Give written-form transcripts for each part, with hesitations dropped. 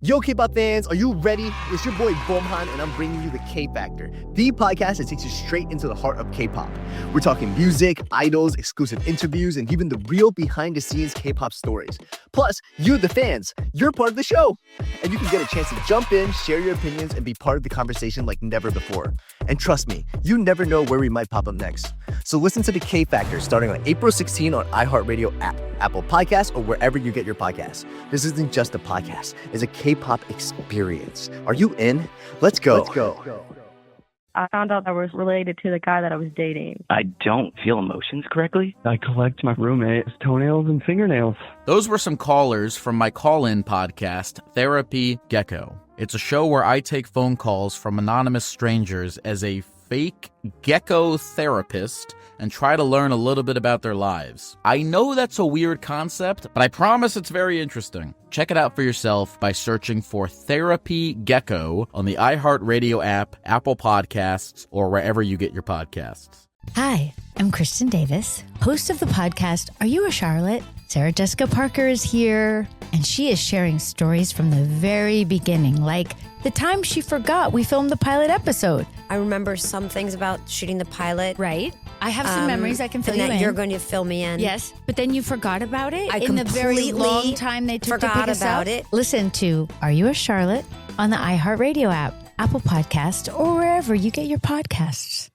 Yo, K-pop fans, are you ready? It's your boy Bomhan, and I'm bringing you the K-Factor, the podcast that takes you straight into the heart of K-pop. We're talking music, idols, exclusive interviews, and even the real behind-the-scenes K-pop stories. Plus, you, the fans, you're part of the show. And you can get a chance to jump in, share your opinions, and be part of the conversation like never before. And trust me, you never know where we might pop up next. So listen to the K-Factor starting on April 16 on iHeartRadio app, Apple Podcasts, or wherever you get your podcasts. This isn't just a podcast. It's a K-pop experience. Are you in? Let's go. I found out I was related to the guy that I was dating. I don't feel emotions correctly. I collect my roommate's toenails and fingernails. Those were some callers from my call-in podcast, Therapy Gecko. It's a show where I take phone calls from anonymous strangers as a fake gecko therapist and try to learn a little bit about their lives. I know that's a weird concept, but I promise it's very interesting. Check it out for yourself by searching for Therapy Gecko on the iHeartRadio app, Apple Podcasts, or wherever you get your podcasts. Hi, I'm Kristen Davis, host of the podcast Are You a Charlotte? Sarah Jessica Parker is here, and she is sharing stories from the very beginning, like the time she forgot we filmed the pilot episode. I remember some things about shooting the pilot. Right. I have some memories I can fill and you that in. You're going to fill me in. Yes, but then you forgot about it I in the very completely long time they took to forgot pick us about up. it. Listen to Are You a Charlotte on the iHeartRadio app, Apple Podcast, or wherever you get your podcasts.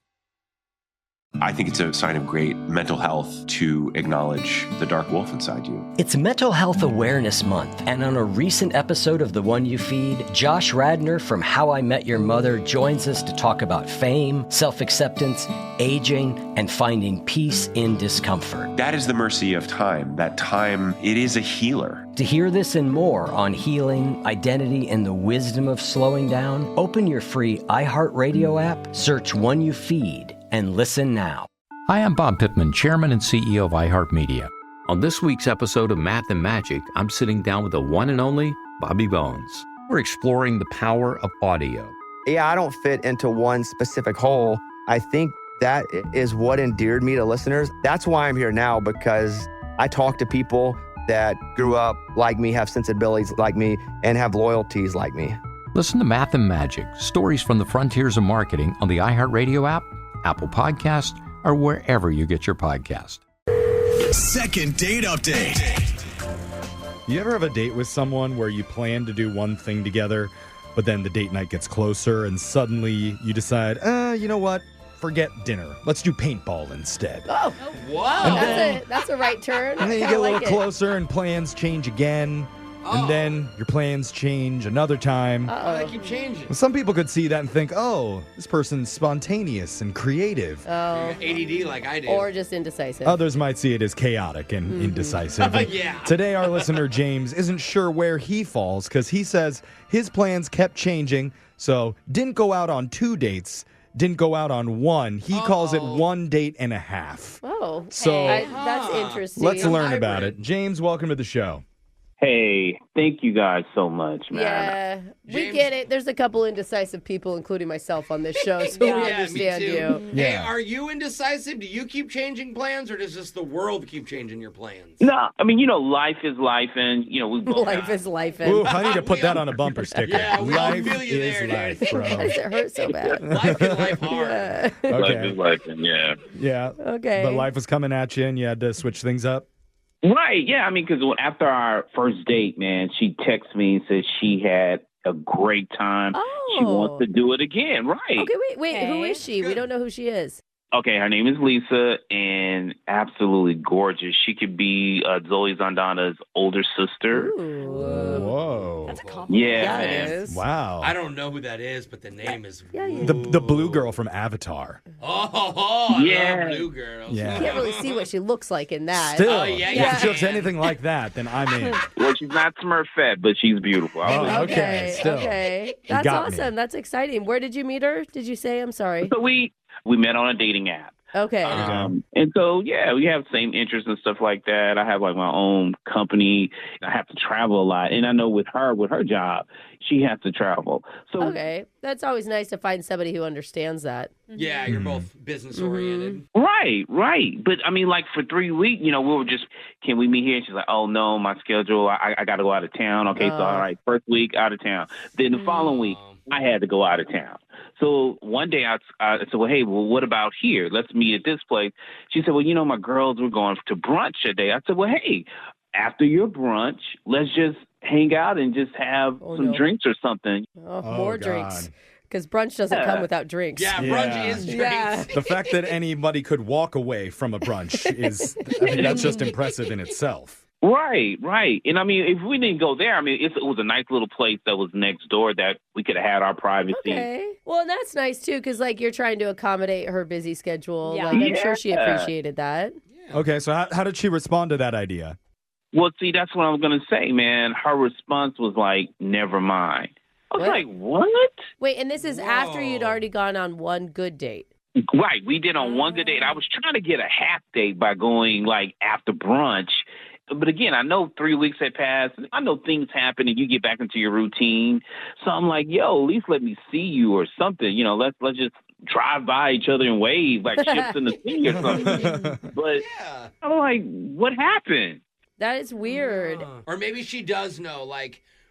I think it's a sign of great mental health to acknowledge the dark wolf inside you. It's Mental Health Awareness Month, and on a recent episode of The One You Feed, Josh Radnor from How I Met Your Mother joins us to talk about fame, self-acceptance, aging, and finding peace in discomfort. That is the mercy of time. That time, it is a healer. To hear this and more on healing, identity, and the wisdom of slowing down, open your free iHeartRadio app, search One You Feed, and listen now. Hi, I'm Bob Pittman, Chairman and CEO of iHeartMedia. On this week's episode of Math and Magic, I'm sitting down with the one and only Bobby Bones. We're exploring the power of audio. Yeah, I don't fit into one specific hole. I think that is what endeared me to listeners. That's why I'm here now, because I talk to people that grew up like me, have sensibilities like me, and have loyalties like me. Listen to Math and Magic, stories from the frontiers of marketing on the iHeartRadio app, Apple Podcast, or wherever you get your podcast. Second date update. You ever have a date with someone where you plan to do one thing together, but then the date night gets closer and suddenly you decide, you know what? Forget dinner. Let's do paintball instead. Oh, wow. That's a right turn. And then you get a little closer and plans change again. And then your plans change another time. They keep changing. Well, some people could see that and think, oh, this person's spontaneous and creative. Oh. ADD like I do. Or just indecisive. Others might see it as chaotic and indecisive. And yeah. Today, our listener, James, isn't sure where he falls because he says his plans kept changing, so didn't go out on 2 dates, didn't go out on one. He calls it 1 date and a half. Oh. So that's interesting. let's learn about it. James, welcome to the show. Hey, thank you guys so much, man. Yeah, we get it. There's a couple indecisive people, including myself, on this show, so we understand me too. you. Hey, are you indecisive? Do you keep changing plans, or does just the world keep changing your plans? No, I mean, life is life, and, we both Life is life. Ooh, I need to put that on a bumper sticker. Yeah, we all life feel you is there, life, dude. bro. Why does it hurt so bad? Life is life hard. Yeah. Okay. Life is life, and Yeah. Okay. But life was coming at you and you had to switch things up? Right, yeah. I mean, because after our first date, man, she texted me and said she had a great time. Oh. She wants to do it again, right? Okay, wait. Who is she? We don't know who she is. Okay, her name is Lisa, and absolutely gorgeous. She could be Zoe Zandana's older sister. Ooh. Whoa. That's a compliment. Yeah, it man. is. Wow. I don't know who that is, but the name is... The blue girl from Avatar. I love blue girls. Yeah. You can't really see what she looks like in that. Still, yeah. if she looks anything like that, then I'm in. Well, she's not Smurfette, but she's beautiful. Okay. Still. Okay. You That's got me. awesome. That's exciting. Where did you meet her? Did you say? I'm sorry. So we met on a dating app, Okay. And so, yeah, we have same interests and stuff like that. I have like my own company. I have to travel a lot. And I know with her job, she has to travel. So Okay. That's always nice to find somebody who understands that. Yeah, you're both business oriented. Right. But I mean, like for 3 weeks, we were just, can we meet here? And she's like, oh no, my schedule, I got to go out of town. Okay, so all right, first week out of town. Then the following week, I had to go out of town. So one day I said, well, hey, what about here? Let's meet at this place. She said, well, my girls were going to brunch today. I said, well, hey, after your brunch, let's just hang out and just have some drinks or something. More drinks. Because brunch doesn't come without drinks. Yeah, brunch is drinks. Yeah. The fact that anybody could walk away from a brunch is, that's just impressive in itself. Right. And I mean, if we didn't go there, I mean, it was a nice little place that was next door that we could have had our privacy. Okay. Well, and that's nice, too, because, you're trying to accommodate her busy schedule. Yeah. I'm sure she appreciated that. Okay, so how did she respond to that idea? Well, see, that's what I was going to say, man. Her response was like, never mind. I was like, what? Wait, and this is after you'd already gone on one good date. Right. We did on one good date. I was trying to get a half date by going, after brunch. But again, I know 3 weeks had passed. I know things happen and you get back into your routine. So I'm like, yo, at least let me see you or something. Let's just drive by each other and wave like ships in the sea or something. But I'm like, what happened? That is weird. Or maybe she does know,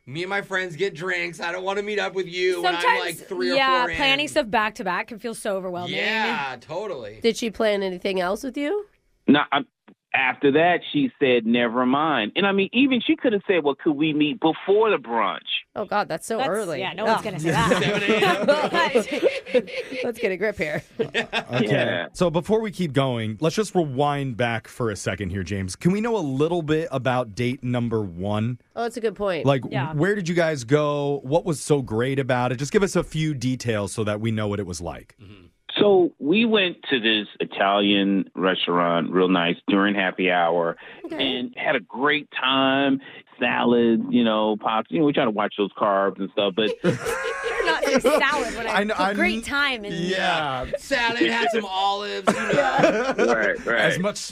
me and my friends get drinks. I don't want to meet up with you when Sometimes, I'm 3 or 4 in. planning stuff back to back can feel so overwhelming. Yeah, totally. Did she plan anything else with you? No, after that, she said, never mind. And I mean, even she could have said, well, could we meet before the brunch? Oh, God, that's early. Yeah, no one's going to say that. Let's get a grip here. Okay. Yeah. So before we keep going, let's just rewind back for a second here, James. Can we know a little bit about date number 1? Oh, that's a good point. Where did you guys go? What was so great about it? Just give us a few details so that we know what it was like. Mm-hmm. So we went to this Italian restaurant, real nice, during happy hour, and had a great time. Salad, pops. We try to watch those carbs and stuff, but You're not saying salad when I put great time in. Yeah, salad had some olives. Right.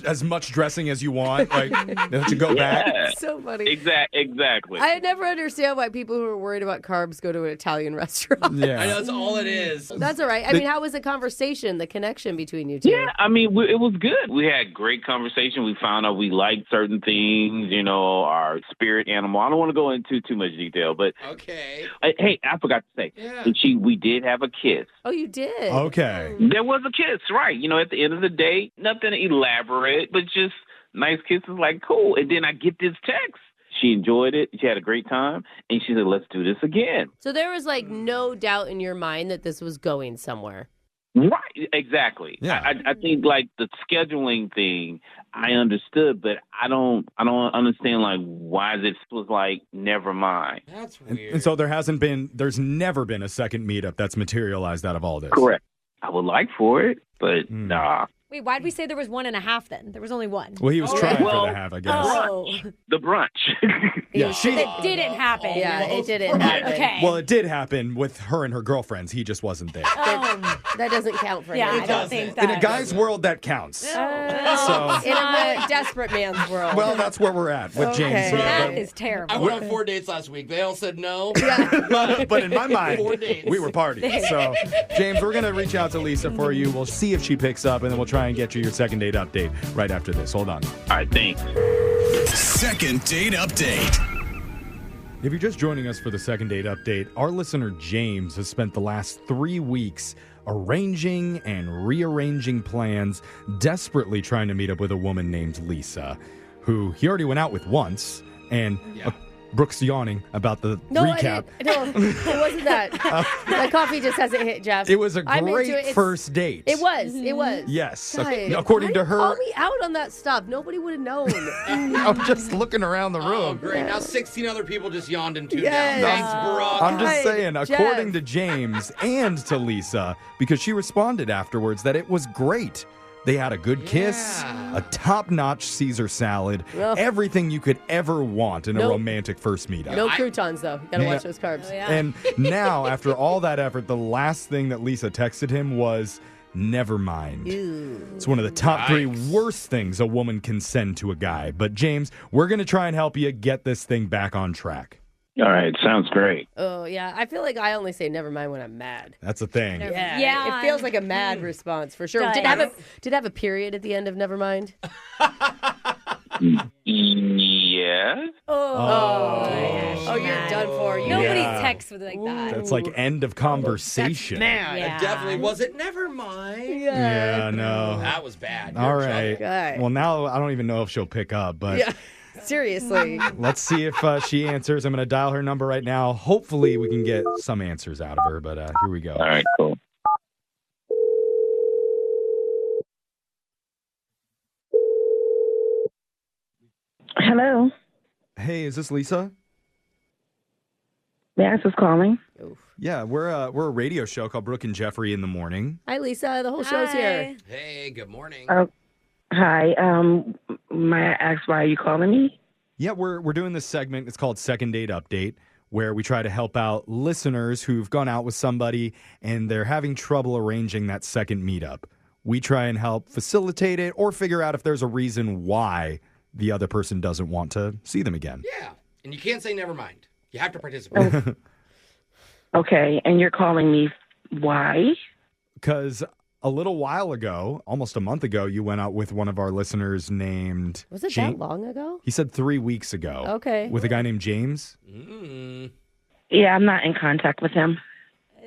As much dressing as you want. Don't you go back? So funny. Exactly. I never understand why people who are worried about carbs go to an Italian restaurant. Yeah, I know that's all it is. That's all right. I mean, how was the conversation, the connection between you two? Yeah, I mean, it was good. We had great conversation. We found out we liked certain things, our spirit animal. I don't want to go into too much detail, but okay. Hey, I forgot to say, we did have a kiss. Oh, you did? Okay. There was a kiss, right? At the end of the day, nothing elaborate, but just nice kisses, cool. And then I get this text. She enjoyed it. She had a great time. And she said, let's do this again. So there was no doubt in your mind that this was going somewhere. Right, exactly. Yeah. I think the scheduling thing I understood, but I don't understand why this was never mind. That's weird. And so there's never been a second meetup that's materialized out of all this. Correct. I would like for it, but nah. Wait, why'd we say there was 1.5 then? There was only one. Well, he was trying for the half, I guess. The brunch. That didn't happen. Yeah, it didn't happen. Okay. Well, it did happen with her and her girlfriends. He just wasn't there. That doesn't count for him. I don't think that. In a guy's world, that counts. In a desperate man's world. Well, that's where we're at with James. That is terrible. I went on 4 dates last week. They all said no. But in my mind, 4 dates. we were partying. So, James, we're going to reach out to Lisa for you. We'll see if she picks up, and then we'll try and get you your second date update right after this. Hold on. All right, thanks. Second date update. If you're just joining us for the second date update, our listener James has spent the last 3 weeks arranging and rearranging plans, desperately trying to meet up with a woman named Lisa, who he already went out with once, and Brooke's yawning about the recap. It wasn't that. My coffee just hasn't hit, Jeff. It was a great first date. It was. It was. Yes. Guys, according to her. Call me out on that stuff. Nobody would have known. I'm just looking around the room. Oh, great. Now 16 other people just yawned and tuned Yes. down. Thanks, Brooke. I'm just saying, Jeff. according to James and to Lisa, because she responded afterwards that it was great. They had a good kiss, a top-notch Caesar salad, everything you could ever want in a romantic first meetup. No croutons, though. You gotta watch those carbs. And now, after all that effort, the last thing that Lisa texted him was, never mind. Ew. It's one of the top 3 worst things a woman can send to a guy. But James, we're going to try and help you get this thing back on track. All right, sounds great. Oh, yeah. I feel like I only say never mind when I'm mad. That's a thing. Yeah. It feels like a mad response for sure. Did it have a period at the end of never mind? Yeah. Oh, you're done for. Nobody Yeah. texts with like that. That's like end of conversation. It definitely wasn't. Never mind. Yeah, no. That was bad. All You're in right. trouble. Well, now I don't even know if she'll pick up, but seriously. Let's see if she answers. I'm going to dial her number right now. Hopefully, we can get some answers out of her, but here we go. All right, cool. Hello. Hey, is this Lisa? Yes, who's calling? Yeah, we're a radio show called Brooke and Jeffrey in the Morning. Hi, Lisa. The whole show's here. Hey, good morning. Hi. May I ask why are you calling me? Yeah, we're doing this segment. It's called Second Date Update, where we try to help out listeners who've gone out with somebody and they're having trouble arranging that second meetup. We try and help facilitate it or figure out if there's a reason why the other person doesn't want to see them again. Yeah, and you can't say never mind. You have to participate. Okay, and you're calling me why? Because a little while ago, almost a month ago, you went out with one of our listeners named... Was it that long ago? He said 3 weeks ago. Okay. With a guy named James. Yeah, I'm not in contact with him.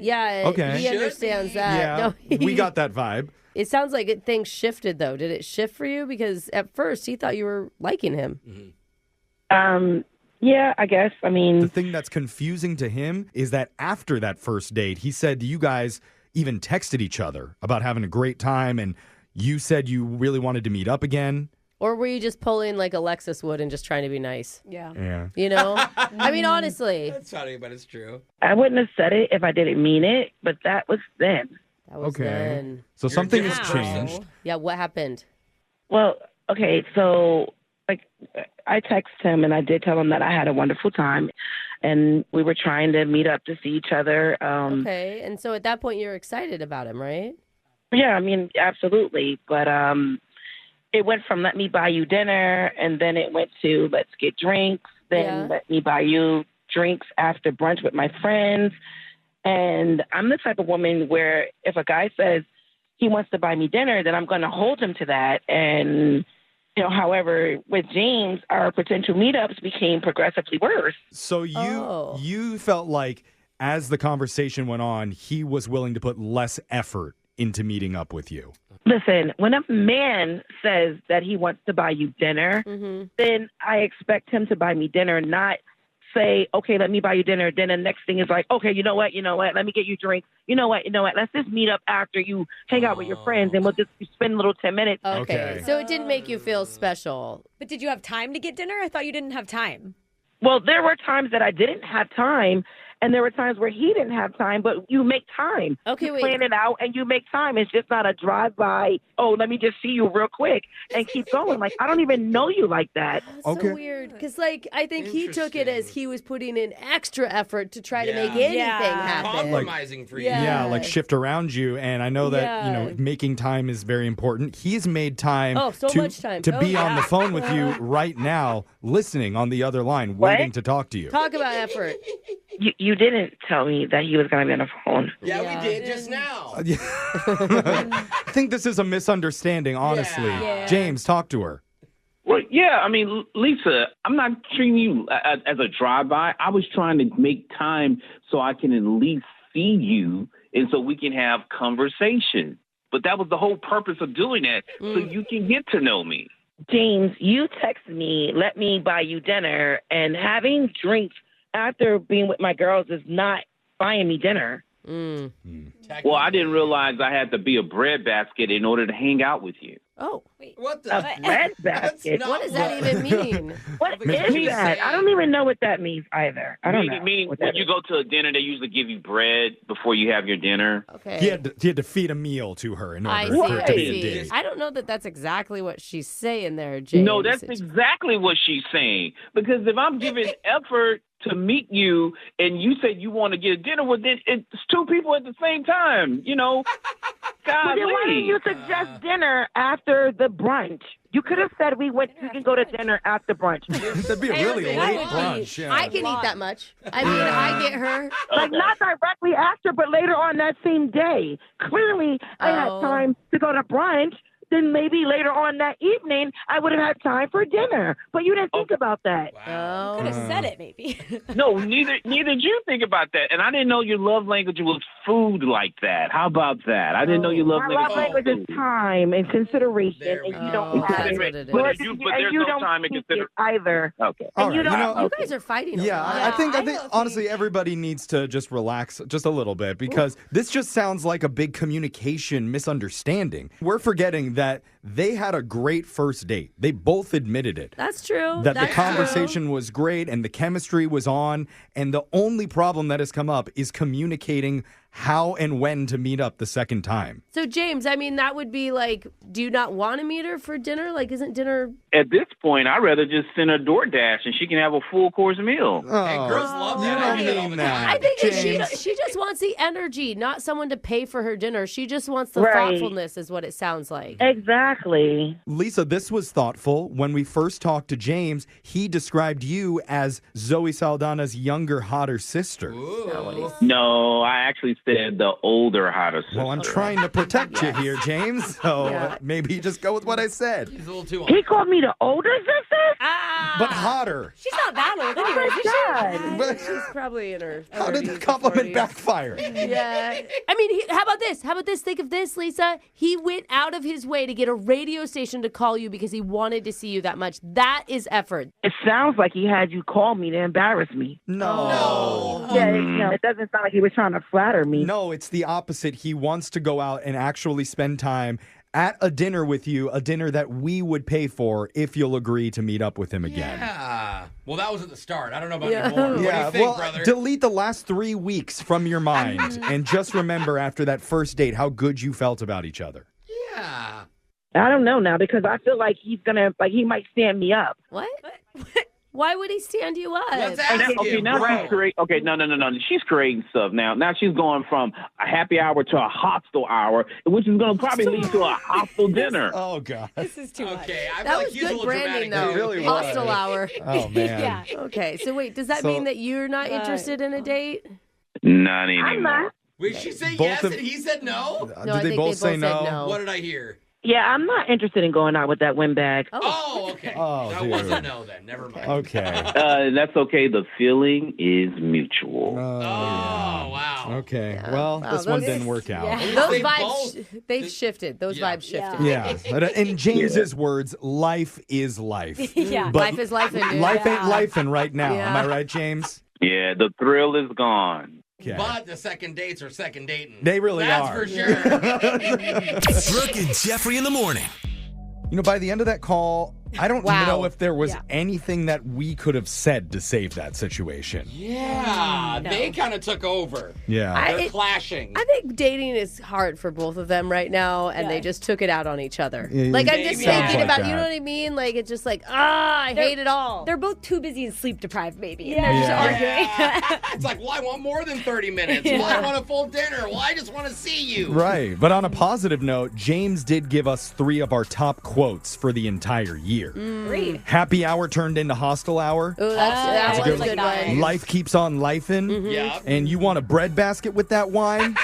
Yeah, Okay. he understands that. Yeah, No, we got that vibe. It sounds like things shifted, though. Did it shift for you? Because at first, he thought you were liking him. Yeah, I guess. I mean... The thing that's confusing to him is that after that first date, he said you guys even texted each other about having a great time, and you said you really wanted to meet up again. Or were you just pulling like Alexis would and just trying to be nice? Yeah. You know? I mean, honestly. That's funny, but it's true. I wouldn't have said it if I didn't mean it, but that was then. That was Okay. then. So something has changed. Yeah, what happened? Well, okay, so I texted him and I did tell him that I had a wonderful time and we were trying to meet up to see each other. Okay, and so at that point you're excited about him, right? Yeah, I mean, absolutely. But it went from let me buy you dinner and then it went to let's get drinks, then let me buy you drinks after brunch with my friends. And I'm the type of woman where if a guy says he wants to buy me dinner, then I'm going to hold him to that. And however, with James, our potential meetups became progressively worse. So you felt like as the conversation went on, he was willing to put less effort into meeting up with you. Listen, when a man says that he wants to buy you dinner, then I expect him to buy me dinner, not say, okay, let me buy you dinner. Then the next thing is like, okay, you know what? Let me get you drinks. You know what? Let's just meet up after you hang out with your friends and we'll just spend a little 10 minutes. Okay. So it didn't make you feel special. But did you have time to get dinner? I thought you didn't have time. Well, there were times that I didn't have time, and there were times where he didn't have time, but you make time. Okay, you plan it out, and you make time. It's just not a drive-by, let me just see you real quick, and keep going. Like, I don't even know you like that. That's so weird. Because, I think he took it as he was putting in extra effort to try to make anything happen. Compromising for you. Yeah, like shift around you. And I know that, making time is very important. He's made time, much time. to be on the phone with you right now, listening on the other line, waiting to talk to you. Talk about effort. You didn't tell me that he was going to be on the phone. Yeah, we did just now. I think this is a misunderstanding, honestly. Yeah. James, talk to her. Well, yeah, I mean, Lisa, I'm not treating you as a drive-by. I was trying to make time so I can at least see you and so we can have conversation. But that was the whole purpose of doing that, so you can get to know me. James, you text me, let me buy you dinner, and having drinks after being with my girls is not buying me dinner. Well, I didn't realize I had to be a breadbasket in order to hang out with you. Oh, wait. What the? A breadbasket? What does that even mean? What is that? I don't even know what that means either. I don't know. Meaning when you go to a dinner, they usually give you bread before you have your dinner. Okay. He had to feed a meal to her in order I for it to be a see. date. I don't know that that's exactly what she's saying there, James. No, that's exactly what she's saying. Because if I'm giving effort to meet you and you say you want to get a dinner, well, then it's two people at the same time, Well, then why didn't you suggest dinner after the brunch? You could have said we can go to dinner after brunch. That'd be a really late brunch. Yeah. I can eat that much. I mean, I get her. Like, not directly after, but later on that same day. Clearly, I had time to go to brunch. Then maybe later on that evening, I would have had time for dinner. But you didn't think about that. Wow. Could have said it, maybe. No, neither did you think about that. And I didn't know your love language was food like that. How about that? I didn't know your love My love language is time and consideration, and you don't have it. But there's no time to consider either. Okay. All right, You guys are fighting. Yeah, I think honestly everybody needs to just relax just a little bit because this just sounds like a big communication misunderstanding. We're forgetting that they had a great first date. They both admitted it. That's true. That the conversation was great and the chemistry was on, and the only problem that has come up is communicating how and when to meet up the second time. So, James, I mean, that would be like, do you not want to meet her for dinner? Like, isn't dinner... At this point, I'd rather just send her DoorDash and she can have a full course meal. Hey, girls love that. You don't mean that. I think that she just wants the energy, not someone to pay for her dinner. She just wants the thoughtfulness is what it sounds like. Exactly. Lisa, this was thoughtful. When we first talked to James, he described you as Zoe Saldana's younger, hotter sister. No, I actually said the older, hotter sister. Well, I'm trying to protect you here, James. So maybe you just go with what I said. He's a little too old. He called me the older sister? But hotter. She's not that old anyway. But She's probably in her 30s. how did the compliment backfire? Yeah. I mean, how about this? How about this? Think of this, Lisa. He went out of his way to get a radio station to call you because he wanted to see you that much. That is effort. It sounds like he had you call me to embarrass me. No. Yeah, it doesn't sound like he was trying to flatter me. No, it's the opposite. He wants to go out and actually spend time at a dinner with you, a dinner that we would pay for if you'll agree to meet up with him again. Yeah. Well, that was at the start. I don't know about anymore. What do Yeah, you think, well, brother? delete the last 3 weeks from your mind and just remember after that first date how good you felt about each other. Yeah. I don't know now because I feel like he might stand me up. What? Why would he stand you up? Let's ask him. Okay, now she's creating. Okay, no. She's creating stuff now. Now she's going from a happy hour to a hostile hour, which is going to probably lead to a hostile dinner. Oh God, This is too much. Okay, I feel That like was he's a good little branding, dramatic. though. It really Hostile was. hour. Oh man. Yeah. Okay, so wait, does that So- mean that you're not interested in a date? Not anymore. I'm not. Wait, she say Both yes of- and he said no? No, I Did they think both they say both no? said no. What did I hear? Yeah, I'm not interested in going out with that windbag. Oh, okay. Oh, that dude. was a no then. Never mind. Okay. That's okay. The feeling is mutual. Oh, wow. Okay. Well, Wow, this one those- didn't work out. Yeah. least Those they vibes, they've shifted. Those Yeah. vibes shifted. Yeah. In James's words, life is life. Yeah. But Life is life. And life ain't lifing right now. Am I right, James? Yeah, the thrill is gone. Okay. But the second dates are second dating. They really That's are. for sure. Brooke and Jeffrey in the morning. You know, by the end of that call, I don't Wow. know if there was Yeah. anything that we could have said to save that situation. Yeah, they kind of took over. Yeah. They're clashing. I think dating is hard for both of them right now, and they just took it out on each other. Yeah, Like, I'm just maybe. thinking Sounds about, like you know that. what I mean? Like, it's just like, I hate it all. They're both too busy and sleep deprived, maybe. And Yeah. they're just Yeah. arguing. It's like, well, I want more than 30 minutes. Well, I want a full dinner. Well, I just want to see you. Right. But on a positive note, James did give us 3 of our top quotes for the entire year. Great. Happy hour turned into hostile hour. Ooh, that was a good that. one. Life keeps on lifing. Yeah. And you want a bread basket with that wine?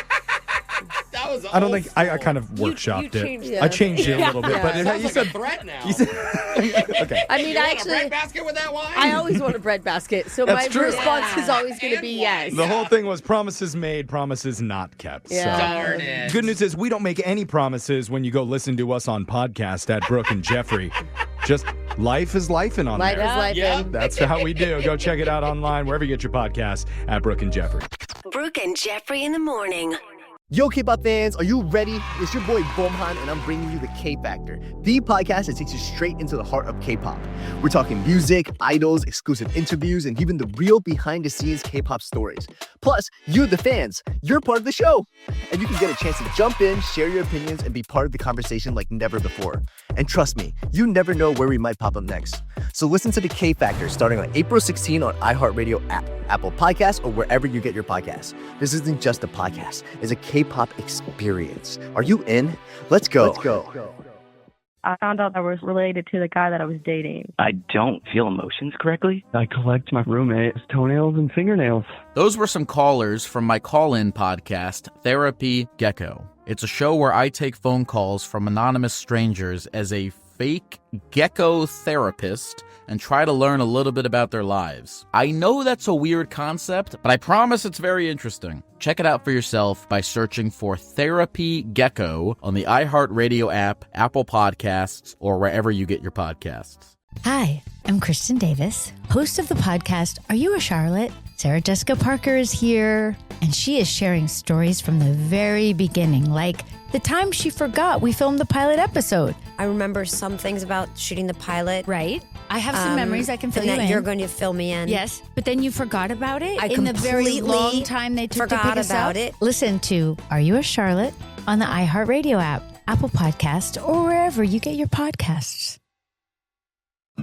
That was I don't old think I school. kind of workshopped it. changed it. I changed it a little bit, Yeah. but Sounds you like said a threat now. you said okay. I mean, You want a actually, bread basket with that wine? I always want a bread basket, so That's my true. response Yeah. is always going to And be wine. yes. The whole thing was promises made, promises not kept. Yeah. So. Darn it. Good news is we don't make any promises when you go listen to us on podcast at Brooke and Jeffrey. Just life is lifing on Life there. is life. Yeah. That's how we do. Go check it out online, wherever you get your podcasts, at Brooke and Jeffrey. Brooke and Jeffrey in the morning. Yo, K-pop fans, are you ready? It's your boy Bomhan, and I'm bringing you the K-Factor, the podcast that takes you straight into the heart of K-pop. We're talking music, idols, exclusive interviews, and even the real behind-the-scenes K-pop stories. Plus, you, the fans, you're part of the show. And you can get a chance to jump in, share your opinions, and be part of the conversation like never before. And trust me, you never know where we might pop up next. So listen to The K Factor starting on April 16 on iHeartRadio app, Apple Podcasts, or wherever you get your podcasts. This isn't just a podcast, it's a K-pop experience. Are you in? Let's go. I found out I was related to the guy that I was dating. I don't feel emotions correctly. I collect my roommate's toenails and fingernails. Those were some callers from my call-in podcast, Therapy Gecko. It's a show where I take phone calls from anonymous strangers as a fake gecko therapist and try to learn a little bit about their lives. I know that's a weird concept, but I promise it's very interesting. Check it out for yourself by searching for Therapy Gecko on the iHeartRadio app, Apple Podcasts, or wherever you get your podcasts. Hi, I'm Kristen Davis, host of the podcast Are You a Charlotte? Sarah Jessica Parker is here, and she is sharing stories from the very beginning, like the time she forgot we filmed the pilot episode. I remember some things about shooting the pilot. Right. I have some memories I can fill you and in. that you're going to fill me in. Yes, but then you forgot about it I in the very completely long time they took to forgot pick us about up. it. Listen to Are You a Charlotte on the iHeartRadio app, Apple Podcast, or wherever you get your podcasts.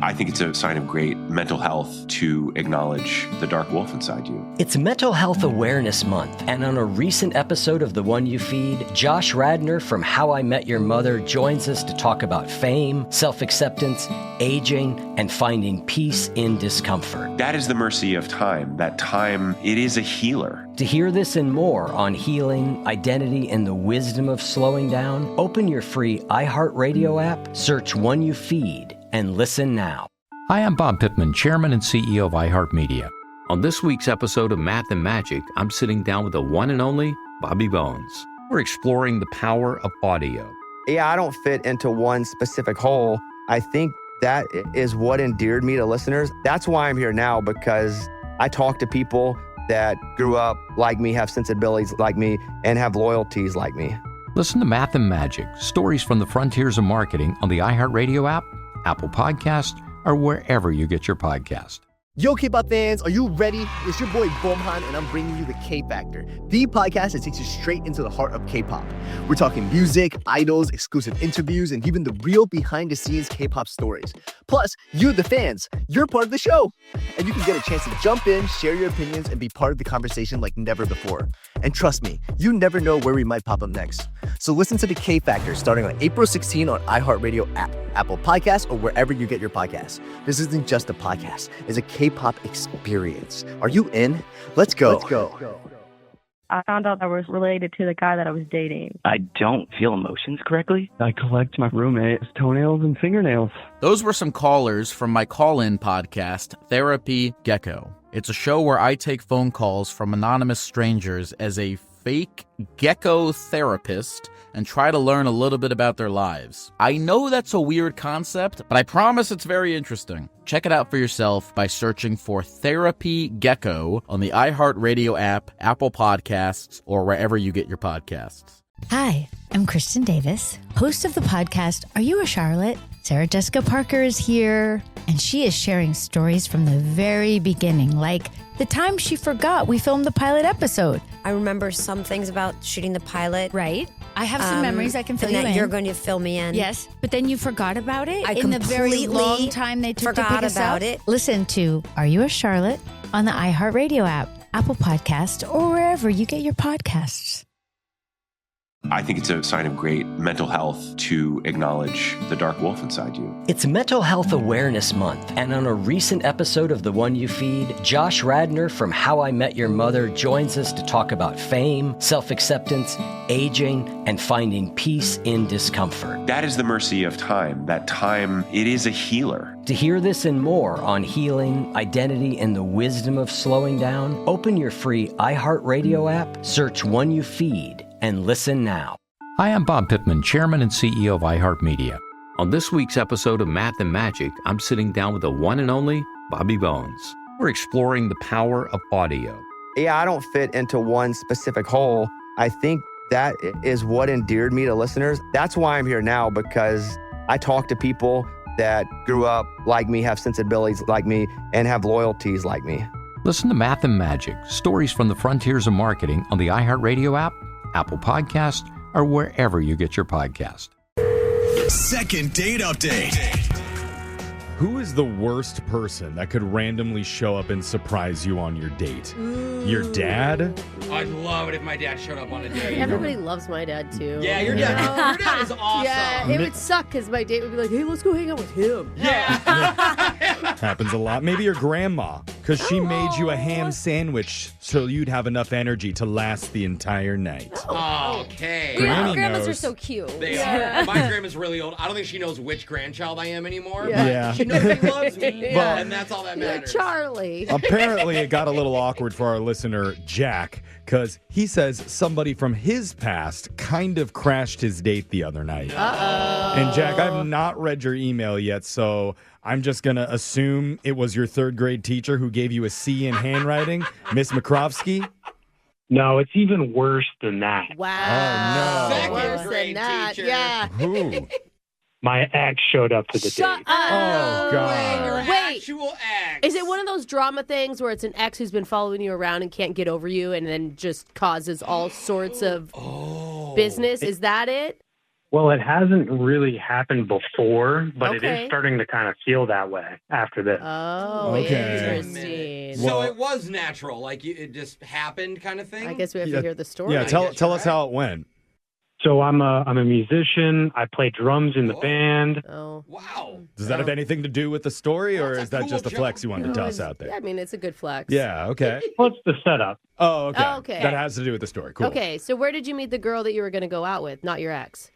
I think it's a sign of great mental health to acknowledge the dark wolf inside you. It's Mental Health Awareness Month, and on a recent episode of The One You Feed, Josh Radnor from How I Met Your Mother joins us to talk about fame, self-acceptance, aging, and finding peace in discomfort. That is the mercy of time. That time, it is a healer. To hear this and more on healing, identity, and the wisdom of slowing down, open your free iHeartRadio app, search One You Feed, and listen now. Hi, I'm Bob Pittman, Chairman and CEO of iHeartMedia. On this week's episode of Math and Magic, I'm sitting down with the one and only Bobby Bones. We're exploring the power of audio. Yeah, I don't fit into one specific hole. I think that is what endeared me to listeners. That's why I'm here now, because I talk to people that grew up like me, have sensibilities like me, and have loyalties like me. Listen to Math and Magic, stories from the frontiers of marketing on the iHeartRadio app, Apple Podcast, or wherever you get your podcast. Yo, K-pop fans, are you ready? It's your boy Bomhan, and I'm bringing you the K Factor, the podcast that takes you straight into the heart of K-pop. We're talking music, idols, exclusive interviews, and even the real behind-the-scenes K-pop stories. Plus, you, the fans, you're part of the show. And you can get a chance to jump in, share your opinions, and be part of the conversation like never before. And trust me, you never know where we might pop up next. So listen to The K Factor starting on April 16 on iHeartRadio app, Apple Podcasts, or wherever you get your podcasts. This isn't just a podcast, it's a K-pop experience. Are you in? Let's go. I found out I was related to the guy that I was dating. I don't feel emotions correctly. I collect my roommate's toenails and fingernails. Those were some callers from my call-in podcast, Therapy Gecko. It's a show where I take phone calls from anonymous strangers as a fake gecko therapist and try to learn a little bit about their lives. I know that's a weird concept, but I promise it's very interesting. Check it out for yourself by searching for Therapy Gecko on the iHeartRadio app, Apple Podcasts, or wherever you get your podcasts. Hi, I'm Kristen Davis, host of the podcast Are You a Charlotte? Sarah Jessica Parker is here, and she is sharing stories from the very beginning, like the time she forgot we filmed the pilot episode. I remember some things about shooting the pilot. Right. I have some memories I can fill and you that in. you're going to fill me in. Yes, but then you forgot about it I in the very completely long time they took to forgot pick us about up. it. Listen to Are You a Charlotte on the iHeartRadio app, Apple Podcast, or wherever you get your podcasts. I think it's a sign of great mental health to acknowledge the dark wolf inside you. It's Mental Health Awareness Month, and on a recent episode of The One You Feed, Josh Radnor from How I Met Your Mother joins us to talk about fame, self-acceptance, aging, and finding peace in discomfort. That is the mercy of time. That time, it is a healer. To hear this and more on healing, identity, and the wisdom of slowing down, open your free iHeartRadio app, search One You Feed, and listen now. Hi, I'm Bob Pittman, Chairman and CEO of iHeartMedia. On this week's episode of Math and Magic, I'm sitting down with the one and only Bobby Bones. We're exploring the power of audio. Yeah, I don't fit into one specific hole. I think that is what endeared me to listeners. That's why I'm here now, because I talk to people that grew up like me, have sensibilities like me, and have loyalties like me. Listen to Math and Magic, Stories from the Frontiers of Marketing on the iHeartRadio app, Apple Podcast, or wherever you get your podcast. Second date update. Who is the worst person that could randomly show up and surprise you on your date? Your dad? I'd love it if my dad showed up on a date. Everybody loves my dad, too. Yeah, your dad is awesome. Yeah, it would suck because my date would be like, hey, let's go hang out with him. Happens a lot. Maybe your grandma, because she made you a ham sandwich so you'd have enough energy to last the entire night. Okay. Granny grandmas knows. are so cute. They are. My grandma's really old. I don't think she knows which grandchild I am anymore. Yeah. But she knows he loves me, But- and that's all that matters. Charlie. Apparently, it got a little awkward for our listener, Jack, because he says somebody from his past kind of crashed his date the other night. Uh-oh. And Jack, I've not read your email yet, so I'm just going to assume it was your third grade teacher who gave you a C in handwriting, Miss Mikrovsky. No, it's even worse than that. Wow. Oh, no. Second Worse grade than that. teacher. Yeah. Who? My ex showed up to the Shut date. up. Oh, God. Your Wait. actual ex. Is it one of those drama things where it's an ex who's been following you around and can't get over you and then just causes all sorts of business? Is that it? Well, it hasn't really happened before, but it Okay. is starting to kind of feel that way after this. Oh, Okay. interesting. So it was natural, like it just happened, kind of thing. I guess we have Yeah. to hear the story. Yeah, I tell guess us you're how it went. So I'm a musician. I play drums in the band. Oh. Wow. Does that have anything to do with the story, or That's a is that cool just a flex you wanted to No, toss it's- out there? Yeah, I mean, it's a good flex. Yeah, okay. What's the setup? Oh, okay. Oh, okay. That has to do with the story. Cool. Okay, so where did you meet the girl that you were going to go out with, not your ex?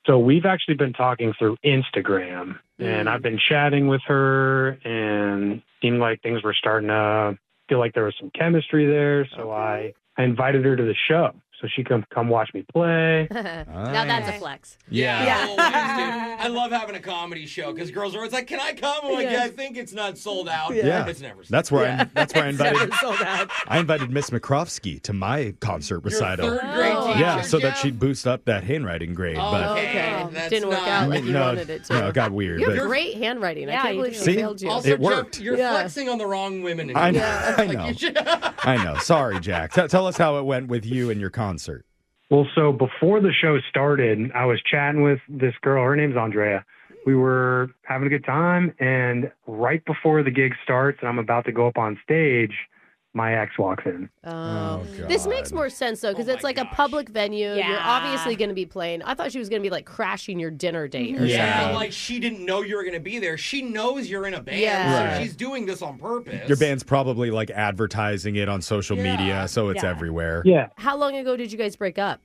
So we've actually been talking through Instagram, and I've been chatting with her, and seemed like things were starting to feel like there was some chemistry there. So I invited her to the show. So she come watch me play. Now that's a flex. Yeah. Oh, dude, I love having a comedy show because girls are always like, "Can I come?" I'm like, "Yeah, I think it's not sold out." Yeah. It's never. Sold That's where I invited. Never sold out. I invited Miss Mikrovsky to my concert recital. Third grade teacher, Yeah, so that Jeff? she'd boost up that handwriting grade. but Okay, that's Didn't work not- out like you wanted it to. No, it got weird. You have but great handwriting. Yeah, I can't you believe do. she See? failed you. Also, It Jeff, worked. you're Yeah. flexing on the wrong women. I know. Yeah. I know. I know. Sorry, Jack. Tell us how it went with you and your concert. Well, so before the show started, I was chatting with this girl. Her name's Andrea. We were having a good time, and right before the gig starts and I'm about to go up on stage, my ex walks in. Oh, God. this makes more sense though, because Oh it's my like a gosh. public venue. You're Yeah. obviously going to be playing. I thought she was going to be like crashing your dinner date or Yeah. something. Like she didn't know you were going to be there. She knows you're in a band, Yeah. so Right. she's doing this on purpose. Your band's probably like advertising it on social media, so it's Yeah. everywhere. Yeah. How long ago did you guys break up?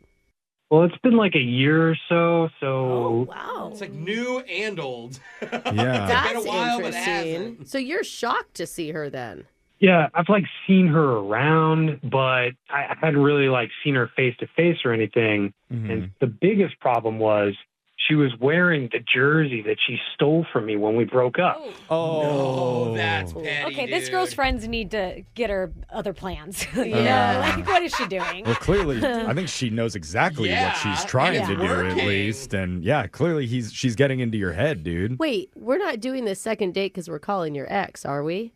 Well, it's been like a year or so. Oh, So wow. It's like new and old. Yeah. It's That's been a while, but it interesting. hasn't. So you're shocked to see her then? yeah, I've like seen her around, but I hadn't really like seen her face to face or anything. Mhm. And the biggest problem was she was wearing the jersey that she stole from me when we broke up. Oh, No, that's petty, Okay, this dude. girl's friends need to get her other plans. You Yeah. know, like what is she doing? Well, clearly, I think she knows exactly Yeah, what she's trying and to it's do, at working. least. And yeah, clearly she's getting into your head, dude. Wait, we're not doing this second date because we're calling your ex, are we?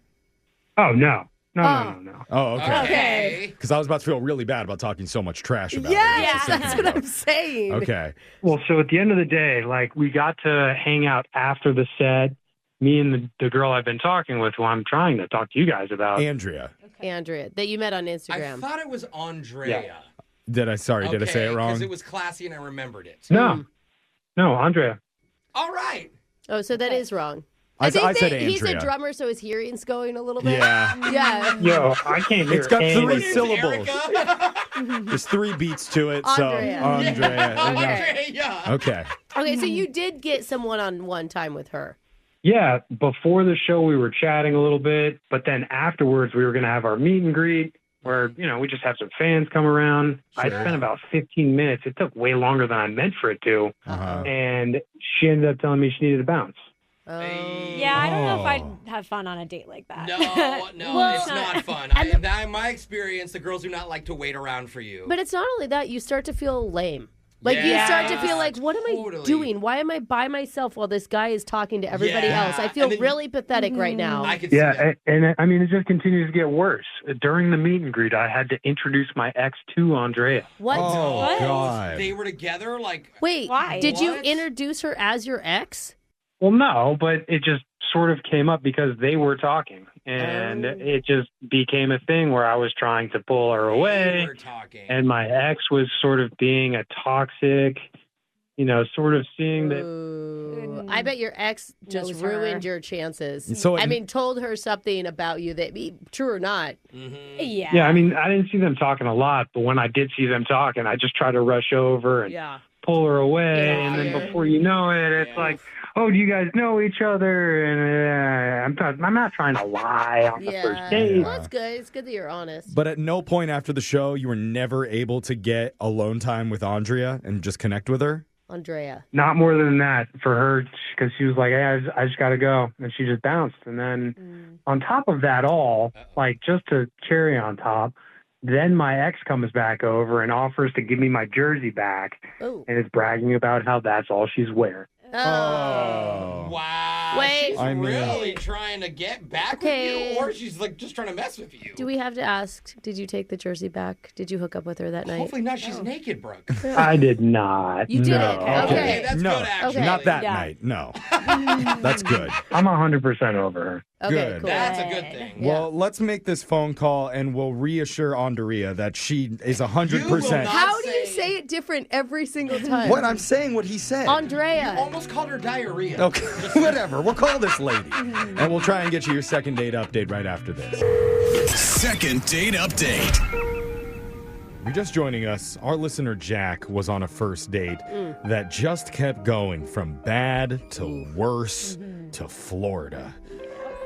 Oh, no. No, Oh. no, no, no. Oh, okay. Okay. Because I was about to feel really bad about talking so much trash about her. Yes, just a second that's what ago. I'm saying. Okay. Well, so at the end of the day, like we got to hang out after the set. Me and the girl I've been talking with, who I'm trying to talk to you guys about. Andrea. Andrea, that you met on I Instagram. thought it was Andrea. Yeah. Did I say it wrong? Because it was classy and I remembered it. No, Andrea. All right. Oh, so that is wrong. I think said that he's a Andrea. drummer, so his hearing's going a little bit. Yeah. Yeah. Yo, I can't hear It's got anything. 3 syllables. There's 3 beats to it, Andrea. so Andrea. Andrea. Okay. Okay, so you did get some one-on-one time with her. Yeah, before the show we were chatting a little bit, but then afterwards we were going to have our meet and greet where, we just have some fans come around. I spent about 15 minutes. It took way longer than I meant for it to. Uh-huh. And she ended up telling me she needed to bounce. Yeah, I don't know if I'd have fun on a date like that. No, Well, it's not fun. In my experience, the girls do not like to wait around for you. But it's not only that, you start to feel lame. Like you start to feel like, what am I doing? Why am I by myself while this guy is talking to everybody else? I feel really pathetic right now. I I mean, it just continues to get worse. During the meet and greet, I had to introduce my ex to Andrea. What? Oh, What? God. They were together? Like, Wait, why? Did you introduce her as your ex? Well, no, but it just sort of came up because they were talking. And it just became a thing where I was trying to pull her away. And my ex was sort of being a toxic, sort of seeing that. Ooh, I bet your ex just ruined your chances. So I mean, told her something about you that, true or not. Yeah. Yeah, I mean, I didn't see them talking a lot, but when I did see them talking, I just tried to rush over and pull her away. And then before you know it, it's like, oh, do you guys know each other? And I'm not trying to lie on the first date. Well, that's good. It's good that you're honest. But at no point after the show, you were never able to get alone time with Andrea and just connect with her? Andrea. Not more than that for her, because she was like, hey, I just got to go. And she just bounced. And then on top of that all, like just to cherry on top, then my ex comes back over and offers to give me my jersey back and is bragging about how that's all she's wearing. Oh. Wow. Wait. She's I mean- really trying to get back with you, or she's like just trying to mess with you. Do we have to ask, did you take the jersey back? Did you hook up with her that night? Hopefully not. She's naked, Brooke. I did not. You didn't? No. Okay. That's no, good, actually. not that night. No. That's good. I'm 100% over her. Okay, Good. cool. That's a good thing. Well, let's make this phone call and we'll reassure Andrea that she is 100%. How do you say it different every single time? What? I'm saying what he said. Andrea. You almost called her diarrhea. Okay, whatever. We'll call this lady. And we'll try and get you your second date update right after this. Second date update. If you're just joining us, our listener Jack was on a first date that just kept going from bad to worse to Florida.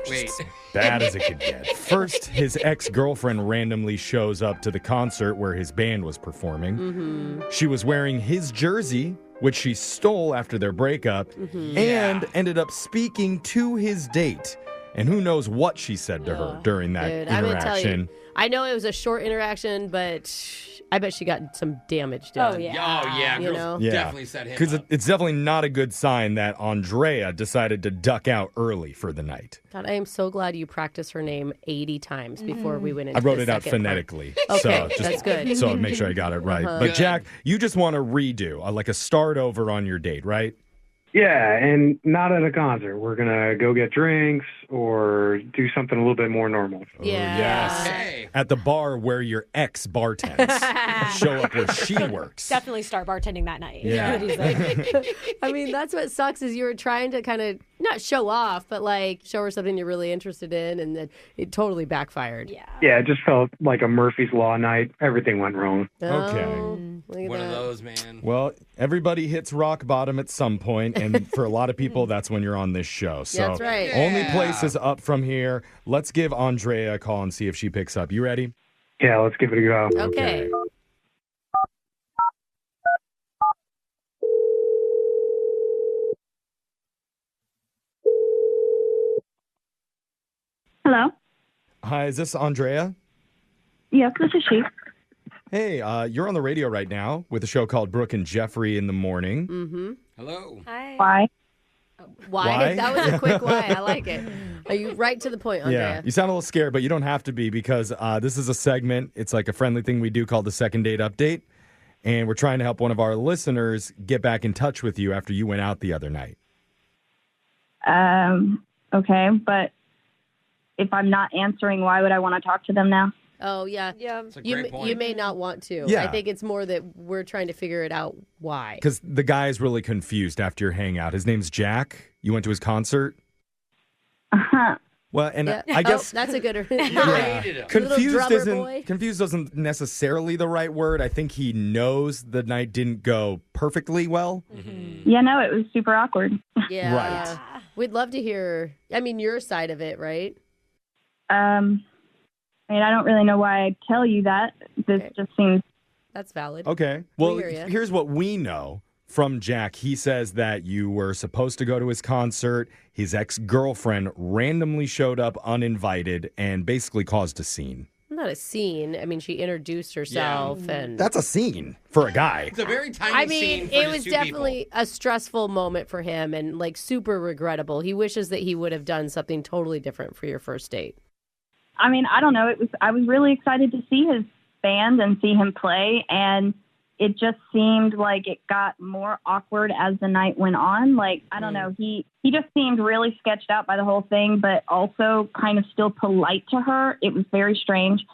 Wait. Bad as it could get. First, his ex-girlfriend randomly shows up to the concert where his band was performing. She was wearing his jersey, which she stole after their breakup, and ended up speaking to his date. And who knows what she said to her during that Dude, I'm gonna tell interaction. you, I know it was a short interaction, but I bet she got some damage done. Oh, yeah. You Girls know? definitely set him Because up. it's definitely not a good sign that Andrea decided to duck out early for the night. God, I am so glad you practiced her name 80 times before we went into I wrote the it out second part. phonetically. Okay, so that's good. So make sure I got it right. Uh-huh. But Good. Jack, you just want to redo, like a start over on your date, right? Yeah, and not at a concert. We're going to go get drinks or do something a little bit more normal. Yes. At the bar where your ex bartends. Show up where she works. Definitely start bartending that night. Yeah. I mean, that's what sucks is you were trying to kind of not show off, but like show her something you're really interested in, and then it totally backfired. Yeah, it just felt like a Murphy's Law night. Everything went wrong. One of those, man. Well, everybody hits rock bottom at some point, and for a lot of people, that's when you're on this show. So That's right. only place is up from here. Let's give Andrea a call and see if she picks up. You ready? Yeah, let's give it a go. Okay. Hello. Hi, is this Andrea? Yes, this is she. Hey, you're on the radio right now with a show called Brooke and Jeffrey in the Morning. Mm-hmm. Hello. Hi. Why? Why? That was a quick why. I like it. Are you right to the point, Andrea? Yeah, you sound a little scared, but you don't have to be because this is a segment. It's like a friendly thing we do called the Second Date Update. And we're trying to help one of our listeners get back in touch with you after you went out the other night. Okay, but if I'm not answering, why would I want to talk to them now? Oh, yeah. a You, great point. you may not want to. Yeah. I think it's more that we're trying to figure it out why. Because the guy's really confused after your hangout. His name's Jack. You went to his concert. Well, and Yeah. I guess that's a good yeah. Confused confused isn't necessarily the right word. I think he knows the night didn't go perfectly well. Yeah, no, it was super awkward. Yeah. Right. We'd love to hear, your side of it, right? I mean, I don't really know why I'd tell you that. This just seems... That's valid. Okay. Well, We hear ya. here's what we know from Jack. He says that you were supposed to go to his concert. His ex-girlfriend randomly showed up uninvited and basically caused a scene. not a scene. I mean, she introduced herself, and That's a scene for a guy. It's a very tiny scene for it just was two definitely people. a stressful moment for him, and like super regrettable. He wishes that he would have done something totally different for your first date. I mean, I don't know. I was really excited to see his band and see him play, and it just seemed like it got more awkward as the night went on. Like, I don't know. He just seemed really sketched out by the whole thing, but also kind of still polite to her. It was very strange.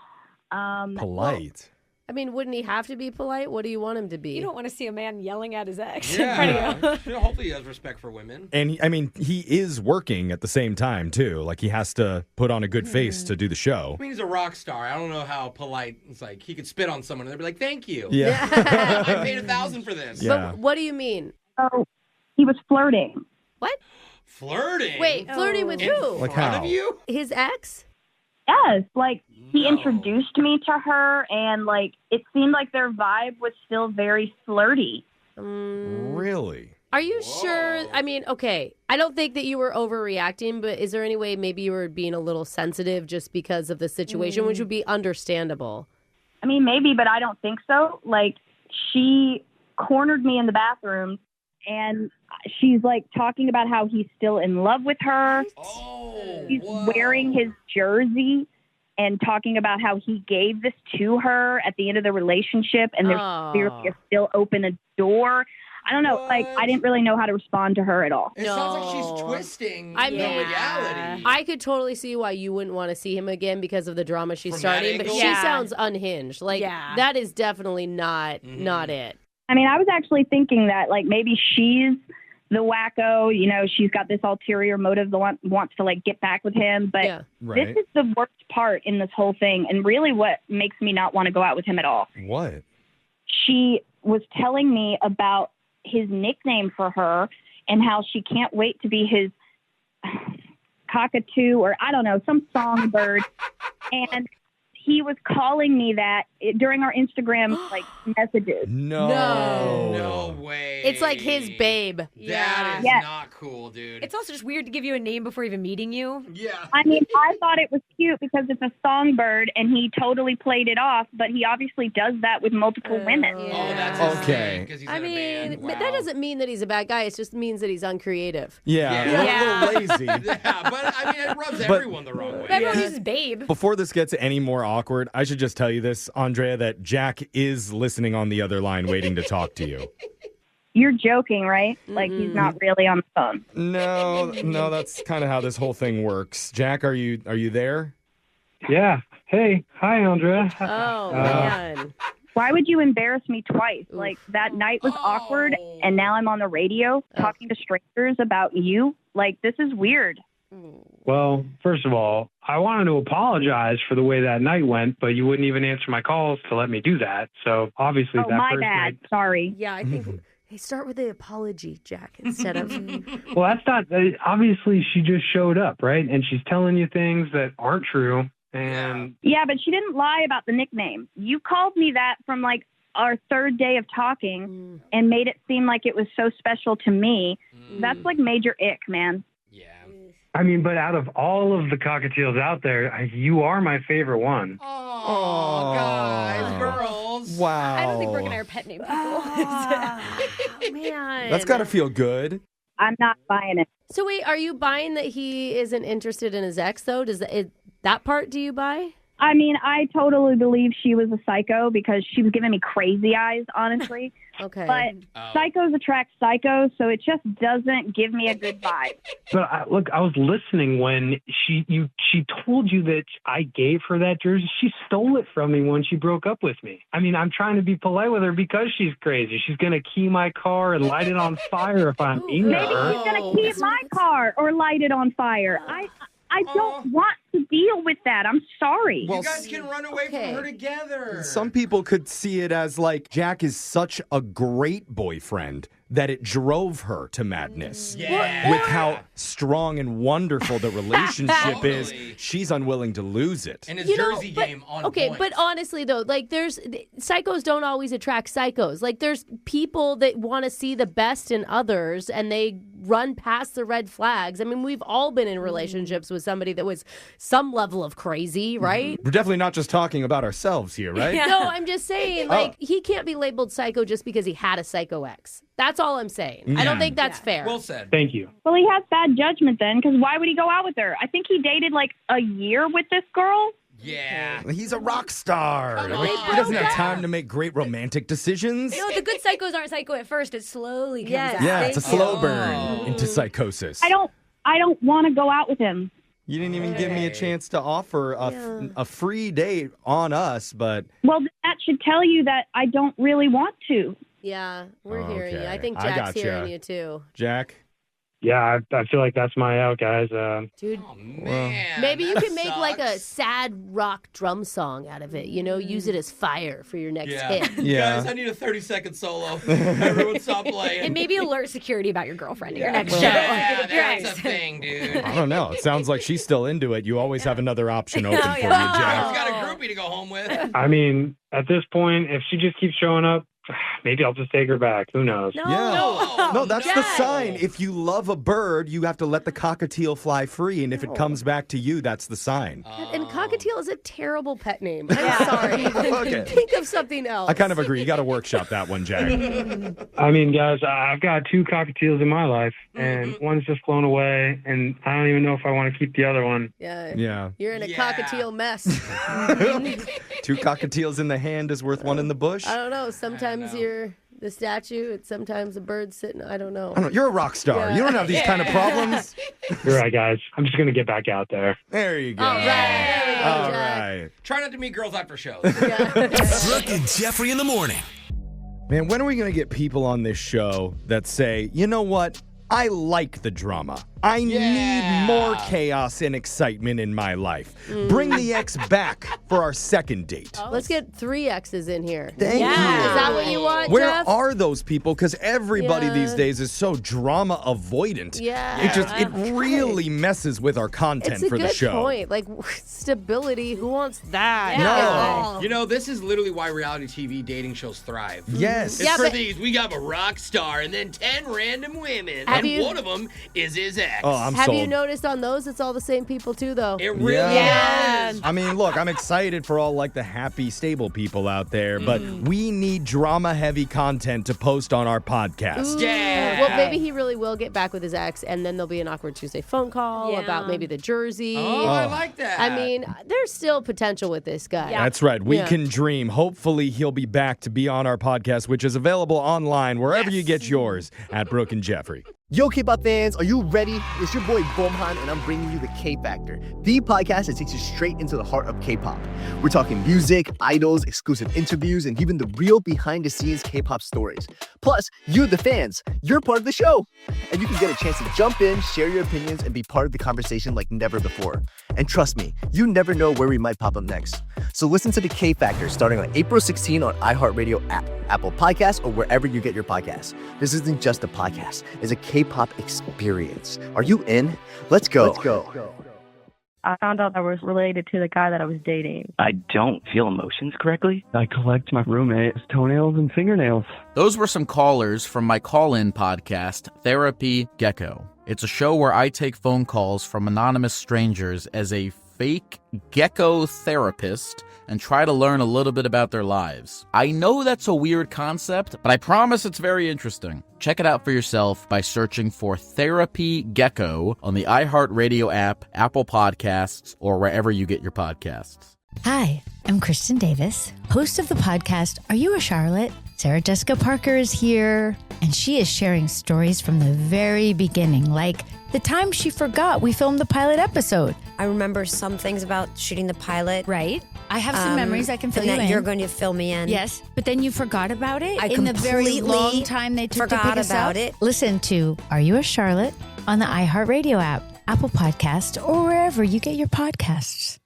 Polite. I mean, wouldn't he have to be polite? What do you want him to be? You don't want to see a man yelling at his ex in Yeah. front of you. Hopefully he has respect for women. And he is working at the same time too. Like he has to put on a good face to do the show. I mean, he's a rock star. I don't know how polite. It's like he could spit on someone and they'd be like, "Thank you." Yeah. I paid $1,000 for this. Yeah. But what do you mean? Oh, he was flirting. What? Flirting? Wait, flirting with who? Like front how? of you? His ex? Yes, like he introduced me to her, and like it seemed like their vibe was still very flirty. Really? Are you sure? I mean, okay, I don't think that you were overreacting, but is there any way maybe you were being a little sensitive just because of the situation, which would be understandable? I mean, maybe, but I don't think so. Like, she cornered me in the bathroom, and she's like talking about how he's still in love with her. He's wearing his jersey and talking about how he gave this to her at the end of the relationship, and there's clearly a still open a door. I don't know. Like, I didn't really know how to respond to her at all. It sounds like she's twisting I the mean, reality. I could totally see why you wouldn't want to see him again because of the drama she's From starting, that but angle? she sounds unhinged. Like, that is definitely not it. I mean, I was actually thinking that, like, maybe she's the wacko, you know, she's got this ulterior motive that wants to, like, get back with him. But this is the worst part in this whole thing, and really what makes me not want to go out with him at all. What? She was telling me about his nickname for her and how she can't wait to be his cockatoo, or I don't know, some songbird. And he was calling me that during our Instagram like messages. No way. It's like his babe. That is not cool, dude. It's also just weird to give you a name before even meeting you. Yeah. I mean, I thought it was cute because it's a songbird and he totally played it off, but he obviously does that with multiple women. Oh, that's his Okay. thing, 'cause he's I in a mean, band. but that doesn't mean that he's a bad guy. It just means that he's uncreative. Yeah. A little lazy. Yeah, but I mean, it rubs everyone the wrong way. Everyone uses babe. Before this gets any more awkward, I should just tell you this, Andrea, that Jack is listening on the other line waiting to talk to you. You're joking, right? Like he's not really on the phone. No, that's kind of how this whole thing works. Jack, are you there? Yeah. Hey. Hi, Andrea. Oh, man. Why would you embarrass me twice? Like, that night was awkward, and now I'm on the radio talking to strangers about you. Like, this is weird. Well, first of all, I wanted to apologize for the way that night went, but you wouldn't even answer my calls to let me do that. So obviously Oh, that my first bad. night. Sorry. Yeah, I think. Hey, start with the apology, Jack, instead of. Well, that's not. Obviously, she just showed up, right? And she's telling you things that aren't true. And Yeah, but she didn't lie about the nickname. You called me that from, like, our third day of talking and made it seem like it was so special to me. That's, like, major ick, man. I mean, but out of all of the cockatiels out there, you are my favorite one. Oh, guys, girls. Wow. I don't think Brooke and I are pet name people. Man. That's got to feel good. I'm not buying it. So wait, are you buying that he isn't interested in his ex, though? Does that part do you buy? I mean, I totally believe she was a psycho because she was giving me crazy eyes, honestly. Okay. But psychos attract psychos, so it just doesn't give me a good vibe. But look, I was listening when she told you that I gave her that jersey. She stole it from me when she broke up with me. I mean, I'm trying to be polite with her because she's crazy. She's going to key my car and light it on fire if I'm mean to Maybe her. she's going to keep my car or light it on fire. I don't want to deal with that. I'm sorry. You guys can run away from her together. Some people could see it as like Jack is such a great boyfriend that it drove her to madness. Yeah. With how strong and wonderful the relationship is, she's unwilling to lose it. And his jersey game on point. But honestly, though, like psychos don't always attract psychos. Like there's people that want to see the best in others and they run past the red flags. I mean, we've all been in relationships with somebody that was some level of crazy, right? We're definitely not just talking about ourselves here, right? No, I'm just saying, like, he can't be labeled psycho just because he had a psycho ex. That's all I'm saying. I don't think that's fair. Well said. Thank you. Well, he has bad judgment then, because why would he go out with her? I think he dated like a year with this girl. Yeah. He's a rock star. He doesn't have time to make great romantic decisions. No, the good psychos aren't psycho at first. It slowly comes out. Yeah, it's a slow burn into psychosis. I don't want to go out with him. You didn't even give me a chance to offer a free date on us, but... Well, that should tell you that I don't really want to. Yeah, we're hearing you. I think I Jack's gotcha. hearing you too. Jack? Yeah, I feel like that's my out, guys. Dude, Man, maybe you that can make like a sucks. sad rock drum song out of it. You know, use it as fire for your next hit. Guys, I need a 30-second solo. Everyone stop playing. And maybe alert security about your girlfriend at your next show. Yeah, Your that's ex. a thing, dude. I don't know. It sounds like she's still into it. You always have another option open for you, I've Jack. got a groupie to go home with. I mean, at this point, if she just keeps showing up, maybe I'll just take her back. Who knows? No, that's the sign. If you love a bird, you have to let the cockatiel fly free, and if it comes back to you, that's the sign. And cockatiel is a terrible pet name. I'm sorry. Okay. Think of something else. I kind of agree. You got to workshop that one, Jack. I mean, guys, I've got 2 cockatiels in my life, and one's just flown away, and I don't even know if I want to keep the other one. Yeah. You're in a cockatiel mess. 2 cockatiels in the hand is worth 1 in the bush. I don't know. Sometimes you're the statue. It's sometimes a bird sitting. I don't know. You're a rock star. You don't have these kind of problems. You're right, guys. I'm just going to get back out there. There you go. All right. All right. Try not to meet girls after shows. Brooke and Jeffrey in the morning. Man, when are we going to get people on this show that say, you know what? I like the drama. I need more chaos and excitement in my life. Bring the ex back for our second date. Let's get 3 X's in here. Thank you. Is that what you want, Where Jeff? are those people? Because everybody these days is so drama avoidant. It really messes with our content It's a for good the show. point. Like, stability, who wants that? No. You know, this is literally why reality TV dating shows thrive. Yes. It's for these. We got a rock star and then 10 random women. Have And you- one of them is his ex. Oh, I'm Have sold. you noticed on those, it's all the same people too, though? It really is. I mean, look, I'm excited for all like the happy, stable people out there, but we need drama-heavy content to post on our podcast. Yeah. Well, maybe he really will get back with his ex, and then there'll be an awkward Tuesday phone call about maybe the jersey. Oh, I like that. I mean, there's still potential with this guy. That's right. We can dream. Hopefully, he'll be back to be on our podcast, which is available online wherever you get yours at Brooke and Jeffrey. Yo, K-pop fans, are you ready? It's your boy Bomhan, and I'm bringing you the K-Factor, the podcast that takes you straight into the heart of K-pop. We're talking music, idols, exclusive interviews, and even the real behind-the-scenes K-pop stories. Plus, you, the fans, you're part of the show. And you can get a chance to jump in, share your opinions, and be part of the conversation like never before. And trust me, you never know where we might pop up next. So listen to the K-Factor starting on April 16 on iHeartRadio app, Apple Podcasts, or wherever you get your podcasts. This isn't just a podcast. It's a K-pop experience. Are you in? Let's go. I found out that I was related to the guy that I was dating. I don't feel emotions correctly. I collect my roommate's toenails and fingernails. Those were some callers from my call-in podcast, Therapy Gecko. It's a show where I take phone calls from anonymous strangers as a fake gecko therapist and try to learn a little bit about their lives. I know that's a weird concept, but I promise it's very interesting. Check it out for yourself by searching for Therapy Gecko on the iHeartRadio app, Apple Podcasts, or wherever you get your podcasts. Hi, I'm Kristen Davis, host of the podcast Are You a Charlotte? Sarah Jessica Parker is here, and she is sharing stories from the very beginning, like the time she forgot we filmed the pilot episode. I remember some things about shooting the pilot. Right. I have some memories I can fill and you that in. You're going to fill me in. Yes, but then you forgot about it I in the very completely long time they took to forgot pick us about up. it. Listen to Are You a Charlotte on the iHeartRadio app, Apple Podcast, or wherever you get your podcasts.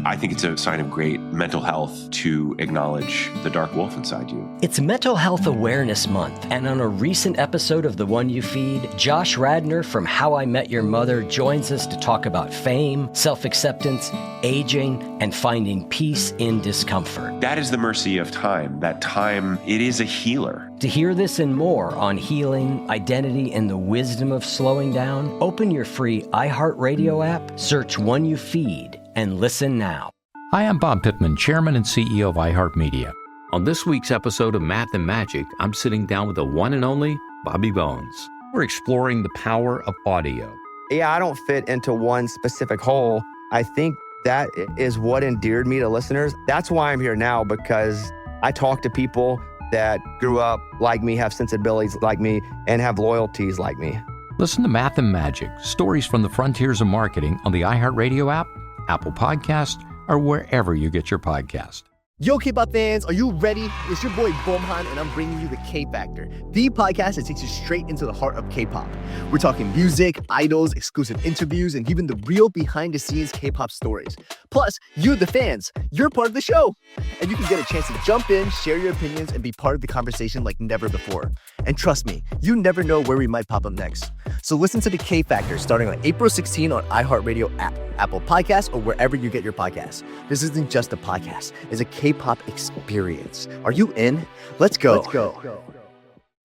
I think it's a sign of great mental health to acknowledge the dark wolf inside you. It's Mental Health Awareness Month, and on a recent episode of The One You Feed, Josh Radnor from How I Met Your Mother joins us to talk about fame, self-acceptance, aging, and finding peace in discomfort. That is the mercy of time. That time, it is a healer. To hear this and more on healing, identity, and the wisdom of slowing down, open your free iHeartRadio app, search One You Feed, and listen now. Hi, I'm Bob Pittman, Chairman and CEO of iHeartMedia. On this week's episode of Math and Magic, I'm sitting down with the one and only Bobby Bones. We're exploring the power of audio. Yeah, I don't fit into one specific hole. I think that is what endeared me to listeners. That's why I'm here now, because I talk to people that grew up like me, have sensibilities like me, and have loyalties like me. Listen to Math and Magic, stories from the frontiers of marketing on the iHeartRadio app, Apple Podcast, or wherever you get your podcast. Yo, K-pop fans, are you ready? It's your boy Bomhan, and I'm bringing you the K-Factor, the podcast that takes you straight into the heart of K-pop. We're talking music, idols, exclusive interviews, and even the real behind-the-scenes K-pop stories. Plus, you, the fans, you're part of the show. And you can get a chance to jump in, share your opinions, and be part of the conversation like never before. And trust me, you never know where we might pop up next. So listen to the K-Factor starting on April 16 on iHeartRadio app, Apple Podcasts, or wherever you get your podcasts. This isn't just a podcast. It's a K-pop experience. Are you in? Let's go.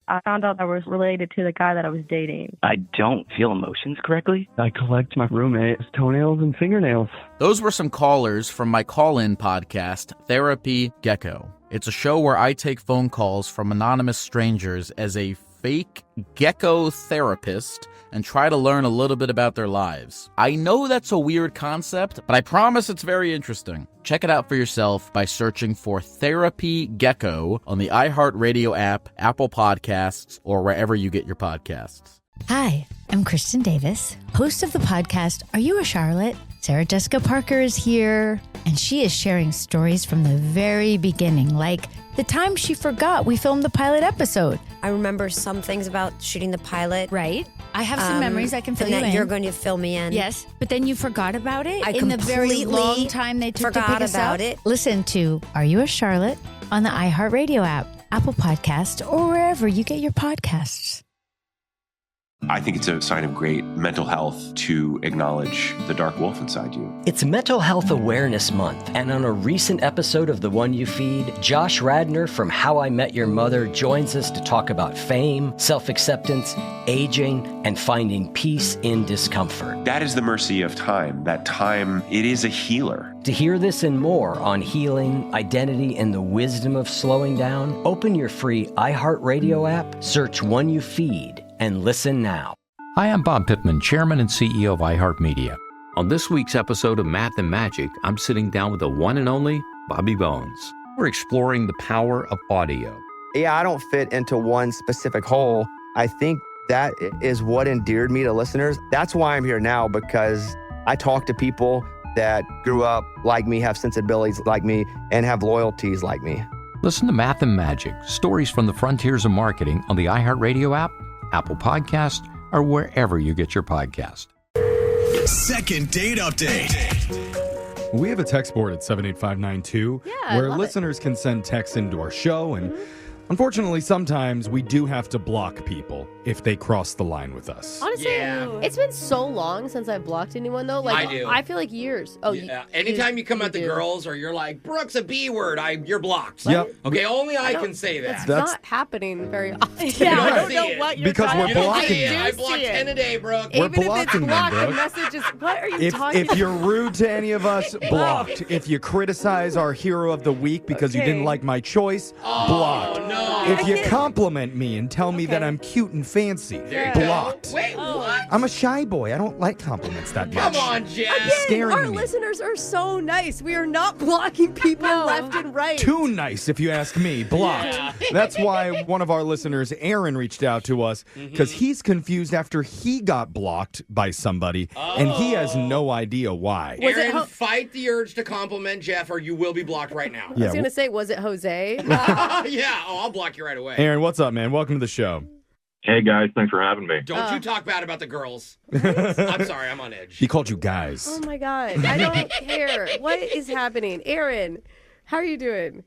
I found out that was related to the guy that I was dating. I don't feel emotions correctly. I collect my roommate's toenails and fingernails. Those were some callers from my call-in podcast, Therapy Gecko. It's a show where I take phone calls from anonymous strangers as a fake gecko therapist and try to learn a little bit about their lives. I know that's a weird concept, but I promise it's very interesting. Check it out for yourself by searching for Therapy Gecko on the iHeartRadio app, Apple Podcasts, or wherever you get your podcasts. Hi, I'm Kristen Davis, host of the podcast Are You a Charlotte? Sarah Jessica Parker is here, and she is sharing stories from the very beginning, like the time she forgot we filmed the pilot episode. I remember some things about shooting the pilot. Right. I have some memories I can fill and you that in. You're going to fill me in. Yes, but then you forgot about it I in the very completely long time they took to forgot pick us about up. it. Listen to Are You a Charlotte on the iHeartRadio app, Apple Podcast, or wherever you get your podcasts. I think it's a sign of great mental health to acknowledge the dark wolf inside you. It's Mental Health Awareness Month, and on a recent episode of The One You Feed, Josh Radnor from How I Met Your Mother joins us to talk about fame, self-acceptance, aging, and finding peace in discomfort. That is the mercy of time. That time, it is a healer. To hear this and more on healing, identity, and the wisdom of slowing down, open your free iHeartRadio app, search One You Feed, and listen now. Hi, I'm Bob Pittman, Chairman and CEO of iHeartMedia. On this week's episode of Math and Magic, I'm sitting down with the one and only Bobby Bones. We're exploring the power of audio. Yeah, I don't fit into one specific hole. I think that is what endeared me to listeners. That's why I'm here now, because I talk to people that grew up like me, have sensibilities like me, and have loyalties like me. Listen to Math and Magic, stories from the frontiers of marketing on the iHeartRadio app, Apple Podcast, or wherever you get your podcast. Second date update. We have a text board at 78592 where listeners can send texts into our show, and unfortunately, sometimes we do have to block people if they cross the line with us. Honestly, it's been so long since I blocked anyone, though. Like, I do. I feel like years. Oh, yeah. Anytime you come at the girls or you're like, Brooke's a B word, you're blocked. Yep. Okay, only I can say that. That's not happening very often. Yeah, I don't know what you're Because talking we're about. blocking you. I block 10 a day, Brooke. We're Even blocking if it's them, blocked, the Brooke. message is, what are you talking If you're rude to any of us, blocked. If you criticize our hero of the week because you didn't like my choice, blocked. No. If you compliment me and tell me that I'm cute and fancy, blocked. Wait, what? I'm a shy boy. I don't like compliments that much. Come on, Jen. Scaring Our me. listeners are so nice. We are not blocking people left and right. Too nice, if you ask me. Blocked. Yeah. That's why one of our listeners, Aaron, reached out to us because he's confused after he got blocked by somebody, and he has no idea why. Aaron, fight the urge to compliment Jeff, or you will be blocked right now. I was going to say, was it Jose? Yeah, I'll block you right away. Aaron, what's up, man? Welcome to the show. Hey, guys. Thanks for having me. Don't you talk bad about the girls. I'm sorry, I'm on edge. He called you guys. Oh my God. I don't care. What is happening? Aaron, how are you doing?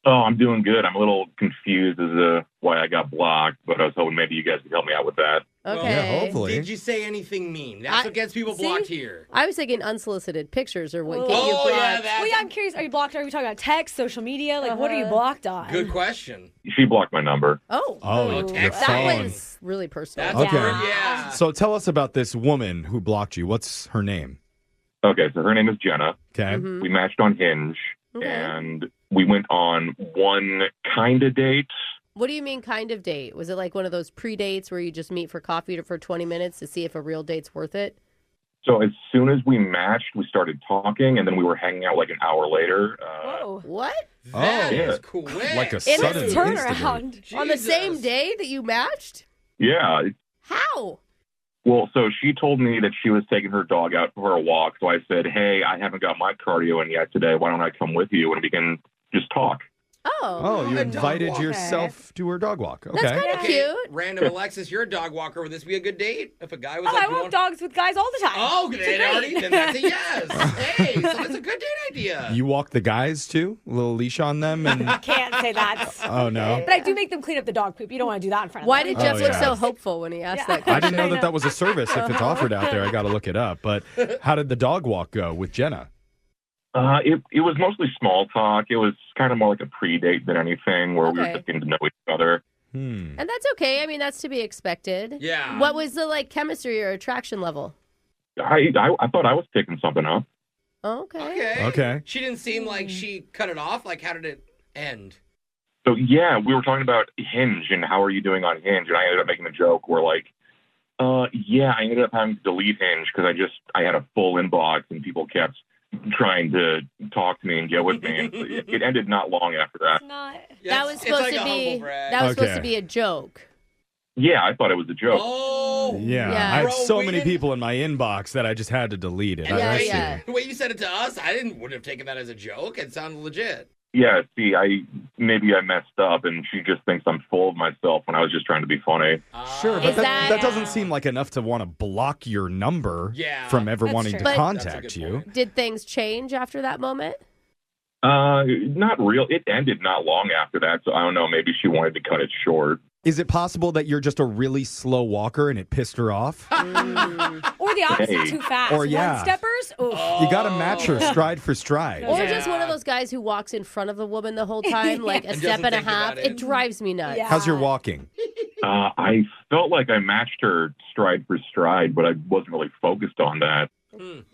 Oh, I'm doing good. I'm a little confused as to why I got blocked, but I was hoping maybe you guys could help me out with that. Okay. Yeah, hopefully. Did you say anything mean? That's what gets people blocked here. I was thinking unsolicited pictures or what get you Oh, blocked. yeah, that. Well, yeah, I'm curious. Are you blocked? Are we talking about text, social media? Like, what are you blocked on? Good question. She blocked my number. Oh, your that phone. was really personal. That's Okay. good, yeah. So tell us about this woman who blocked you. What's her name? Okay, so her name is Jenna. Okay. We matched on Hinge, and we went on one kind of date. What do you mean kind of date? Was it like one of those pre-dates where you just meet for coffee for 20 minutes to see if a real date's worth it? So as soon as we matched, we started talking, and then we were hanging out like an hour later. Whoa. What? That yeah. is quick. Like a In sudden this turnaround. On the same day that you matched? Yeah. How? Well, so she told me that she was taking her dog out for a walk. So I said, hey, I haven't got my cardio in yet today. Why don't I come with you and we can just talk? Oh. You a dog invited walker. yourself to her dog walk. Okay. That's kind of cute. Random Alexis, you're a dog walker. Would this be a good date? If a guy was Oh, like, I walk dogs with guys all the time. Oh, It's then, great. already, then that's a yes. Hey, so that's a good date idea. You walk the guys too? A little leash on them? And Can't say that. oh, no. But I do make them clean up the dog poop. You don't want to do that in front of Why them. did Jeff look yeah. so hopeful when he asked that I question? didn't know that was a service. If it's offered out there, I got to look it up. But how did the dog walk go with Jenna? It was mostly small talk. It was kind of more like a pre-date than anything where we were Okay. just getting to know each other. And that's okay. I mean, that's to be expected. Yeah. What was the chemistry or attraction level? I thought I was picking something up. Okay. Okay. She didn't seem like she cut it off. Like, how did it end? So, yeah, we were talking about Hinge and how are you doing on Hinge? And I ended up making a joke where, like, yeah, I ended up having to delete Hinge because I had a full inbox and people kept trying to talk to me and get with me. And it ended not long after that. That was supposed to be. That was supposed to be a joke. Yeah, I thought it was a joke. Oh, Yeah. Yeah. I have Bro, so we many didn't- people in my inbox that I just had to delete it. I see. The way you said it to us, I wouldn't have taken that as a joke. It sounded legit. Yeah, see, maybe I messed up and she just thinks I'm full of myself when I was just trying to be funny. Sure, but that doesn't seem like enough to want to block your number from ever wanting to But- contact you. Did things change after that moment? Not real. It ended not long after that, so I don't know. Maybe she wanted to cut it short. Is it possible that you're just a really slow walker and it pissed her off? Or the opposite, Hey. too fast. Or, yeah. One-steppers? Oof. You got to match her stride for stride. Or just one of those guys who walks in front of the woman the whole time, like a And step doesn't and a think half. about It drives me nuts. How's your walking? I felt like I matched her stride for stride, but I wasn't really focused on that.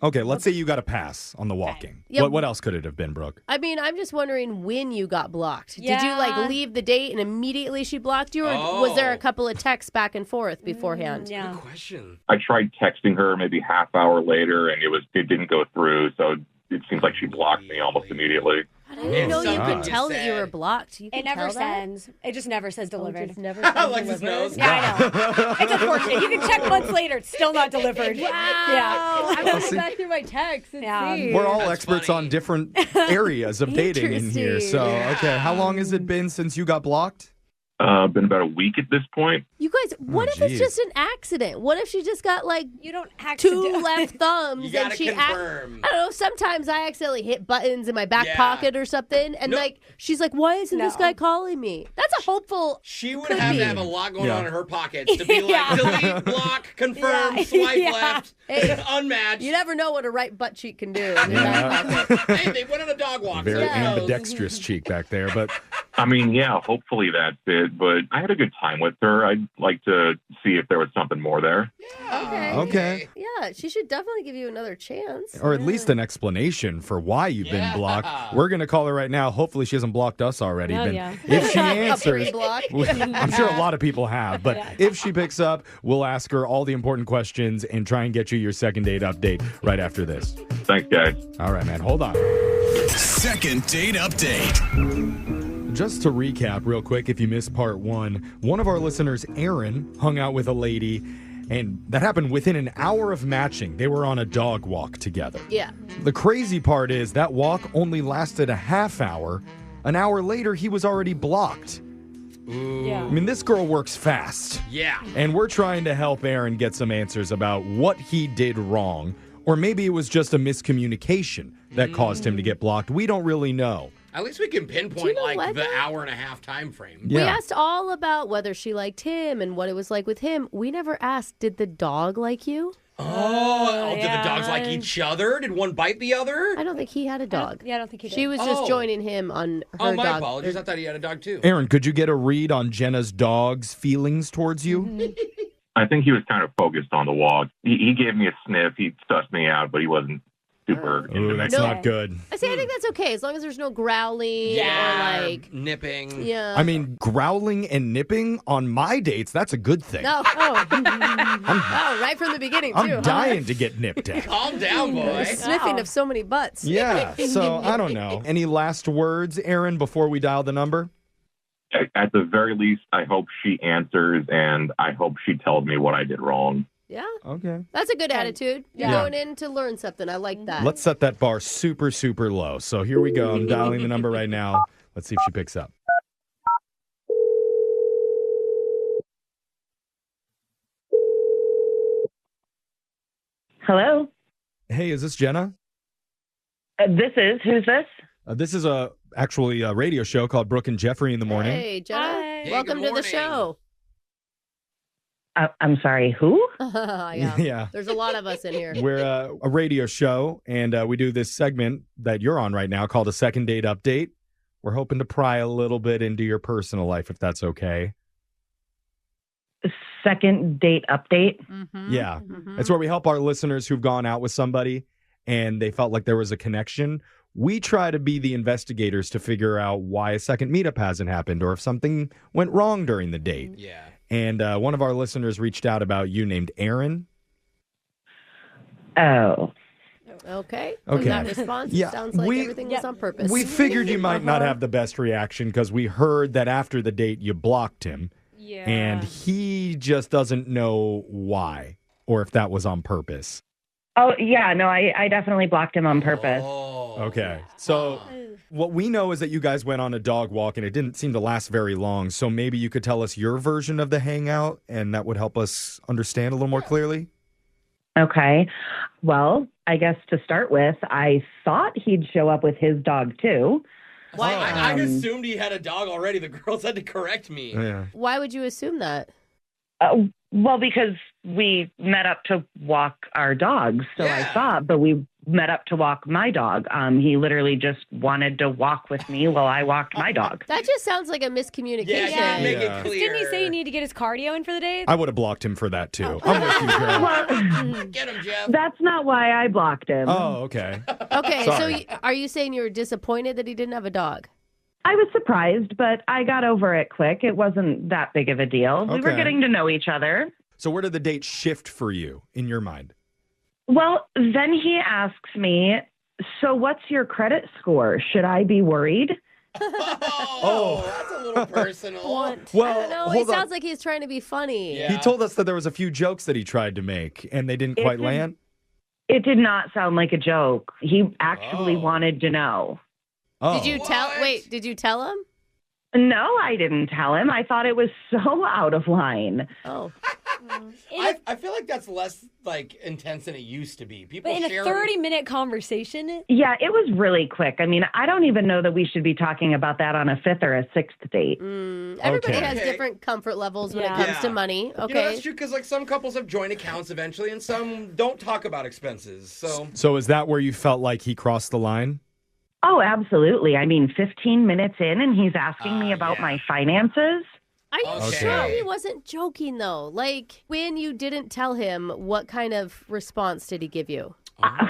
Okay, let's say you got a pass on the walking. Yeah. What else could it have been, Brooke? I mean, I'm just wondering when you got blocked. Did you Yeah. leave the date and immediately she blocked you, or was there a couple of texts back and forth beforehand? Yeah. Good question. I tried texting her maybe half hour later, and it didn't go through, so it seems like she blocked me almost immediately. I didn't even know you something could tell that you were blocked. You It can never tell that? sends. It just never says delivered. It never says Alexis knows. Yeah, I know. It's unfortunate. You can check months later. It's still not delivered. Wow. Yeah. I'm going to go back through my texts and see. We're all experts on different areas of dating in here. So, Interesting. okay, how long has it been since you got blocked? Been about a week at this point. You guys, what if geez. it's just an accident? What if she just got You don't two left thumbs You gotta and she confirm. I don't know, sometimes I accidentally hit buttons in my back Yeah. pocket or something and she's like, why isn't this guy calling me? That's a hopeful. She would could have be. to have a lot going Yeah. on in her pockets to be like, delete, block, confirm, Yeah. swipe Yeah. left, Hey. unmatched. You never know what a right butt cheek can do. In your back pocket. Hey, they went on a dog walk. Very so who knows? ambidextrous cheek back there, but I mean, yeah, hopefully that's it, but I had a good time with her. I'd like to see if there was something more there. okay. Yeah, she should definitely give you another chance. Or at least an explanation for why you've been blocked. We're going to call her right now. Hopefully she hasn't blocked us already. Oh, But yeah. if she A answers, pre-block. I'm sure a lot of people have, but if she picks up, we'll ask her all the important questions and try and get you your second date update right after this. Thanks, guys. All right, man. Hold on. Second date update. Just to recap real quick, if you missed part one of our listeners, Aaron, hung out with a lady, and that happened within an hour of matching. They were on a dog walk together. Yeah. The crazy part is that walk only lasted a half hour. An hour later, he was already blocked. Yeah. I mean, this girl works fast. Yeah. And we're trying to help Aaron get some answers about what he did wrong. Or maybe it was just a miscommunication that caused him to get blocked. We don't really know. At least we can pinpoint know what, the though? hour and a half time frame. We asked all about whether she liked him and what it was like with him. We never asked, did the dog like you? Oh, did the dogs like each other? Did one bite the other? I don't think he had a dog. I don't think he did. She was just joining him on her Oh, my dog. apologies. I thought he had a dog too. Aaron, could you get a read on Jenna's dog's feelings towards you? I think he was kind of focused on the walk. He gave me a sniff. He sussed me out, but he wasn't super into me. That's not good. I think that's okay as long as there's no growling or like nipping. Yeah. I mean, growling and nipping on my dates, that's a good thing. No. Oh. Right from the beginning too. I'm dying to get nipped at. Calm down, boy. Sniffing of so many butts. Yeah, so I don't know. Any last words, Aaron, before we dial the number? At the very least, I hope she answers, and I hope she tells me what I did wrong. Yeah. Okay. That's a good attitude. You're Yeah. going in to learn something. I like that. Let's set that bar super, super low. So here we go. I'm dialing the number right now. Let's see if she picks up. Hello. Hey, is this Jenna? Who's this? This is actually a radio show called Brooke and Jeffrey in the morning. Hey, Jenna. Welcome to the show. I'm sorry, who? Yeah. Yeah. There's a lot of us in here. We're a radio show, and we do this segment that you're on right now called a second date update. We're hoping to pry a little bit into your personal life, if that's okay. Second date update? Yeah. It's where we help our listeners who've gone out with somebody and they felt like there was a connection. We try to be the investigators to figure out why a second meetup hasn't happened or if something went wrong during the date. Yeah. And one of our listeners reached out about you named Aaron. Oh. Okay. Okay. From that response, it sounds like everything was on purpose. We figured you might not have the best reaction because we heard that after the date you blocked him. Yeah. And he just doesn't know why or if that was on purpose. Oh, yeah. No, I definitely blocked him on purpose. Okay. So what we know is that you guys went on a dog walk and it didn't seem to last very long. So maybe you could tell us your version of the hangout and that would help us understand a little more clearly. Okay. Well, I guess to start with, I thought he'd show up with his dog too. Why? I assumed he had a dog already. The girls had to correct me. Yeah. Why would you assume that? Well, because we met up to walk our dogs, so I thought, but we met up to walk my dog. He literally just wanted to walk with me while I walked my dog. That just sounds like a miscommunication. Yeah, make it clear. Didn't he say he needed to get his cardio in for the day? I would have blocked him for that too. I'm with you, girl. Get him, Jeff. That's not why I blocked him. Oh, okay. Okay, Sorry. so are you saying you were disappointed that he didn't have a dog? I was surprised, but I got over it quick. It wasn't that big of a deal. We were Okay. getting to know each other. So where did the date shift for you in your mind? Well, then he asks me, so what's your credit score? Should I be worried? Oh, that's a little personal. Well, I don't know. It hold on. sounds like he's trying to be funny. He told us that there was a few jokes that he tried to make and they didn't quite land. It did not sound like a joke. He actually wanted to know. Oh. Did you tell? Wait, did you tell him? No, I didn't tell him. I thought it was so out of line. Oh. I feel like that's less like intense than it used to be. People But in a share 30-minute conversation? Yeah, it was really quick. I mean, I don't even know that we should be talking about that on a fifth or a sixth date. Everybody has different comfort levels when it comes to money. Okay. You know, that's true because like some couples have joint accounts eventually, and some don't talk about expenses. So is that where you felt like he crossed the line? Oh, absolutely. I mean, 15 minutes in and he's asking me about my finances. Are you sure he wasn't joking though? Like when you didn't tell him, what kind of response did he give you?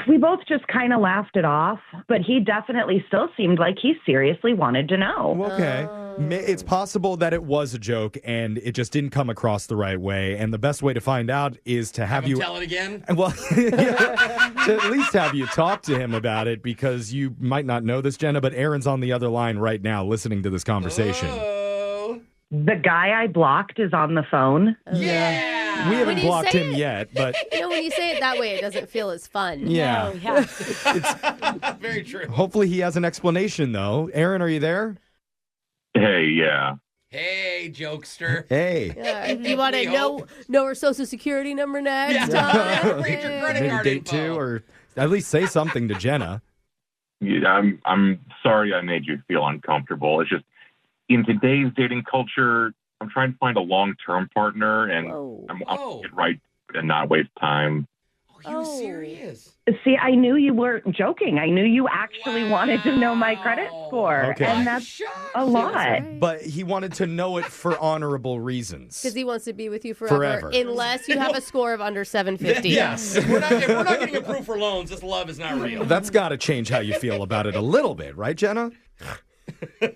We both just kind of laughed it off, but he definitely still seemed like he seriously wanted to know. Okay. It's possible that it was a joke and it just didn't come across the right way. And the best way to find out is to have you tell it again. Well, to at least have you talk to him about it because you might not know this, Jenna, but Aaron's on the other line right now listening to this conversation. The guy I blocked is on the phone. Yeah. We haven't When you blocked say him it- yet, but You know, when you say it that way, it doesn't feel as fun. Yeah. Very true. hopefully he has an explanation, though. Aaron, are you there? Hey, yeah. Hey, jokester. Hey. You want to know her social security number next? Read your credit Maybe card date info. 2, or at least say something to Jenna. Yeah, I'm sorry I made you feel uncomfortable. It's just in today's dating culture, I'm trying to find a long-term partner, and I'll get right and not waste time. You serious? See, I knew you weren't joking. I knew you actually wanted to know my credit score. Okay. And that's a lot. But he wanted to know it for honorable reasons. Because he wants to be with you forever. Unless you have a score of under 750. Yes. If we're not getting approved for loans, this love is not real. That's got to change how you feel about it a little bit, right, Jenna?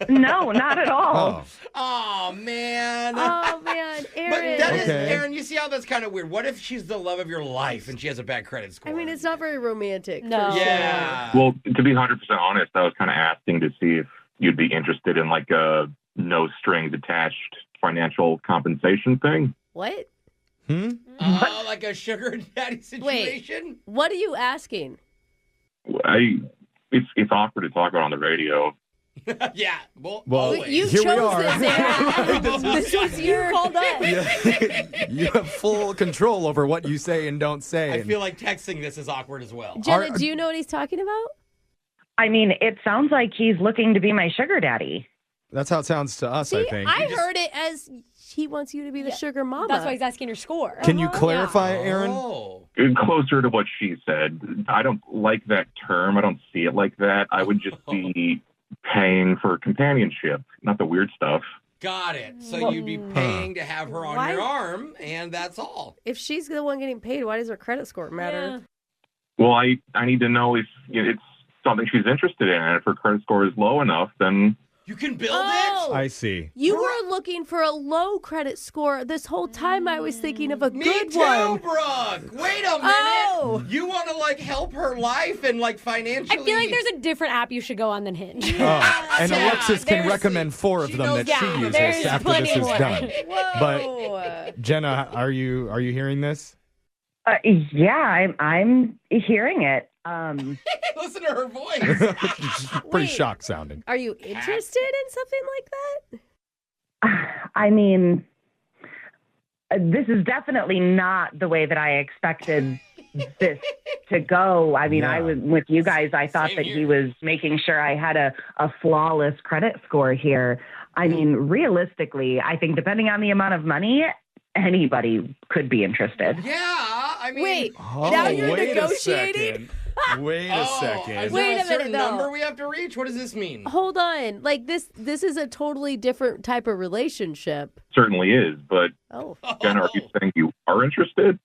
No, not at all. Oh, man. Aaron. But Aaron, you see how that's kind of weird. What if she's the love of your life and she has a bad credit score? I mean, it's not very romantic. No. Yeah. Well, to be 100% honest, I was kind of asking to see if you'd be interested in like a no strings attached financial compensation thing. What? Like a sugar daddy situation? Wait, what are you asking? It's awkward to talk about on the radio. Yeah. Well, you here chose we are. this, Aaron. This was you called us. You have full control over what you say and don't say. I feel like texting this is awkward as well. Jenna, do you know what he's talking about? I mean, it sounds like he's looking to be my sugar daddy. That's how it sounds to us, I think. I heard it as he wants you to be the sugar mama. That's why he's asking your score. Can you clarify, Aaron? Closer to what she said. I don't like that term. I don't see it like that. I would just be paying for companionship, not the weird stuff. Got it. So you'd be paying to have her on your arm, and that's all. If she's the one getting paid, why does her credit score matter? Well, I need to know if it's something she's interested in, and if her credit score is low enough, then you can build it. I see. You were looking for a low credit score this whole time. I was thinking of a Me good too, one. Brooke. Wait a minute. You want to help her life and financially. I feel like there's a different app you should go on than Hinge. And Alexis can recommend 4 of them that she uses after this is done. But Jenna, are you hearing this? Yeah, I'm hearing it. Listen to her voice. She's pretty shocked sounding. Are you interested in something like that? I mean, this is definitely not the way that I expected this to go. I mean, I was with you guys. I thought that he was making sure I had a flawless credit score here. I mean, realistically, I think depending on the amount of money, anybody could be interested. Yeah, I mean. Wait, now you're negotiating? Wait a second. Is there a certain number we have to reach? What does this mean? Hold on. This is a totally different type of relationship. Certainly is, but Jenna, are you saying you are interested?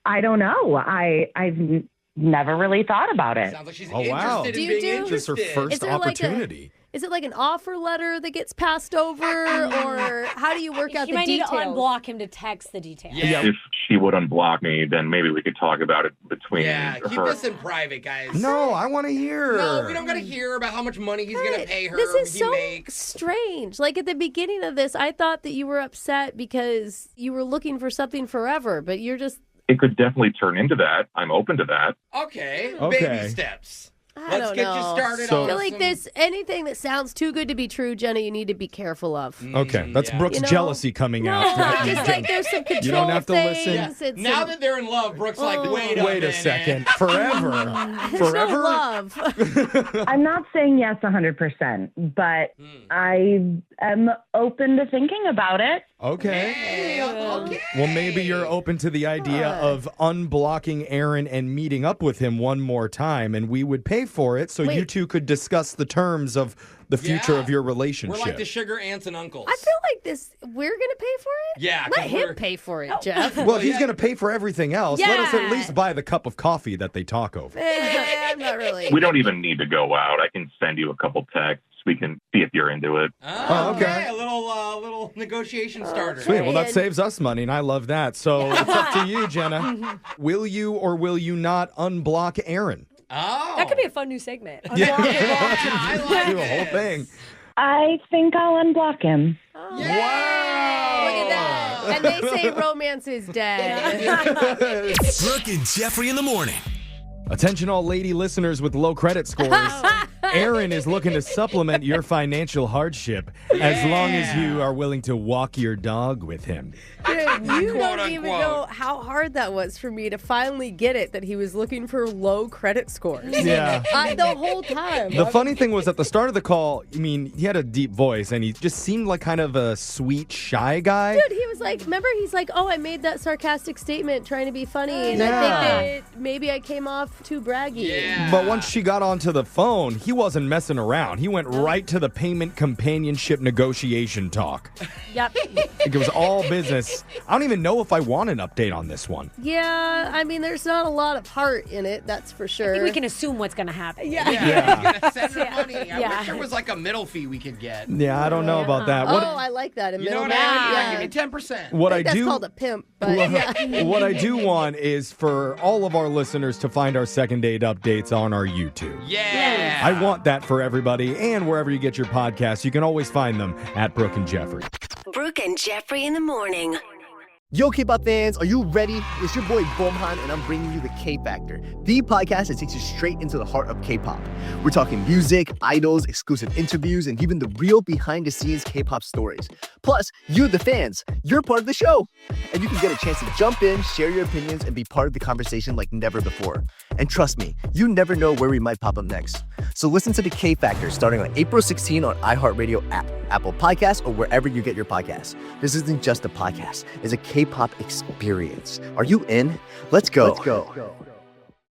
I don't know. I've never really thought about it. Sounds like she's interested in being interested. This is her first opportunity. Is it like an offer letter that gets passed over, or how do you work out the might details? need to unblock him to text the details. Yeah. If she would unblock me, then maybe we could talk about it between keep her. this in private, guys. No, I want to hear. No, we don't got to hear about how much money he's going to pay her. This is he so makes. strange. Like at the beginning of this, I thought that you were upset because you were looking for something forever, but you're just... It could definitely turn into that. I'm open to that. Okay. Baby steps. Let's get you started on I feel like anything that sounds too good to be true, Jenna, you need to be careful of. Okay, that's Brooke's jealousy coming out. Just like there's some control You don't have to things. listen. Now that they're in love, Brooke's like, wait a second. Forever. There's no love. I'm not saying yes 100%, but I am open to thinking about it. Okay. Well, maybe you're open to the idea of unblocking Aaron and meeting up with him one more time, and we would pay for it so you two could discuss the terms of the future of your relationship. We're like the sugar aunts and uncles. I feel like we're going to pay for it? Yeah. Let him pay for it, Jeff. Well, he's going to pay for everything else. Let us Yeah. at least buy the cup of coffee that they talk over. I'm not really. We don't even need to go out. I can send you a couple texts. We can see if you're into it. Oh, okay. A little negotiation starter. Sweet. Well, that saves us money, and I love that. So it's up to you, Jenna. Will you or will you not unblock Aaron? Oh. That could be a fun new segment. Yeah. I like Do a whole thing. I think I'll unblock him. Wow. Look at that. And they say romance is dead. Brooke and Jeffrey in the morning. Attention all lady listeners with low credit scores. Aaron is looking to supplement your financial hardship as long as you are willing to walk your dog with him. Dude, you Quote, don't even unquote. know how hard that was for me to finally get it that he was looking for low credit scores. Yeah. The whole time. The funny thing was at the start of the call, I mean, he had a deep voice and he just seemed like kind of a sweet, shy guy. Dude, he was like, remember, he's like, oh, I made that sarcastic statement trying to be funny, and I think that maybe I came off too braggy. But once she got onto the phone, he wasn't messing around. He went right to the payment companionship negotiation talk. Yep. It was all business. I don't even know if I want an update on this one. Yeah, I mean, there's not a lot of heart in it, that's for sure. I think we can assume what's going to happen. Yeah. You're gonna send her money. I Yeah. wish there was like a middle fee we could get. Yeah, I don't know about that. Oh, I like that. You know what I mean? Like, give me 10%. What I think I do- that's called a pimp, but yeah. What I do want is for all of our listeners to find our second date updates on our YouTube. Yeah. I want that for everybody, and wherever you get your podcasts, you can always find them at Brooke and Jeffrey. Brooke and Jeffrey in the morning. Yo, K-pop fans, are you ready? It's your boy Bomhan, and I'm bringing you the K-Factor, the podcast that takes you straight into the heart of K-pop. We're talking music, idols, exclusive interviews, and even the real behind-the-scenes K-pop stories. Plus, you, the fans, you're part of the show. And you can get a chance to jump in, share your opinions, and be part of the conversation like never before. And trust me, you never know where we might pop up next. So listen to the K-Factor starting on April 16 on iHeartRadio app, Apple Podcasts, or wherever you get your podcasts. This isn't just a podcast. It's a K-pop experience. Are you in? Let's go.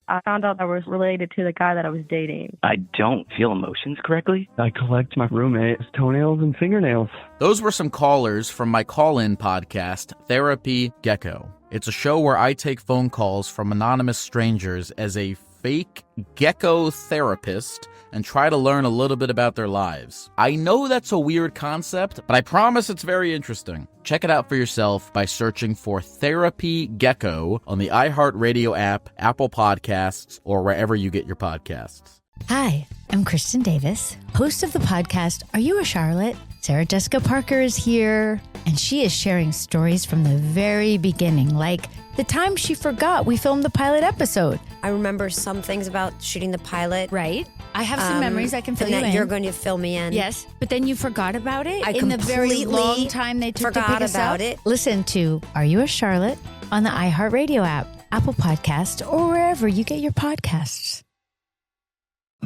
I found out that was related to the guy that I was dating. I don't feel emotions correctly. I collect my roommate's toenails and fingernails. Those were some callers from my call-in podcast, Therapy Gecko. It's a show where I take phone calls from anonymous strangers as a fake gecko therapist and try to learn a little bit about their lives. I know that's a weird concept, but I promise it's very interesting. Check it out for yourself by searching for Therapy Gecko on the iHeartRadio app, Apple Podcasts, or wherever you get your podcasts. Hi, I'm Kristen Davis, host of the podcast Are You a Charlotte? Sarah Jessica Parker is here, and she is sharing stories from the very beginning, like the time she forgot we filmed the pilot episode. I remember some things about shooting the pilot. Right. I have some memories I can fill and you that in. You're going to fill me in. Yes, but then you forgot about it I in the very completely long time they took to forgot pick us about up. it. Listen to Are You a Charlotte on the iHeartRadio app, Apple Podcast, or wherever you get your podcasts.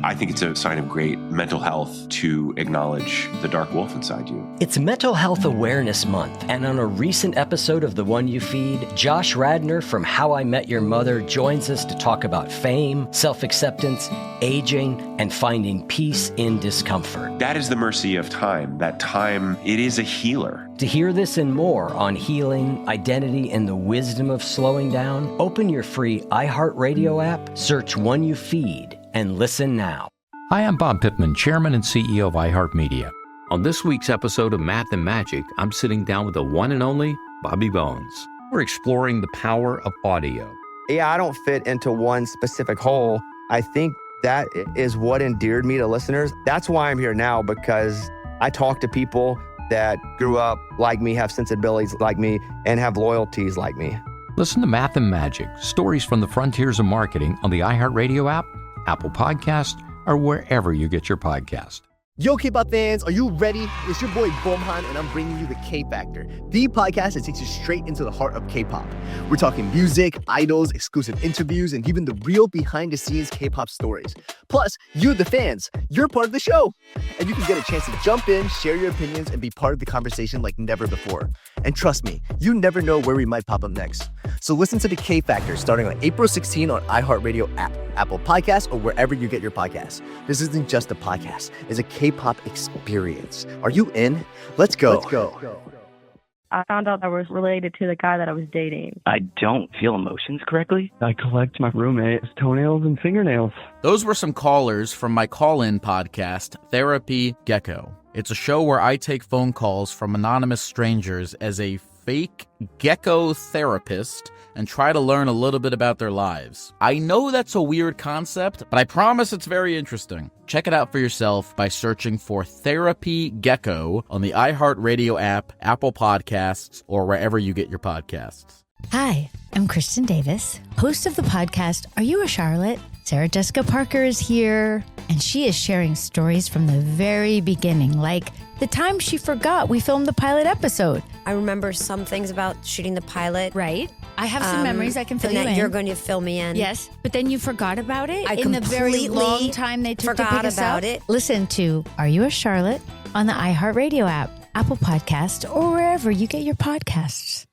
I think it's a sign of great mental health to acknowledge the dark wolf inside you. It's Mental Health Awareness Month, and on a recent episode of The One You Feed, Josh Radnor from How I Met Your Mother joins us to talk about fame, self-acceptance, aging, and finding peace in discomfort. That is the mercy of time. That time, it is a healer. To hear this and more on healing, identity, and the wisdom of slowing down, open your free iHeartRadio app, search One You Feed, and listen now. Hi, I'm Bob Pittman, Chairman and CEO of iHeartMedia. On this week's episode of Math and Magic, I'm sitting down with the one and only Bobby Bones. We're exploring the power of audio. Yeah, I don't fit into one specific hole. I think that is what endeared me to listeners. That's why I'm here now, because I talk to people that grew up like me, have sensibilities like me, and have loyalties like me. Listen to Math and Magic, stories from the frontiers of marketing on the iHeartRadio app, Apple Podcast, or wherever you get your podcast. Yo, K-pop fans, are you ready? It's your boy Bomhan, and I'm bringing you the K-Factor, the podcast that takes you straight into the heart of K-pop. We're talking music, idols, exclusive interviews, and even the real behind-the-scenes K-pop stories. Plus, you, the fans, you're part of the show. And you can get a chance to jump in, share your opinions, and be part of the conversation like never before. And trust me, you never know where we might pop up next. So listen to the K-Factor starting on April 16 on iHeartRadio app, Apple Podcasts, or wherever you get your podcasts. This isn't just a podcast. It's a K-pop experience. Are you in? Let's go. I found out that was related to the guy that I was dating. I don't feel emotions correctly. I collect my roommate's toenails and fingernails. Those were some callers from my call-in podcast, Therapy Gecko. It's a show where I take phone calls from anonymous strangers as a fake gecko therapist and try to learn a little bit about their lives. I know that's a weird concept, but I promise it's very interesting. Check it out for yourself by searching for Therapy Gecko on the iHeartRadio app, Apple Podcasts, or wherever you get your podcasts. Hi, I'm Kristen Davis, host of the podcast Are You a Charlotte? Sarah Jessica Parker is here, and she is sharing stories from the very beginning, like the time she forgot we filmed the pilot episode. I remember some things about shooting the pilot. Right. I have some memories I can fill and you that in. You're going to fill me in. Yes, but then you forgot about it I in the very completely long time they took to forgot pick us about up. it. Listen to Are You a Charlotte on the iHeartRadio app, Apple Podcast, or wherever you get your podcasts.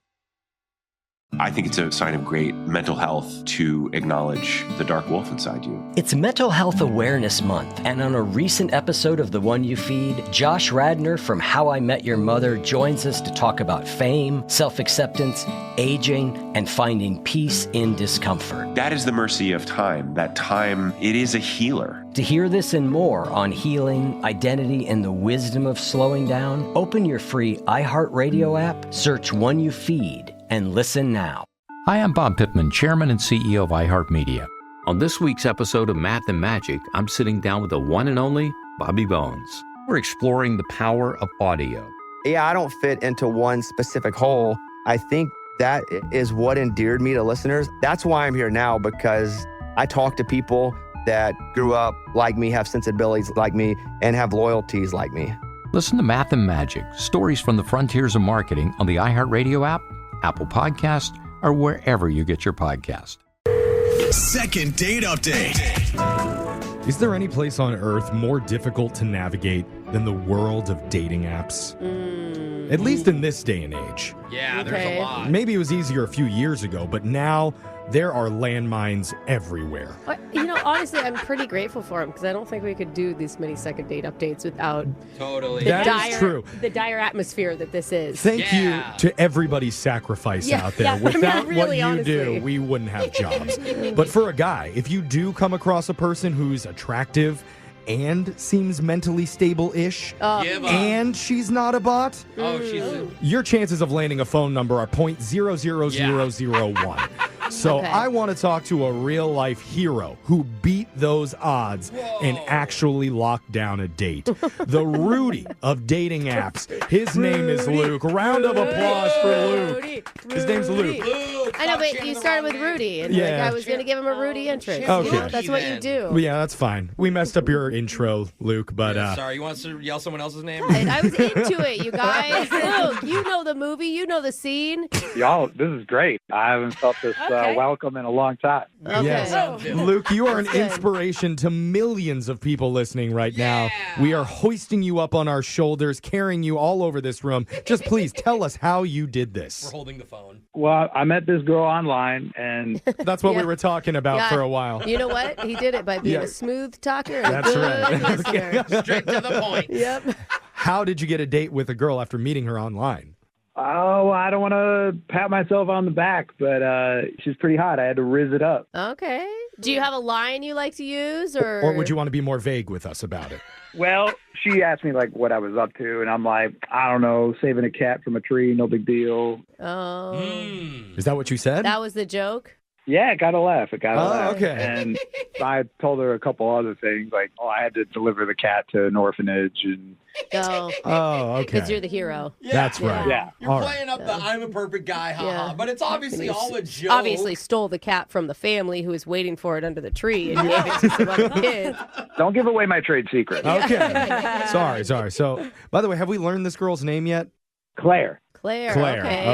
I think it's a sign of great mental health to acknowledge the dark wolf inside you. It's Mental Health Awareness Month, and on a recent episode of The One You Feed, Josh Radnor from How I Met Your Mother joins us to talk about fame, self-acceptance, aging, and finding peace in discomfort. That is the mercy of time. That time, it is a healer. To hear this and more on healing, identity, and the wisdom of slowing down, open your free iHeartRadio app, search One You Feed, and listen now. Hi, I'm Bob Pittman, Chairman and CEO of iHeartMedia. On this week's episode of Math and Magic, I'm sitting down with the one and only Bobby Bones. We're exploring the power of audio. Yeah, I don't fit into one specific hole. I think that is what endeared me to listeners. That's why I'm here now, because I talk to people that grew up like me, have sensibilities like me, and have loyalties like me. Listen to Math and Magic, stories from the frontiers of marketing on the iHeartRadio app, Apple Podcast, or wherever you get your podcast. Second date update. Is there any place on earth more difficult to navigate than the world of dating apps? At least in this day and age. Yeah, there's a lot. Maybe it was easier a few years ago, but now there are landmines everywhere. You know, honestly, I'm pretty grateful for him because I don't think we could do these many second date updates without Totally. That is true. The dire atmosphere that this is. Thank you to everybody's sacrifice out there. Yeah, I mean, Without what really, you honestly. do, we wouldn't have jobs. But for a guy, if you do come across a person who's attractive and seems mentally stable-ish, Give up. and she's not a bot, Oh, she's your chances of landing a phone number are 0.00001. So Okay. I want to talk to a real-life hero who beat those odds and actually locked down a date. The Rudy of dating apps. His name is Luke. Round of applause for Luke. His name's Luke. I know, but you started with Rudy, and like, Yeah. I was going to give him a Rudy entrance. Okay. You know, that's what you do. Well, yeah, that's fine. We messed up your intro, Luke, but sorry, you want us to yell someone else's name? And I was into it, you guys. Look, you know the movie, you know the scene. Y'all, this is great. I haven't felt this welcome in a long time. Okay. yes. Luke, you are an inspiration to millions of people listening right now. We are hoisting you up on our shoulders, carrying you all over this room. Just please tell us how you did this. We're holding the phone. Well, I met this girl online, and that's what we were talking about for a while. You know what? He did it by being a smooth talker and That's a good right. listener. Straight to the point. Yep. How did you get a date with a girl after meeting her online? oh, I don't want to pat myself on the back, but she's pretty hot. I had to rizz it up. Okay. Do you have a line you like to use, or would you want to be more vague with us about it? Well, she asked me like what I was up to, and I'm like, I don't know, saving a cat from a tree, no big deal. Oh. Is that what you said? That was the joke? Yeah, it got a laugh. It got a laugh. Okay. And I told her a couple other things, like, I had to deliver the cat to an orphanage, and No. Oh, okay. Because you're the hero. That's right. Yeah. You're All playing up the I'm a perfect guy, haha. Yeah. But it's obviously all a joke. Obviously stole the cat from the family who was waiting for it under the tree and gave it to some other kids. Don't give away my trade secret. Okay. Sorry. So, by the way, have we learned this girl's name yet? Claire. Claire.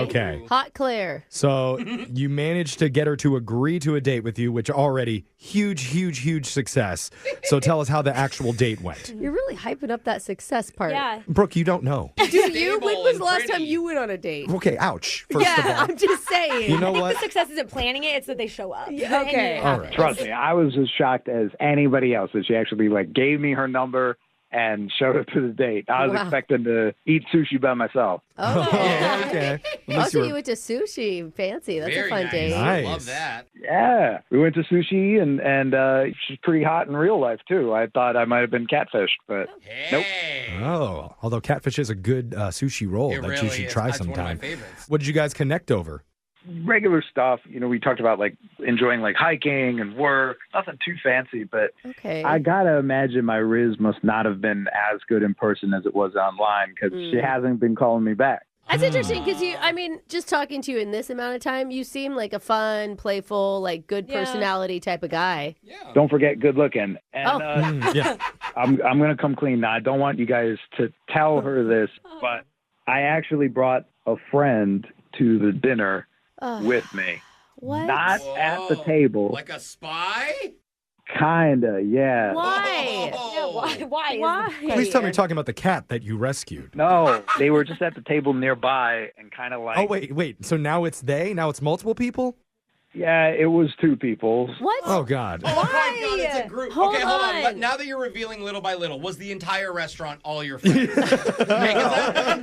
Okay. Hot Claire. So you managed to get her to agree to a date with you, which already huge success. So tell us how the actual date went. You're really hyping up that success part. Yeah. Brooke, you don't know. Do you? When was the last time you went on a date? Okay, ouch. First of all. I'm just saying. You know I think what? the success isn't planning it; it's that they show up. Yeah, okay. And All right. Trust me, I was as shocked as anybody else that she actually gave me her number and showed up to the date. I was expecting to eat sushi by myself. Okay. Also, you went to sushi. Fancy. That's a fun date. Nice. Love that. Yeah, we went to sushi, and she's pretty hot in real life too. I thought I might have been catfished, but nope. Oh, although catfish is a good sushi roll It that really you should is. try That's one of my sometime. favorites. What did you guys connect over? Regular stuff. We talked about enjoying hiking and work. Nothing too fancy, but Okay. I gotta imagine my Riz must not have been as good in person as it was online because she hasn't been calling me back. That's interesting because just talking to you in this amount of time, you seem like a fun, playful, like good personality type of guy. Don't forget good looking. And yeah. I'm going to come clean now. I don't want you guys to tell her this, but I actually brought a friend to the dinner with me. What? Not at the table. Like a spy? Kinda, yeah. Why? Why? Please tell me you're talking about the cat that you rescued. No, they were just at the table nearby and kind of like... Oh, wait. So now it's they? Now it's multiple people? Yeah, it was 2 people. What? Oh, God. Oh, my God, it's a group. Hold okay, hold on. on. Now that you're revealing little by little, was the entire restaurant all your friends?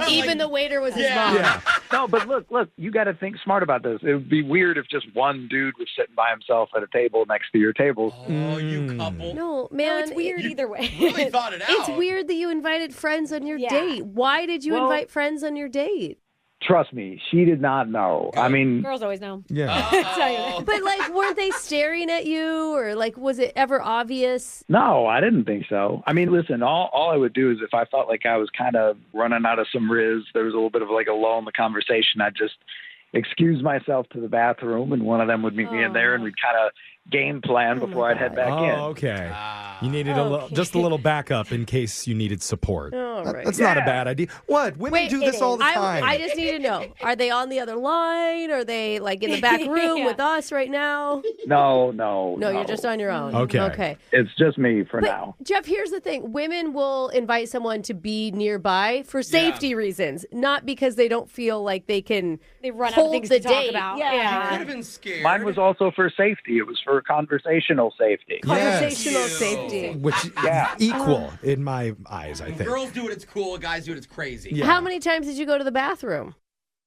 Even the waiter was his mom. Yeah. No, but look, you got to think smart about this. It would be weird if just one dude was sitting by himself at a table next to your table. Oh, you couple. No, man. It's weird either way. Really thought it out. It's weird that you invited friends on your date. Why did you invite friends on your date? Trust me, she did not know. I mean, Girls always know. Yeah. But like, weren't they staring at you, or like, was it ever obvious? no, I didn't think so. I mean, listen, all I would do is if I felt like I was kind of running out of some riz, there was a little bit of like a lull in the conversation, I'd just excuse myself to the bathroom, and one of them would meet me in there, and we'd kind of game plan before I'd head back in. Oh, okay. You needed just a little backup in case you needed support. All right. That's not a bad idea. What? Women do this all the time. I just need to know: are they on the other line? Are they like in the back room with us right now? No. No, you're just on your own. Okay. It's just me for But, now. Jeff, here's the thing. Women will invite someone to be nearby for safety reasons, not because they don't feel like they can run out of hold things the to talk date. about. You Yeah. could have been scared. Mine was also for safety. It was for conversational safety. Conversational Yes. safety. Which equal in my eyes, I think. Girls do it, it's cool. Guys do it, it's crazy. Yeah. How many times did you go to the bathroom?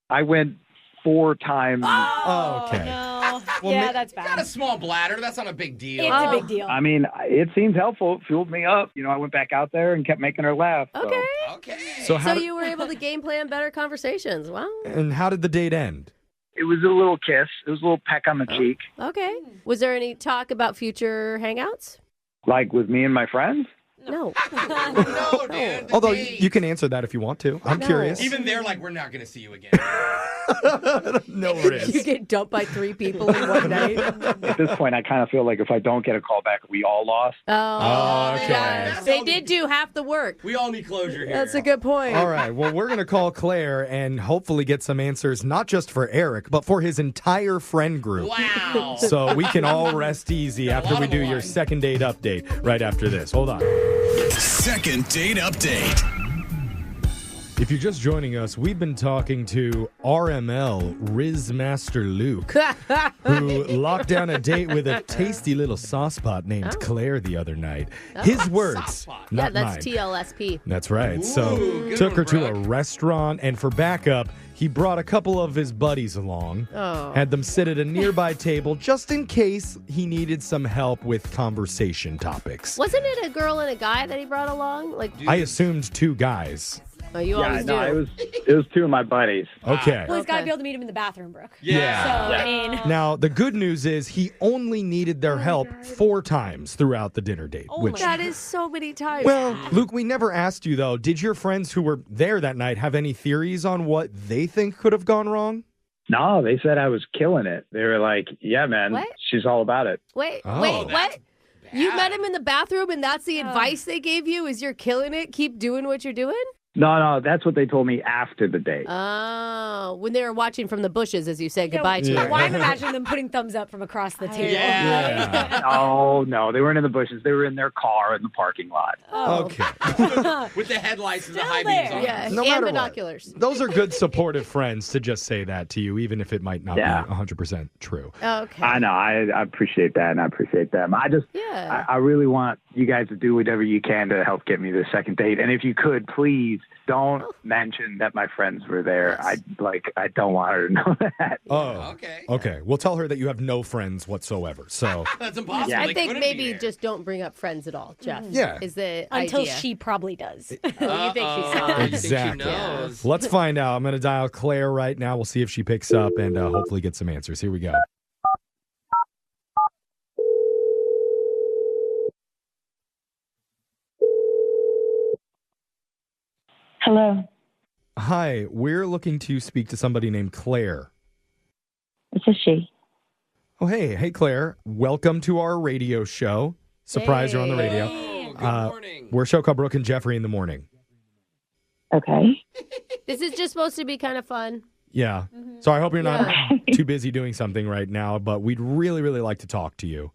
I went 4 times. Oh, okay. No. Well, Yeah, that's Got bad. a small bladder. That's not a big deal. It's a big deal. I mean, it seemed helpful. It fueled me up. You know, I went back out there and kept making her laugh. So. Okay. Okay. So how So did- you were able to game plan better conversations. Wow. And how did the date end? It was a little kiss. It was a little peck on the cheek. Okay. Was there any talk about future hangouts? Like with me and my friends? No. No, Dan. the Although date. you can answer that if you want to. I'm No. curious. Even they're like, we're not going to see you again. No You risk. get dumped by 3 people in one night. At this point, I kind of feel like if I don't get a call back, we all lost. Oh, okay. yeah. They did do half the work. We all need closure here. That's a good point. All right. Well, we're going to call Claire and hopefully get some answers, not just for Eric, but for his entire friend group. Wow. So we can all rest easy after we do your second date update right after this. Hold on. Second date update. If you're just joining us, we've been talking to RML Riz Master Luke, who locked down a date with a tasty little saucepot named Claire the other night. His words, not Yeah, mine. that's TLSP. That's right. So good took her one, to a restaurant, and for backup, he brought a couple of his buddies along. Oh. Had them sit at a nearby table just in case he needed some help with conversation topics. Wasn't it a girl and a guy that he brought along? Like, I assumed 2 guys. oh, you always do. it was 2 of my buddies. Okay. Well, he's got to be able to meet him in the bathroom, Brooke. Yeah. So, I mean. Now, the good news is he only needed their help 4 times throughout the dinner date. That is so many times. Well, Luke, we never asked you, though. Did your friends who were there that night have any theories on what they think could have gone wrong? No, they said I was killing it. They were like, yeah, man, What? she's all about it. Wait, Oh. what? You met him in the bathroom and that's the advice they gave you is you're killing it, keep doing what you're doing? No, that's what they told me after the date. Oh, when they were watching from the bushes as you said goodbye to Yeah. her. Well, I'm imagining them putting thumbs up from across the table. No, they weren't in the bushes. They were in their car in the parking lot. Oh. Okay. With the headlights and the Still high beams there. on. Yeah, No and matter what. binoculars. Those are good, supportive friends to just say that to you, even if it might not Yeah. be 100% true. Okay. I know. I appreciate that, and I appreciate them. Yeah. I really want you guys to do whatever you can to help get me the second date. And if you could, please don't mention that my friends were there. I don't want her to know that. Oh, Okay. okay. We'll tell her that you have no friends whatsoever. So, That's impossible. I They think couldn't maybe be there. just don't bring up friends at all, Jeff. Yeah. Is the Until idea. she probably does. Oh, you think she saw You it? think she Exactly. knows. let's find out. I'm going to dial Claire right now. We'll see if she picks up and hopefully get some answers. Here we go. Hello. Hi, we're looking to speak to somebody named Claire. This is she. Oh, hey, Claire. Welcome to our radio show. Surprise, you're on the radio. Good morning. We're a show called Brooke and Jeffrey in the Morning. Okay. This is just supposed to be kind of fun. Yeah. So I hope you're not too busy doing something right now, but we'd really, really like to talk to you.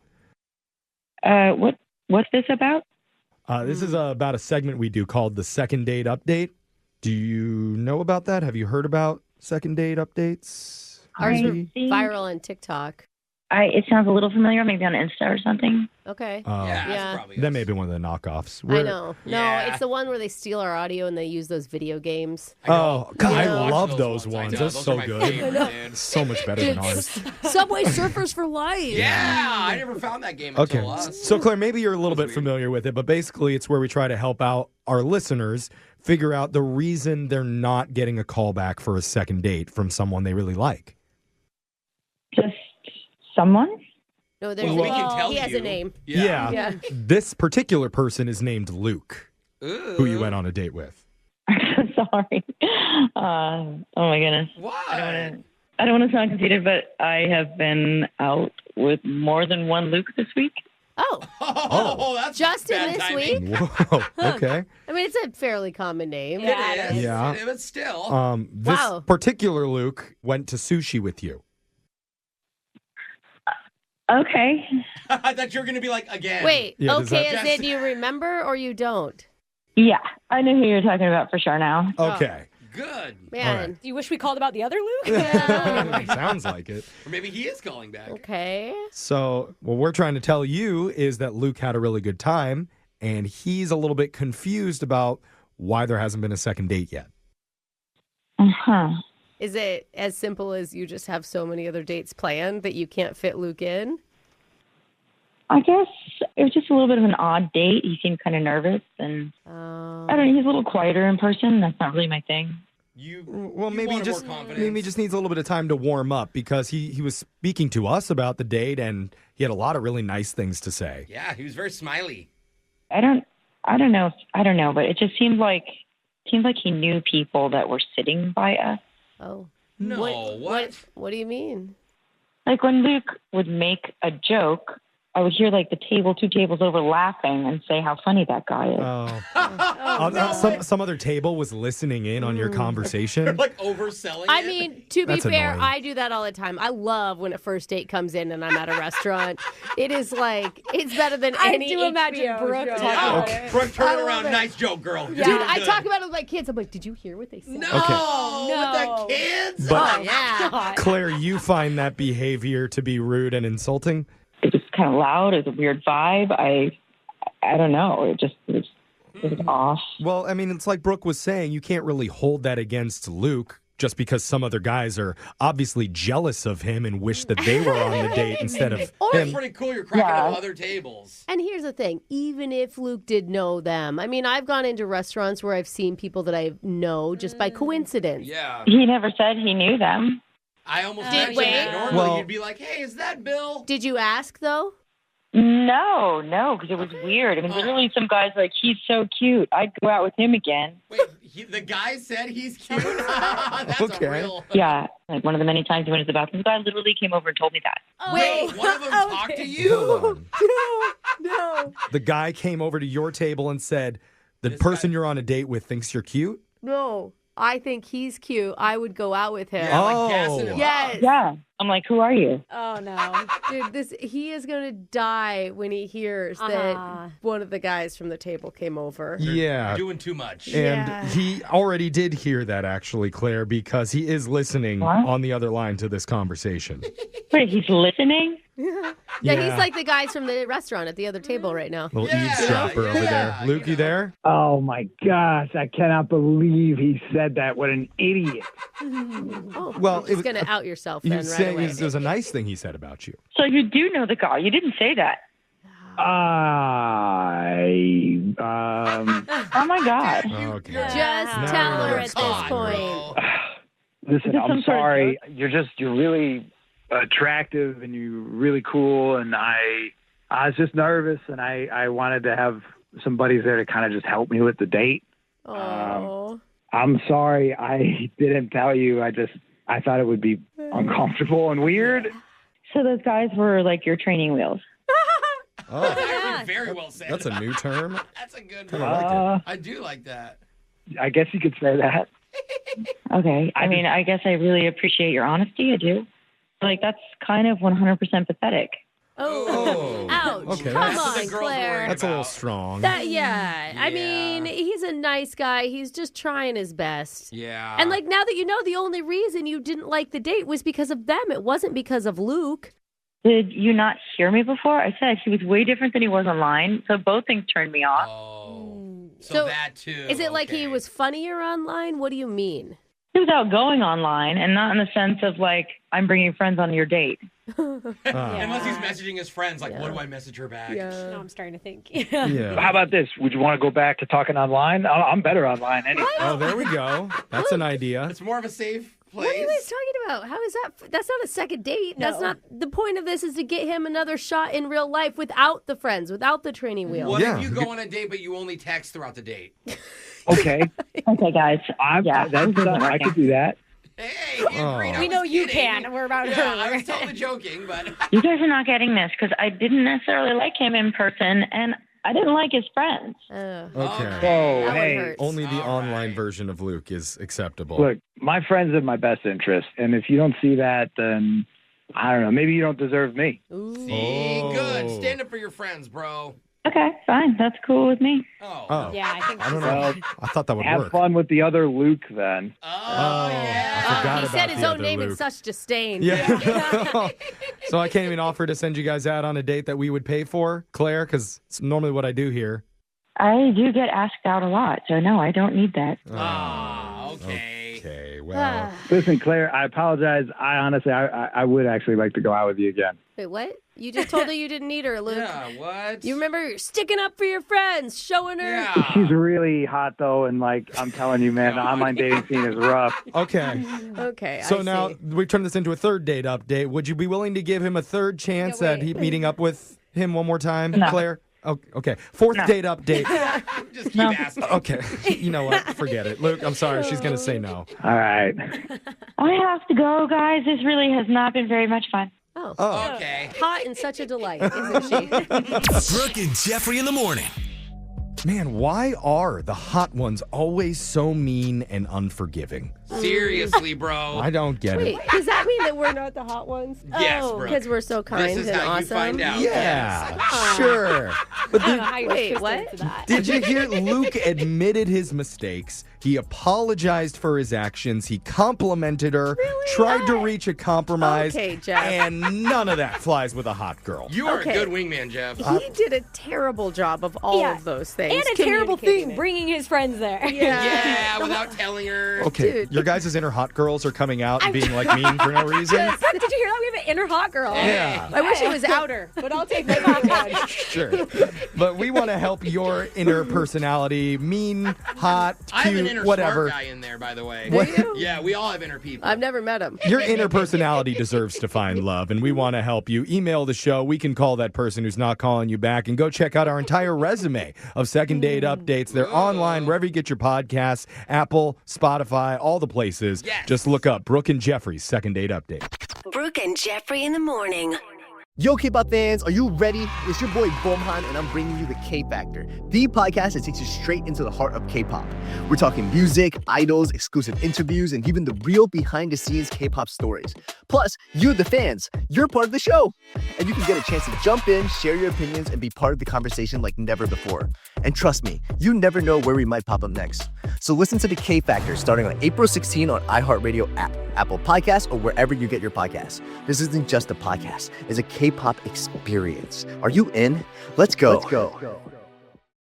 What's this about? This is about a segment we do called the Second Date Update. Do you know about that? Have you heard about Second Date Updates? Ours were viral on TikTok. It sounds a little familiar, maybe on Insta or something. Okay. Yeah. That may be one of the knockoffs. I know. No, it's the one where they steal our audio and they use those video games. Oh, God, Yeah. I love those ones. They're Those so are my good. favorite, man. So much better than ours. Subway Surfers for Life. Yeah, I never found that game Okay. until us. So, Claire, maybe you're a little bit familiar with it, but basically it's where we try to help out our listeners figure out the reason they're not getting a call back for a second date from someone they really like. Just someone? No, there's Well, we can tell he has you. a name. Yeah. This particular person is named Luke, who you went on a date with. I'm sorry. Oh my goodness. Why? I don't want to sound conceited, but I have been out with more than one Luke this week. Oh, that's just in bad this timing. week? Whoa, okay. I mean, it's a fairly common name. It is. Yeah. But still. This Wow. particular Luke went to sushi with you. Okay. I thought you were going to be like, again. Wait, Yeah, does okay, that- as in you remember or you don't? Yeah, I know who you're talking about for sure now. Okay. Good. Man. Do you wish we called about the other Luke? Sounds like it. Or maybe he is calling back. Okay. So, what we're trying to tell you is that Luke had a really good time, and he's a little bit confused about why there hasn't been a second date yet. Uh-huh. Is it as simple as you just have so many other dates planned that you can't fit Luke in? I guess it was just a little bit of an odd date. He seemed kind of nervous, and I don't know, he's a little quieter in person. That's not really my thing. Well, maybe just needs a little bit of time to warm up because he was speaking to us about the date, and he had a lot of really nice things to say. Yeah, he was very smiley. I don't know, but it just seemed like he knew people that were sitting by us. Oh. No, What do you mean? Like when Luke would make a joke, I would hear like the two tables over laughing and say how funny that guy is. Some other table was listening in on your conversation. Like overselling I mean, to be That's fair, annoying. I do that all the time. I love when a first date comes in and I'm at a restaurant. It is like, it's better than I any do imagine HBO Brooke show. talking about it. Brooke, turn I it love around. it. Nice joke, girl. Dude, You're doing I good. talk about it with my kids. I'm like, did you hear what they said? No, No. with the kids. But- Oh, yeah. Claire, you find that behavior to be rude and insulting? It was kind of loud. It was a weird vibe. I don't know. It was off. Well, I mean, it's like Brooke was saying, you can't really hold that against Luke just because some other guys are obviously jealous of him and wish that they were on the date instead of It's him. pretty cool you're cracking up other tables. And here's the thing, even if Luke did know them, I mean, I've gone into restaurants where I've seen people that I know just by coincidence. Yeah. He never said he knew them. I almost Did mentioned wait? that. Normally Well- you'd be like, hey, is that Bill? Did you ask, though? No, because it was weird. I mean, literally, some guy's like, he's so cute. I'd go out with him again. Wait, the guy said he's cute? That's Okay. a real... Yeah, like one of the many times he went to the bathroom, the guy literally came over and told me that. Wait, one of them talked to you? Hold on. No. The guy came over to your table and said, the person you're on a date with thinks you're cute? No. I think he's cute. I would go out with him. Yeah, like gassing him Yes. Yeah. I'm like, who are you? Oh, no. Dude, he is going to die when he hears that one of the guys from the table came over. Yeah. Doing too much. And he already did hear that, actually, Claire, because he is listening on the other line to this conversation. Wait, he's listening? Yeah, Yeah. he's like the guys from the restaurant at the other table right now. Little eavesdropper over there. Luke, you there? Oh my gosh, I cannot believe he said that. What an idiot. Oh, Well, you're it just was- going to out yourself He then was right saying away. it was a nice thing he said about you. So you do know the guy. You didn't say that. Oh my God. Okay. Just Now tell we're her gonna at stop. this point. Listen, Is it I'm some sort of sorry. You're really attractive and you're really cool. And I was just nervous and I wanted to have some buddies there to kind of just help me with the date. Oh. I'm sorry I didn't tell you. I thought it would be uncomfortable and weird. So those guys were like your training wheels. Very well said. That's a new term. That's a good Kinda one. like it. I do like that. I guess you could say that. Okay. I guess I really appreciate your honesty. I do. Like, that's kind of 100% pathetic. Oh, ouch. Okay, Come that's- on, Claire. That's a little strong. I mean, he's a nice guy. He's just trying his best. Yeah. And like, now that you know, the only reason you didn't like the date was because of them. It wasn't because of Luke. Did you not hear me before? I said he was way different than he was online. So both things turned me off. So that too. Is it like he was funnier online? What do you mean? He was outgoing online and not in the sense of like, I'm bringing friends on your date. Unless he's messaging his friends, like, what do I message her back? No, I'm starting to think. How about this? Would you want to go back to talking online? I'm better online anyway. Oh, there we go. That's an idea. It's more of a safe place. What are you guys talking about? How is that? That's not a second date. No. That's not the point of this. Is to get him another shot in real life without the friends, without the training wheels. What if you go on a date, but you only text throughout the date? Okay. Okay, guys. I could do that. We know you can. We're about her. I was totally joking, but You guys are not getting this because I didn't necessarily like him in person and I didn't like his friends. Okay. Whoa, hey. Only the online version of Luke is acceptable. Look, my friends have my best interest, and if you don't see that, then I don't know. Maybe you don't deserve me. See, good. Stand up for your friends, bro. Okay, fine. That's cool with me. Oh. Yeah, I think I don't know. I thought that would Have work. fun with the other Luke, then. I forgot He about said his the own other name in Luke. such disdain. Yeah. So I can't even offer to send you guys out on a date that we would pay for, Claire, because it's normally what I do here. I do get asked out a lot, so no, I don't need that. Okay, well. Listen, Claire, I apologize. I honestly, I would actually like to go out with you again. Wait, what? You just told her you didn't need her, Luke. Yeah, what? You remember sticking up for your friends, showing her. She's really hot, though, and like I'm telling you, man, the online dating scene is rough. Okay. Okay. So I now see. we've turned this into a third date update. Would you be willing to give him a third chance at meeting up with him one more time, No. Claire? Oh, okay. Fourth No. date update. Just keep asking. Okay. You know what? Forget it. Luke, I'm sorry. She's going to say no. All right. I have to go, guys. This really has not been very much fun. Oh. Okay. Hot and such a delight, isn't she? Brooke and Jeffrey in the morning. Man, why are the hot ones always so mean and unforgiving? Seriously, bro. I don't get Wait, it. does that mean that we're not the hot ones? Yes, oh, Brooke. because we're so kind This is and how awesome. you find out. Yeah, sure. But I don't know how you Wait, twist what? into that. did you hear Luke admitted his mistakes? He apologized for his actions. He complimented her, tried to reach a compromise, Okay, Jeff. and none of that flies with a hot girl. You are Okay. a good wingman, Jeff. He did a terrible job of all Yeah. of those things. And a terrible communicating thing, it. bringing his friends there. Yeah, without telling her. Okay, Dude. your guys' inner hot girls are coming out and being like mean for no reason. Brooke, did you hear that? We have an inner hot girl. Yeah. I wish it was outer, but I'll take the hot one. Sure. But we want to help your inner personality, mean, hot, I have an cute, inner whatever. smart guy in there, by the way. Do you? Yeah, we all have inner people. I've never met him. Your inner personality deserves to find love, and we want to help you. Email the show. We can call that person who's not calling you back, and go check out our entire resume of second date updates. They're online wherever you get your podcasts, Apple, Spotify, all the places. Yes. Just look up Brooke and Jeffrey's second date update. Brooke and Jeffrey in the morning. Yo, K-pop fans, are you ready? It's your boy Bomhan, and I'm bringing you the K-Factor, the podcast that takes you straight into the heart of K-pop. We're talking music, idols, exclusive interviews, and even the real behind-the-scenes K-pop stories. Plus, you're the fans. You're part of the show. And you can get a chance to jump in, share your opinions, and be part of the conversation like never before. And trust me, you never know where we might pop up next. So listen to the K-Factor starting on April 16 on iHeartRadio app, Apple Podcasts, or wherever you get your podcasts. This isn't just a podcast. It's a K-pop experience. Are you in? Let's go.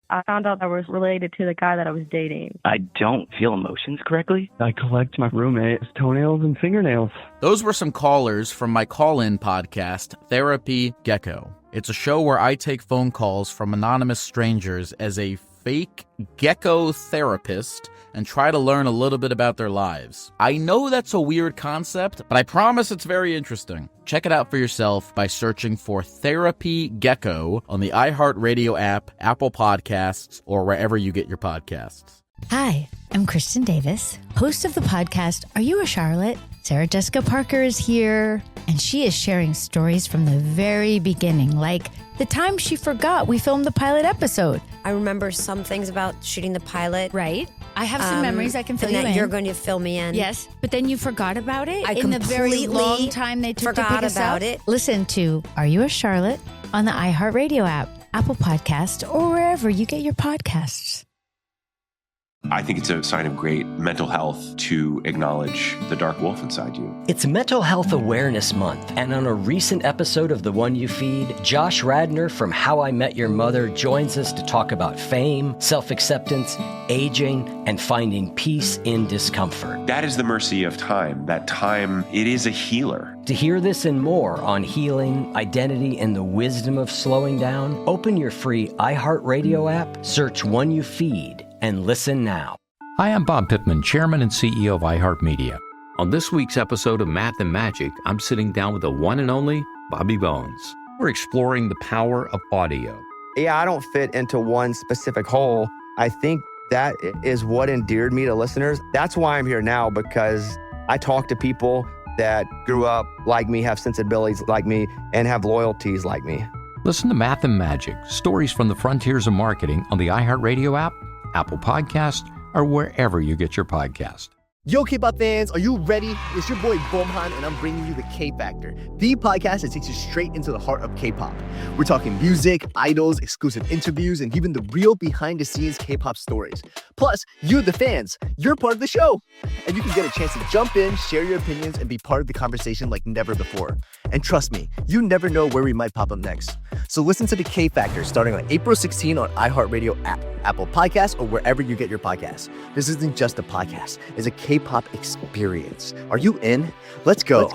I found out I was related to the guy that I was dating. I don't feel emotions correctly. I collect my roommate's toenails and fingernails. Those were some callers from my call-in podcast, Therapy Gecko. It's a show where I take phone calls from anonymous strangers as a fake gecko therapist and try to learn a little bit about their lives. I know that's a weird concept, but I promise it's very interesting. Check it out for yourself by searching for Therapy Gecko on the iHeartRadio app, Apple Podcasts, or wherever you get your podcasts. Hi, I'm Kristen Davis, host of the podcast Are You a Charlotte? Sarah Jessica Parker is here, and she is sharing stories from the very beginning, like the time she forgot we filmed the pilot episode. I remember some things about shooting the pilot. Right. I have some memories I can fill and you that in. You're going to fill me in. Yes, but then you forgot about it I in the very completely long time they took to forgot pick us about up. it. Listen to Are You a Charlotte on the iHeartRadio app, Apple Podcast, or wherever you get your podcasts. I think it's a sign of great mental health to acknowledge the dark wolf inside you. It's Mental Health Awareness Month, and on a recent episode of The One You Feed, Josh Radnor from How I Met Your Mother joins us to talk about fame, self-acceptance, aging, and finding peace in discomfort. That is the mercy of time. That time, it is a healer. To hear this and more on healing, identity, and the wisdom of slowing down, open your free iHeartRadio app, search One You Feed, and listen now. Hi, I'm Bob Pittman, Chairman and CEO of iHeartMedia. On this week's episode of Math and Magic, I'm sitting down with the one and only Bobby Bones. We're exploring the power of audio. Yeah, I don't fit into one specific hole. I think that is what endeared me to listeners. That's why I'm here now, because I talk to people that grew up like me, have sensibilities like me, and have loyalties like me. Listen to Math and Magic, stories from the frontiers of marketing on the iHeartRadio app, Apple Podcast, or wherever you get your podcast. Yo, K-pop fans, are you ready? It's your boy Bomhan, and I'm bringing you the K-Factor, the podcast that takes you straight into the heart of K-pop. We're talking music, idols, exclusive interviews, and even the real behind-the-scenes K-pop stories. Plus, you, the fans, you're part of the show. And you can get a chance to jump in, share your opinions, and be part of the conversation like never before. And trust me, you never know where we might pop up next. So listen to the K-Factor starting on April 16 on iHeartRadio app, Apple Podcasts, or wherever you get your podcasts. This isn't just a podcast. It's a K-pop experience. Are you in? Let's go.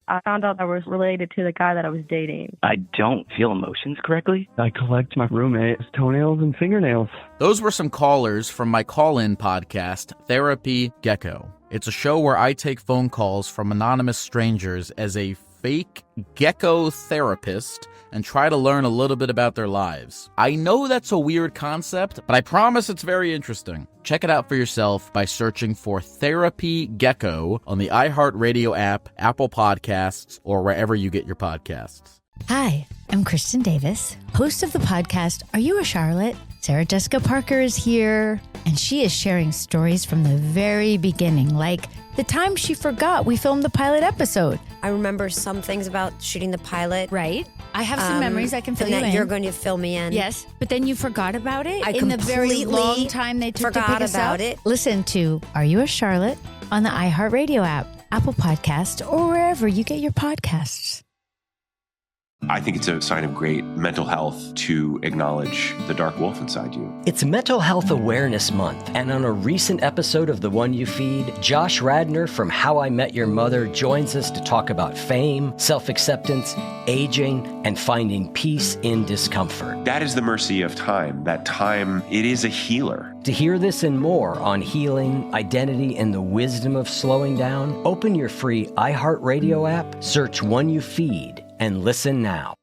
I found out I was related to the guy that I was dating. I don't feel emotions correctly. I collect my roommate's toenails and fingernails. Those were some callers from my call-in podcast, Therapy Gecko. It's a show where I take phone calls from anonymous strangers as a fake gecko therapist and try to learn a little bit about their lives. I know that's a weird concept, but I promise it's very interesting. Check it out for yourself by searching for Therapy Gecko on the iHeartRadio app, Apple Podcasts, or wherever you get your podcasts. Hi, I'm Kristen Davis, host of the podcast Are You a Charlotte? Sarah Jessica Parker is here, and she is sharing stories from the very beginning, like the time she forgot we filmed the pilot episode. I remember some things about shooting the pilot. Right. I have some memories I can fill and you that in. You're going to fill me in. Yes, but then you forgot about it I in the very completely long time they took to forgot pick us about up. it. Listen to Are You a Charlotte on the iHeartRadio app, Apple Podcast, or wherever you get your podcasts. I think it's a sign of great mental health to acknowledge the dark wolf inside you. It's Mental Health Awareness Month, and on a recent episode of The One You Feed, Josh Radnor from How I Met Your Mother joins us to talk about fame, self-acceptance, aging, and finding peace in discomfort. That is the mercy of time. That time, it is a healer. To hear this and more on healing, identity, and the wisdom of slowing down, open your free iHeartRadio app, search One You Feed, and listen now.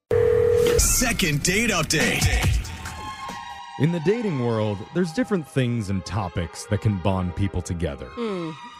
Second date update. In the dating world, there's different things and topics that can bond people together.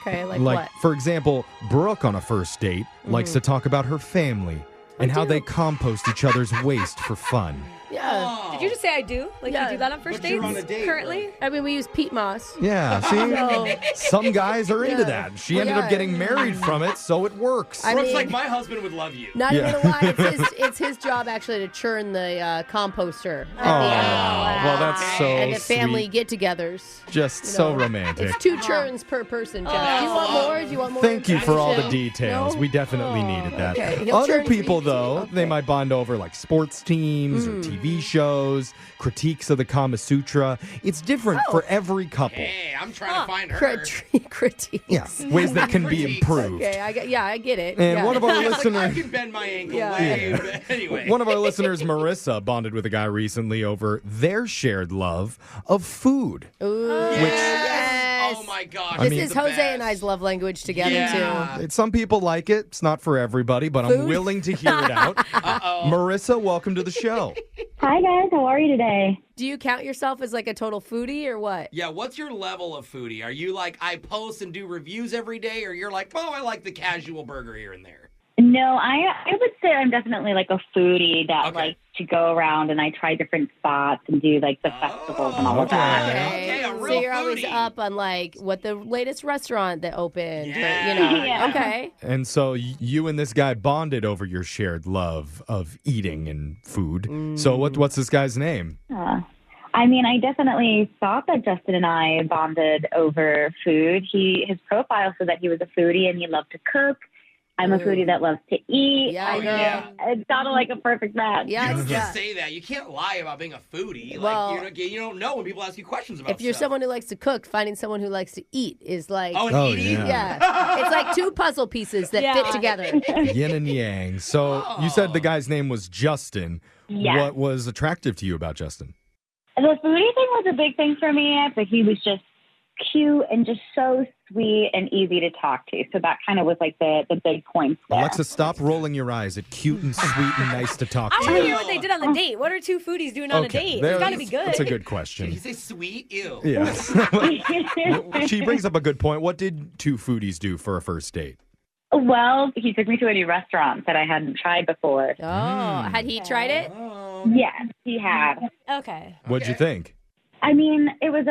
Okay, like what? For example, Brooke on a first date likes to talk about her family and how they compost each other's waste for fun. Yeah. Did you just say I do? Like you do that on first But you're dates on a date, currently? I mean, we use peat moss. Yeah, see? Some guys are into that. She ended up getting married from it, so it works. Brooke's like, my husband would love you. Not even a lie. It's his job actually to churn the composter. Well, that's so and the family sweet. get-togethers. Just so romantic. It's 2 churns per person, Jeff. Do you want more? Do you want more? Thank you for all the information? details. No? We definitely needed that. Okay. He'll Other churn for people, you, though, they might bond over like sports teams or TV shows, critiques of the Kama Sutra. It's different for every couple. Hey, I'm trying to find her. Critiques. Yeah, ways that can be improved. Okay, I get it. And yeah. one of our I listeners, can bend my ankle Yeah. way, but anyway. one of our listeners, Marissa, bonded with a guy recently over their shared love of food. Ooh, Yes. Oh my gosh. I This mean- is Jose and I's love language together Yeah. too. Some people like it. It's not for everybody, but I'm Food? willing to hear it out. Uh-oh. Marissa, welcome to the show. Hi, guys. How are you today? Do you count yourself as like a total foodie or what? Yeah, what's your level of foodie? Are you like, I post and do reviews every day, or you're like, oh, I like the casual burger here and there? No, I would say I'm definitely like a foodie that likes to go around and I try different spots and do like the festivals and all of that. Okay, a real so you're always foodie. up on like what the latest restaurant that opened. Yeah. Or, you know. Yeah. Okay. And so you and this guy bonded over your shared love of eating and food. So what's this guy's name? I mean, I definitely thought that Justin and I bonded over food. His profile said that he was a foodie and he loved to cook. I'm a foodie that loves to eat. Yeah, It sounded like a perfect match. You don't just say that. You can't lie about being a foodie. Well, like, you don't know when people ask you questions about If you're stuff. someone who likes to cook, finding someone who likes to eat is like yeah. It's like two puzzle pieces that fit together. Yin and yang. So you said the guy's name was Justin. Yeah. What was attractive to you about Justin? The foodie thing was a big thing for me, but he was just cute and just so sweet and easy to talk to. So that kind of was like the big points there. Alexa, stop rolling your eyes at cute and sweet and nice to talk I to. want to hear what they did on the date. What are two foodies doing on a date? It's got to be good. That's a good question. Did you say sweet? Ew. Yes. She brings up a good point. What did two foodies do for a first date? Well, he took me to a new restaurant that I hadn't tried before. Oh, had he tried it? Yes, he had. Okay. What'd you think? I mean, it was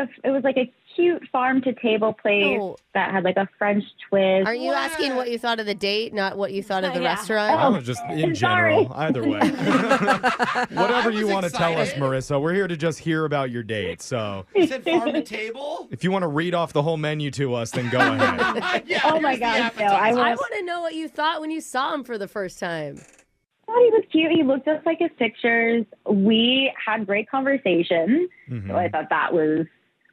like a cute farm to table place that had like a French twist. Are you asking what you thought of the date, not what you thought of the restaurant? I was just in general. Either way. Whatever you want to tell us, Marissa. We're here to just hear about your date. So You said farm to table? if you want to read off the whole menu to us, then go ahead. Oh my gosh, no! I want to know what you thought when you saw him for the first time. I thought he was cute. He looked just like his pictures. We had great conversations. So I thought that was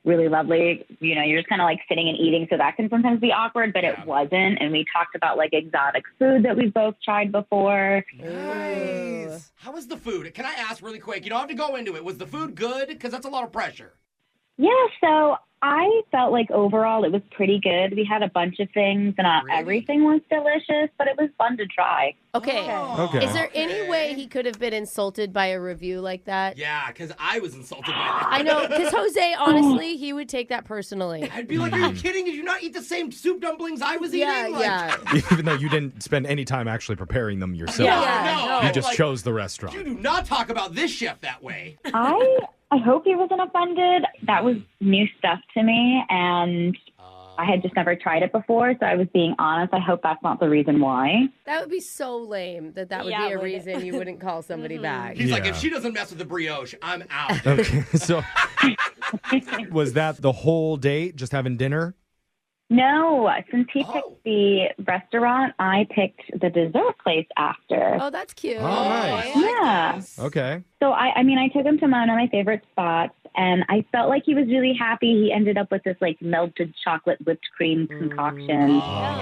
really lovely. You know, you're just kind of like sitting and eating, so that can sometimes be awkward, but it wasn't. And we talked about like exotic food that we've both tried before. Nice. How was the food? Can I ask really quick? You don't have to go into it. Was the food good? Because that's a lot of pressure. Yeah, so I felt like overall it was pretty good. We had a bunch of things, and not everything was delicious, but it was fun to try. Okay. Okay. Is there any way he could have been insulted by a review like that? Yeah, because I was insulted by that. I know, because Jose, honestly, he would take that personally. I'd be like, are you kidding? Did you not eat the same soup dumplings I was eating? Like, Even though you didn't spend any time actually preparing them yourself. No. You just Like, chose the restaurant. You do not talk about this chef that way. I hope he wasn't offended. That was new stuff to me, and I had just never tried it before, so I was being honest. I hope that's not the reason why. That would be so lame that would be a reason you wouldn't call somebody back. He's like, if she doesn't mess with the brioche, I'm out. Okay, so was that the whole date, just having dinner? No, since he picked the restaurant, I picked the dessert place after. Oh, that's cute. Oh, nice. Yeah. Okay. So, I mean, I took him to one of my favorite spots, and I felt like he was really happy. He ended up with this, like, melted chocolate whipped cream concoction.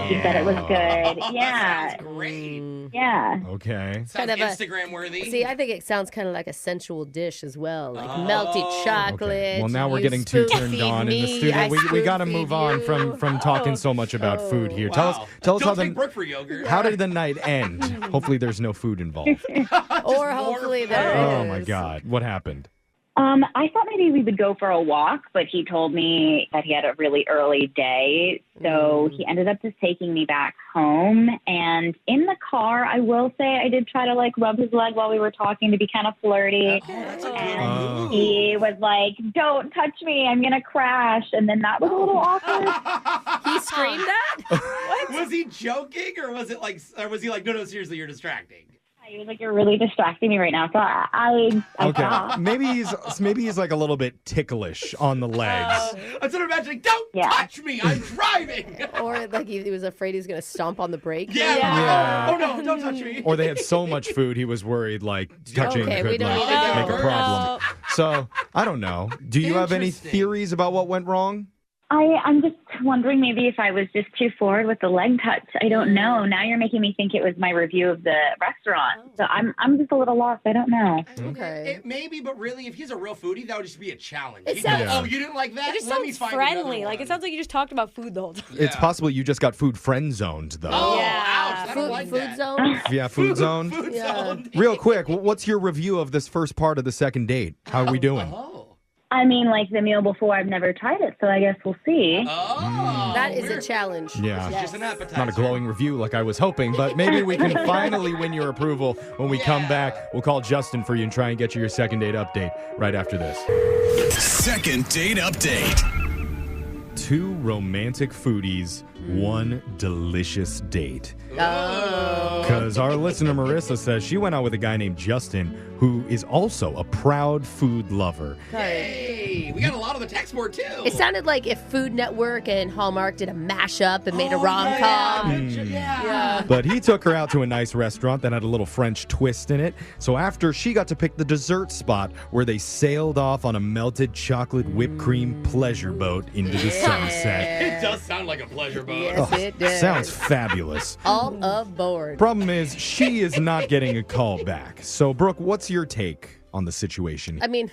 He said it was good. Yeah. Sounds great. Yeah. Okay. Sounds Instagram worthy. See, I think it sounds kind of like a sensual dish as well, like melted chocolate. Okay. Well, now we're you getting too spoon turned feed on in the me, studio. I We got to spoon move feed on you. from talking so much about food here. Tell us Don't how take Brooke for yogurt. how did the night end? Hopefully there's no food involved. Or hopefully there is. Oh my God. What happened? I thought maybe we would go for a walk, but he told me that he had a really early day. So he ended up just taking me back home. And in the car, I will say I did try to like rub his leg while we were talking to be kind of flirty. And he was like, "Don't touch me. I'm going to crash." And then that was a little awkward. He screamed that? Was he joking or was he like, no, seriously, you're distracting? He was like, "You're really distracting me right now." So I Okay. thought. Maybe he's like a little bit ticklish on the legs. I'm sort of imagining, don't touch me, I'm driving. Or like he was afraid he was going to stomp on the brake. Yeah. Oh no, don't touch me. Or they had so much food he was worried like touching Okay, we could don't like, need to go make a there. problem. So I don't know. Do you have any theories about what went wrong? I'm just wondering maybe if I was just too forward with the leg touch. I don't know. Now you're making me think it was my review of the restaurant. So I'm just a little lost. I don't know. Okay. Maybe, but really, if he's a real foodie, that would just be a challenge. It He'd go, sounds- oh, you didn't like that? It just Let me sounds find another friendly. Like, one. it sounds like you just talked about food the whole time. It's possible you just got food friend zoned, though. Oh, Yeah. ouch. I don't like Food that. zone? Yeah, food zone. Food Yeah. zone. Real quick, what's your review of this first part of the second date? How are we doing? I mean, like the meal before, I've never tried it, so I guess we'll see. That is a challenge. Yeah. It's just an appetizer. Not a glowing review like I was hoping, but maybe we can finally win your approval when we come back. We'll call Justin for you and try and get you your second date update right after this. Second date update. Two romantic foodies, one delicious date. Because our listener Marissa says she went out with a guy named Justin, who is also a proud food lover. Hey, we got a lot on the text board, too. It sounded like if Food Network and Hallmark did a mashup and made a rom-com. Yeah. But he took her out to a nice restaurant that had a little French twist in it. So after, she got to pick the dessert spot where they sailed off on a melted chocolate whipped cream pleasure boat into the sunset. It does sound like a pleasure boat. Yes, it does. Sounds fabulous. All aboard. Problem is, she is not getting a call back. So, Brooke, what's your take on the situation? I mean,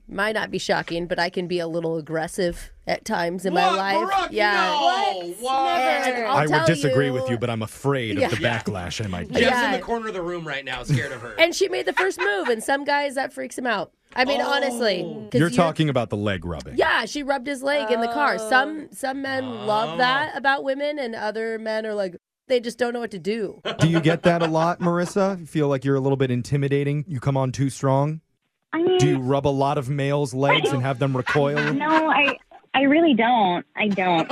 might not be shocking, but I can be a little aggressive at times in my life. Brooke, yeah. no. What? And I'll I would tell disagree with you, but I'm afraid of the Yeah. backlash I might get. Jeff's in the corner of the room right now, scared of her. And she made the first move, and some guys, that freaks him out. I mean, honestly. 'Cause You're talking about the leg rubbing. Yeah, she rubbed his leg in the car. Some men love that about women, and other men are like, they just don't know what to do. Do you get that a lot, Marissa? You feel like you're a little bit intimidating? You come on too strong? I mean, Do you rub a lot of males' legs and have them recoil? no, I really don't. I don't.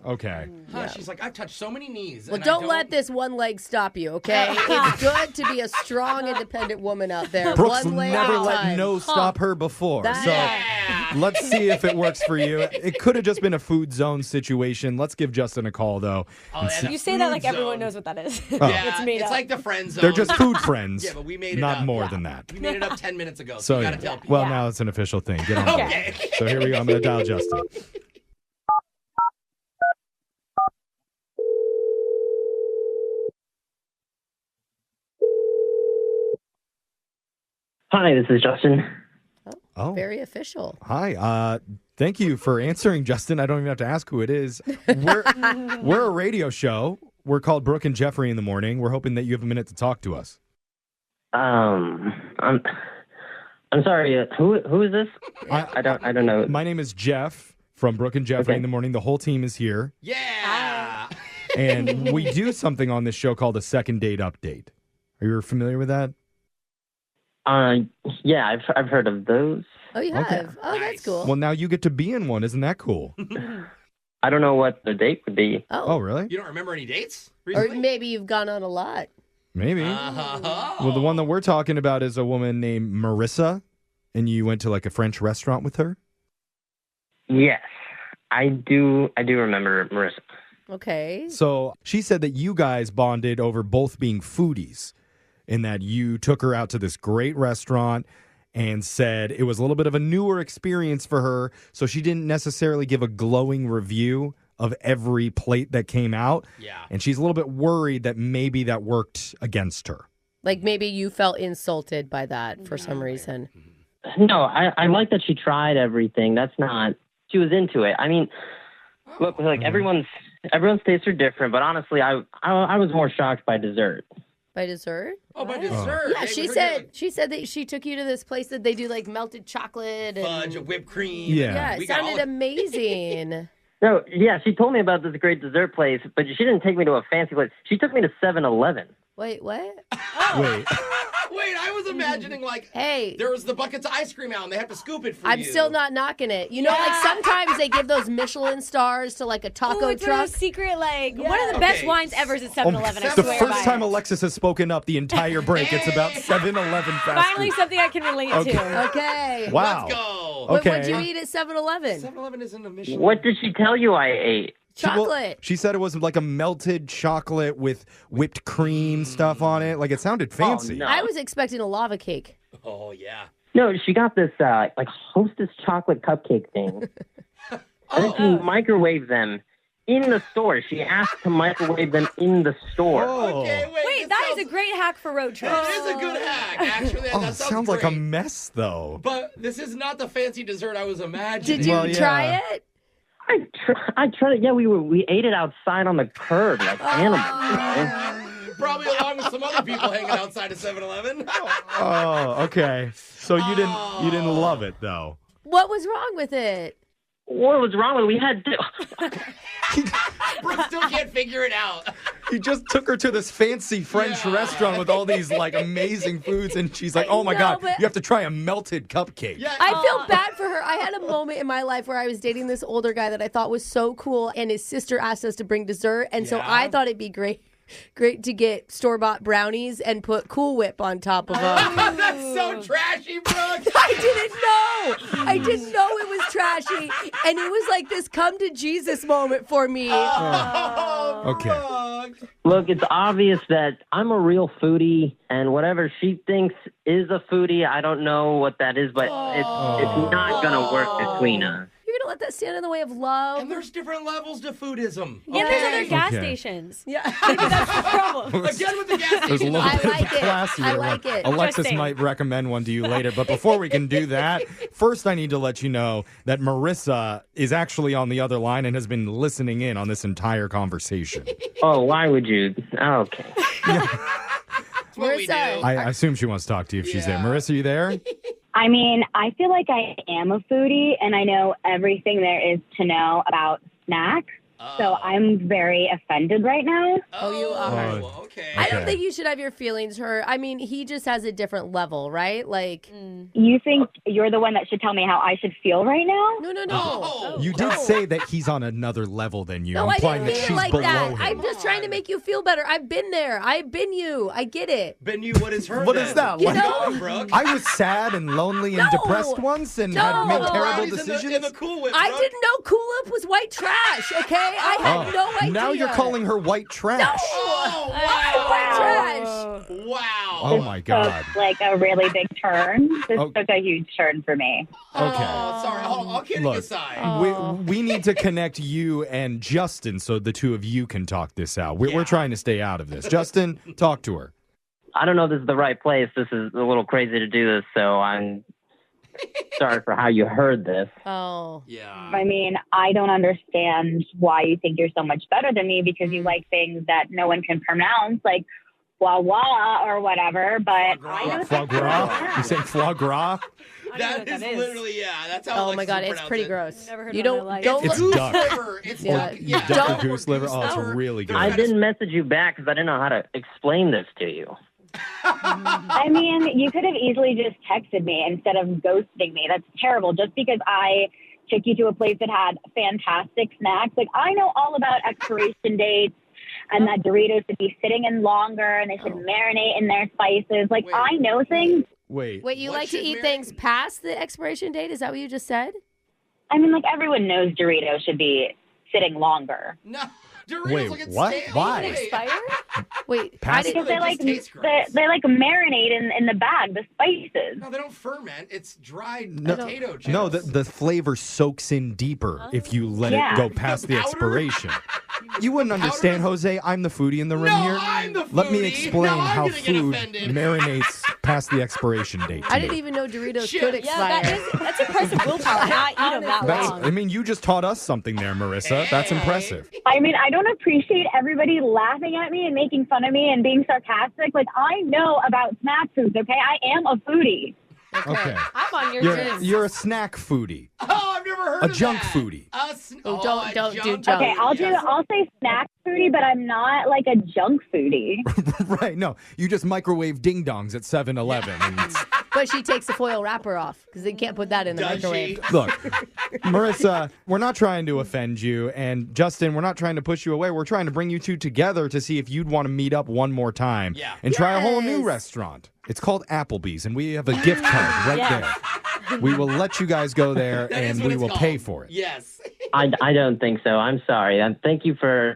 Okay. Huh, she's like, I've touched so many knees. Well, and don't let this one leg stop you, okay? It's good to be a strong, independent woman out there. Brooke's one leg never at a let time. no stop her before. That- So let's see if it works for you. It could have just been a food zone situation. Let's give Justin a call, though. and see- You say that like everyone knows what that is. Oh. It's made it's up. like the friend zone. They're just food friends. Yeah, but we made it not up. more Yeah. than that. We made it up 10 minutes ago, so So, you yeah. gotta tell people. Well, now it's an official thing. Get on board. Okay. So here we go. I'm going to dial Justin. Hi, this is Justin. Oh. Very official. Hi. Thank you for answering, Justin. I don't even have to ask who it is. We're a radio show. We're called Brooke and Jeffrey in the Morning. We're hoping that you have a minute to talk to us. I'm sorry. Who is this? I don't know. My name is Jeff from Brooke and Jeffrey Okay. in the Morning. The whole team is here. Yeah. And we do something on this show called a second date update. Are you familiar with that? Yeah, I've heard of those. Oh, you have? Oh, that's cool. Well, now you get to be in one. Isn't that cool? I don't know what the date would be. Oh, really? You don't remember any dates Or recently? maybe you've gone on a lot. Maybe. Well, the one that we're talking about is a woman named Marissa, and you went to like a French restaurant with her? Yes, I do remember Marissa. Okay. So she said that you guys bonded over both being foodies, in that you took her out to this great restaurant and said it was a little bit of a newer experience for her, so she didn't necessarily give a glowing review of every plate that came out. Yeah. And she's a little bit worried that maybe that worked against her. Like maybe you felt insulted by that for some reason. No, I like that she tried everything. That's not. She was into it. I mean, look, like everyone's tastes are different, but honestly, I was more shocked by dessert. By dessert? Oh, by dessert. Yeah, Hey, she we heard said that she took you to this place that they do like melted chocolate and fudge, whipped cream. Yeah. it sounded amazing. No, yeah, she told me about this great dessert place, but she didn't take me to a fancy place. She took me to 7-Eleven. Wait, what? Wait. Wait, I was imagining like, hey, there was the buckets of ice cream out and they have to scoop it for I'm you. still not knocking it. You know, like sometimes they give those Michelin stars to like a taco Ooh, it's one truck. of those secret, like, one of the best wines ever is at 7-Eleven, I the swear first by time it. Alexis has spoken up the entire break, it's about 7-Eleven fast Finally food. something I can relate Okay. to. Okay. Wow. Let's go. What'd you eat at 7-Eleven? 7-Eleven isn't a Michelin. What did she tell you I ate? Chocolate. She said it was like a melted chocolate with whipped cream stuff on it. Like it sounded fancy. no. I was expecting a lava cake. Oh, yeah. No, she got this like Hostess chocolate cupcake thing. And then she microwaved them in the store. She asked to microwave them in the store. Okay, Wait, that is a great hack for road trips. It is a good hack, actually. That sounds like a mess, though. But this is not the fancy dessert I was imagining. Did you try it? I tried it. Yeah, we ate it outside on the curb like animals. Probably along with some other people hanging outside of 7-Eleven. Oh, okay. So you didn't love it, though. What was wrong with it? What was wrong with it? We had Brooke still can't figure it out. You just took her to this fancy French restaurant with all these like amazing foods, and she's like, "Oh my God, but- you have to try a melted cupcake." I feel bad for her. I had a moment in my life where I was dating this older guy that I thought was so cool, and his sister asked us to bring dessert, and so I thought it'd be great to get store-bought brownies and put Cool Whip on top of them. That's so trashy, Brooke. I didn't know it was trashy, and it was like this come to Jesus moment for me. Okay. Look, it's obvious that I'm a real foodie, and whatever she thinks is a foodie, I don't know what that is, but it's not gonna work between us. You're gonna let that stand in the way of love. And there's different levels to foodism. Yeah, there's other gas stations. Yeah, maybe that's the problem. Again with the gas There's a station. little bit like of a it. classier I like one. it. Alexis Interesting. might recommend one to you later, but before we can do that, first I need to let you know that Marissa is actually on the other line and has been listening in on this entire conversation. Oh, why would you? Okay. Marissa. I assume she wants to talk to you if she's there. Marissa, you there? I mean, I feel like I am a foodie and I know everything there is to know about snacks. So I'm very offended right now. Oh, you are. Okay. I don't think you should have your feelings hurt. I mean, he just has a different level, right? Like, You think you're the one that should tell me how I should feel right now? No. You did say that he's on another level than you, No, I implying didn't that mean she's it like below that. him. I'm just trying to make you feel better. I've been there. I've been you. I get it. Ben, you, what is her? What is that? You Like, know? Brooke. I was sad and lonely and depressed once and had made terrible decisions. In the Cool Whip, I Brooke. didn't know Cool Whip was white trash, okay? I had no idea. Now you're calling her white trash. Oh, White trash. Wow. Oh my God. Took, like a really big turn. This Oh. took a huge turn for me. Okay. Oh, sorry. I'll kidding Look, aside. we need to connect you and Justin so the two of you can talk this out. We're trying to stay out of this. Justin, talk to her. I don't know if this is the right place. This is a little crazy to do this, so I'm sorry for how you heard this. Oh. Yeah. I mean, I don't understand why you think you're so much better than me because you like things that no one can pronounce, like wah wah or whatever. But I know Foie gras? You saying foie gras? That is literally, that's how Oh my Alexis God, would it's pronounce pretty it. gross. Never heard You of it in don't my life. don't It's look. duck. Liver. It's Yeah. Duck or goose liver? Oh, it's really good. I didn't message you back because I didn't know how to explain this to you. I mean, you could have easily just texted me instead of ghosting me. That's terrible. Just because I took you to a place that had fantastic snacks. Like, I know all about expiration dates and that Doritos should be sitting in longer and they should marinate in their spices. Like, I know things. Wait, you like to eat things past the expiration date? Is that what you just said? I mean, like, everyone knows Doritos should be sitting longer. No. Doritos Wait, look at what? stale. Why? Expire? Wait, Past- Because they like taste gross. they like marinate in the bag, the spices. No, they don't ferment. It's dried No, potato chips. no, the flavor soaks in deeper if you let it go past the powder? expiration. You wouldn't understand, Jose. I'm the foodie in the room No, here. I'm the Let me foodie. explain Now I'm how gonna get food offended. marinates past the expiration date. to I you. didn't even know Doritos Shit. could Yeah, expire. that's impressive willpower. Not eat them that long. I mean, you just taught us something there, Marissa. That's impressive. I mean, I don't appreciate everybody laughing at me and making fun of me and being sarcastic. Like, I know about snack foods, okay? I am a foodie. Okay. I'm on your team. You're a snack foodie. Oh, I've never heard A of junk that. foodie. Don't do junk. Okay, I'll say snack foodie, but I'm not like a junk foodie. Right, no. You just microwave ding-dongs at 7-Eleven. And But she takes the foil wrapper off because they can't put that in the microwave. look, Marissa, we're not trying to offend you. And Justin, we're not trying to push you away. We're trying to bring you two together to see if you'd want to meet up one more time and try a whole new restaurant. It's called Applebee's, and we have a gift card right there. We will let you guys go there, That is and what we it's will called. pay for it. Yes. I don't think so. I'm sorry. Thank you for.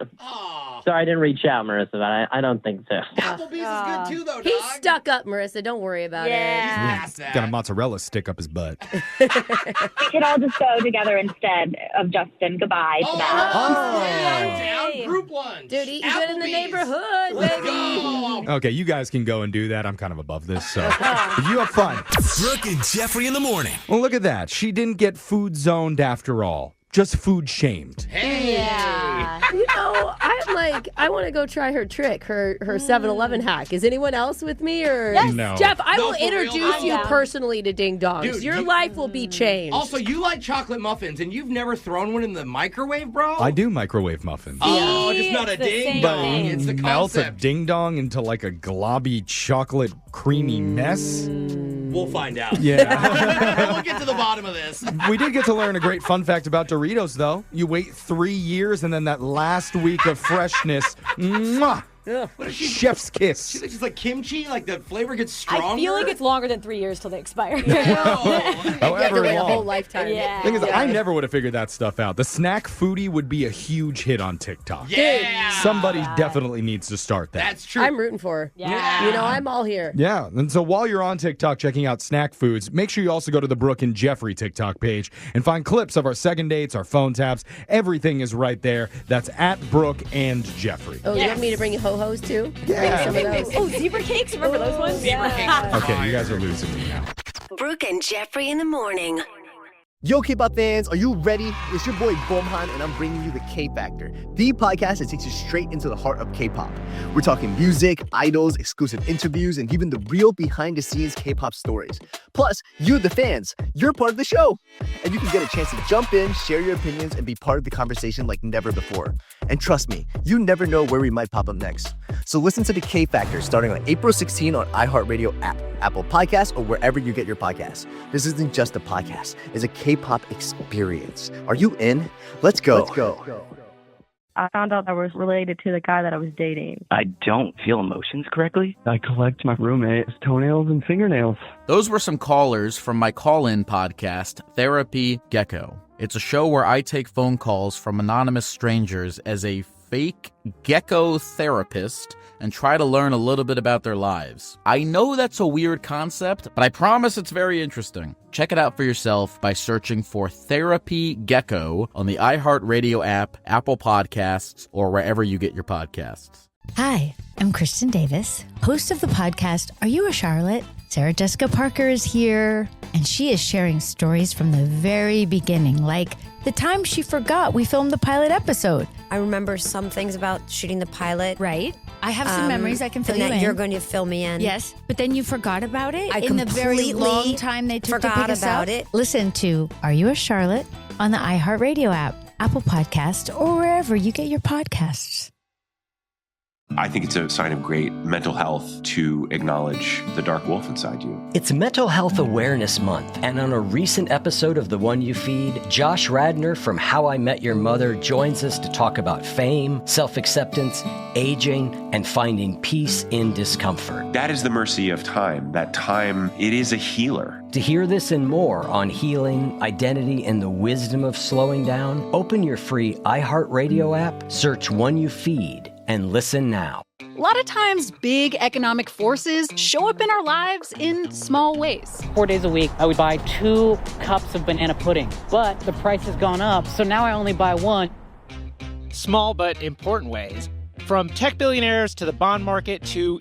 Sorry, I didn't reach out, Marissa, but I don't think so. Applebee's is good too, though, dog. He's stuck up, Marissa. Don't worry about it. Got a mozzarella stick up his butt. We could all just go together instead of Justin. Goodbye to that. Down group lunch. Dude, eating good in the neighborhood, baby. Okay, you guys can go and do that. I'm kind of above this, so you have fun. Brooke and Jeffrey in the morning. Well, look at that. She didn't get food zoned after all. Just food shamed. You know, I want to go try her trick, her 7-Eleven hack. Is anyone else with me? Or Yes. No. Jeff, I No, will for real, introduce I'm you down. personally to Ding Dongs. Dude, Your life will be changed. Also, you like chocolate muffins, and you've never thrown one in the microwave, bro? I do microwave muffins. Oh, just not a ding dong. It's the Melt a concept. ding dong into like a globby chocolate creamy mess. We'll find out. Yeah. We'll get to the bottom of this. We did get to learn a great fun fact about Doritos, though. You wait 3 years, and then that last week of freshness, mwah, chef's kiss. She thinks it's like kimchi, like the flavor gets stronger. I feel like it's longer than 3 years till they expire. However Like a long. whole lifetime. Yeah. Thing is, I never would have figured that stuff out. The snack foodie would be a huge hit on TikTok. Yeah. Somebody definitely needs to start that. That's true. I'm rooting for her. Yeah. You know, I'm all here. Yeah, and so while you're on TikTok checking out snack foods, make sure you also go to the Brooke and Jeffrey TikTok page and find clips of our second dates, our phone taps. Everything is right there. That's at Brooke and Jeffrey. Oh, you want me to bring you ho-hos too? Yeah. Bring some of those. Oh, zebra cakes. Remember those ones? Zebra cakes. Okay, you guys are losing me now. Brooke and Jeffrey in the morning. Yo, K-pop fans, are you ready? It's your boy Bomhan, and I'm bringing you the K-Factor, the podcast that takes you straight into the heart of K-pop. We're talking music, idols, exclusive interviews, and even the real behind-the-scenes K-pop stories. Plus, you, the fans, you're part of the show. And you can get a chance to jump in, share your opinions, and be part of the conversation like never before. And trust me, you never know where we might pop up next. So listen to the K-Factor starting on April 16 on iHeartRadio app, Apple Podcasts, or wherever you get your podcasts. This isn't just a podcast. It's a K-pop experience. Are you in? Let's go. I found out I was related to the guy that I was dating. I don't feel emotions correctly. I collect my roommate's toenails and fingernails. Those were some callers from my call-in podcast, Therapy Gecko. It's a show where I take phone calls from anonymous strangers as a fake gecko therapist and try to learn a little bit about their lives. I know that's a weird concept, but I promise it's very interesting. Check it out for yourself by searching for Therapy Gecko on the iHeartRadio app, Apple Podcasts, or wherever you get your podcasts. Hi, I'm Kristen Davis, host of the podcast Are You a Charlotte? Sarah Jessica Parker is here, and she is sharing stories from the very beginning, like the time she forgot we filmed the pilot episode. I remember some things about shooting the pilot. Right. I have some memories I can fill and you that in. you're going to fill me in. Yes, but then you forgot about it I in the very completely long time they took to forgot pick us about up. it. Listen to Are You a Charlotte on the iHeartRadio app, Apple Podcast, or wherever you get your podcasts. I think it's a sign of great mental health to acknowledge the dark wolf inside you. It's Mental Health Awareness Month, and on a recent episode of The One You Feed, Josh Radnor from How I Met Your Mother joins us to talk about fame, self-acceptance, aging, and finding peace in discomfort. That is the mercy of time. That time, it is a healer. To hear this and more on healing, identity, and the wisdom of slowing down, open your free iHeartRadio app, search One You Feed, and listen now. A lot of times, big economic forces show up in our lives in small ways. 4 days a week, I would buy 2 cups of banana pudding, but the price has gone up, so now I only buy 1. Small but important ways. From tech billionaires to the bond market to,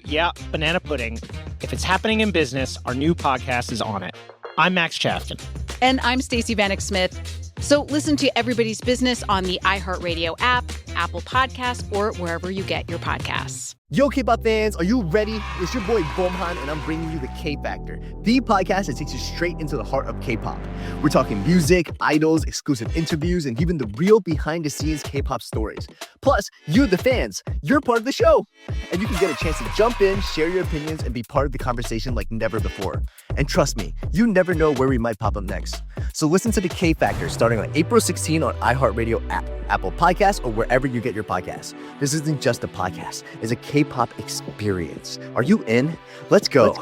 banana pudding. If it's happening in business, our new podcast is on it. I'm Max Chafton. And I'm Stacey Vanek Smith. So listen to Everybody's Business on the iHeartRadio app, Apple Podcasts, or wherever you get your podcasts. Yo, K-pop fans, are you ready? It's your boy Bomhan, and I'm bringing you the K-Factor, the podcast that takes you straight into the heart of K-pop. We're talking music, idols, exclusive interviews, and even the real behind-the-scenes K-pop stories. Plus, you, the fans, you're part of the show. And you can get a chance to jump in, share your opinions, and be part of the conversation like never before. And trust me, you never know where we might pop up next. So listen to the K-Factor starting on April 16 on iHeartRadio app, Apple Podcasts, or wherever you get your podcasts. This isn't just a podcast. It's a K-pop experience. Are you in? Let's go.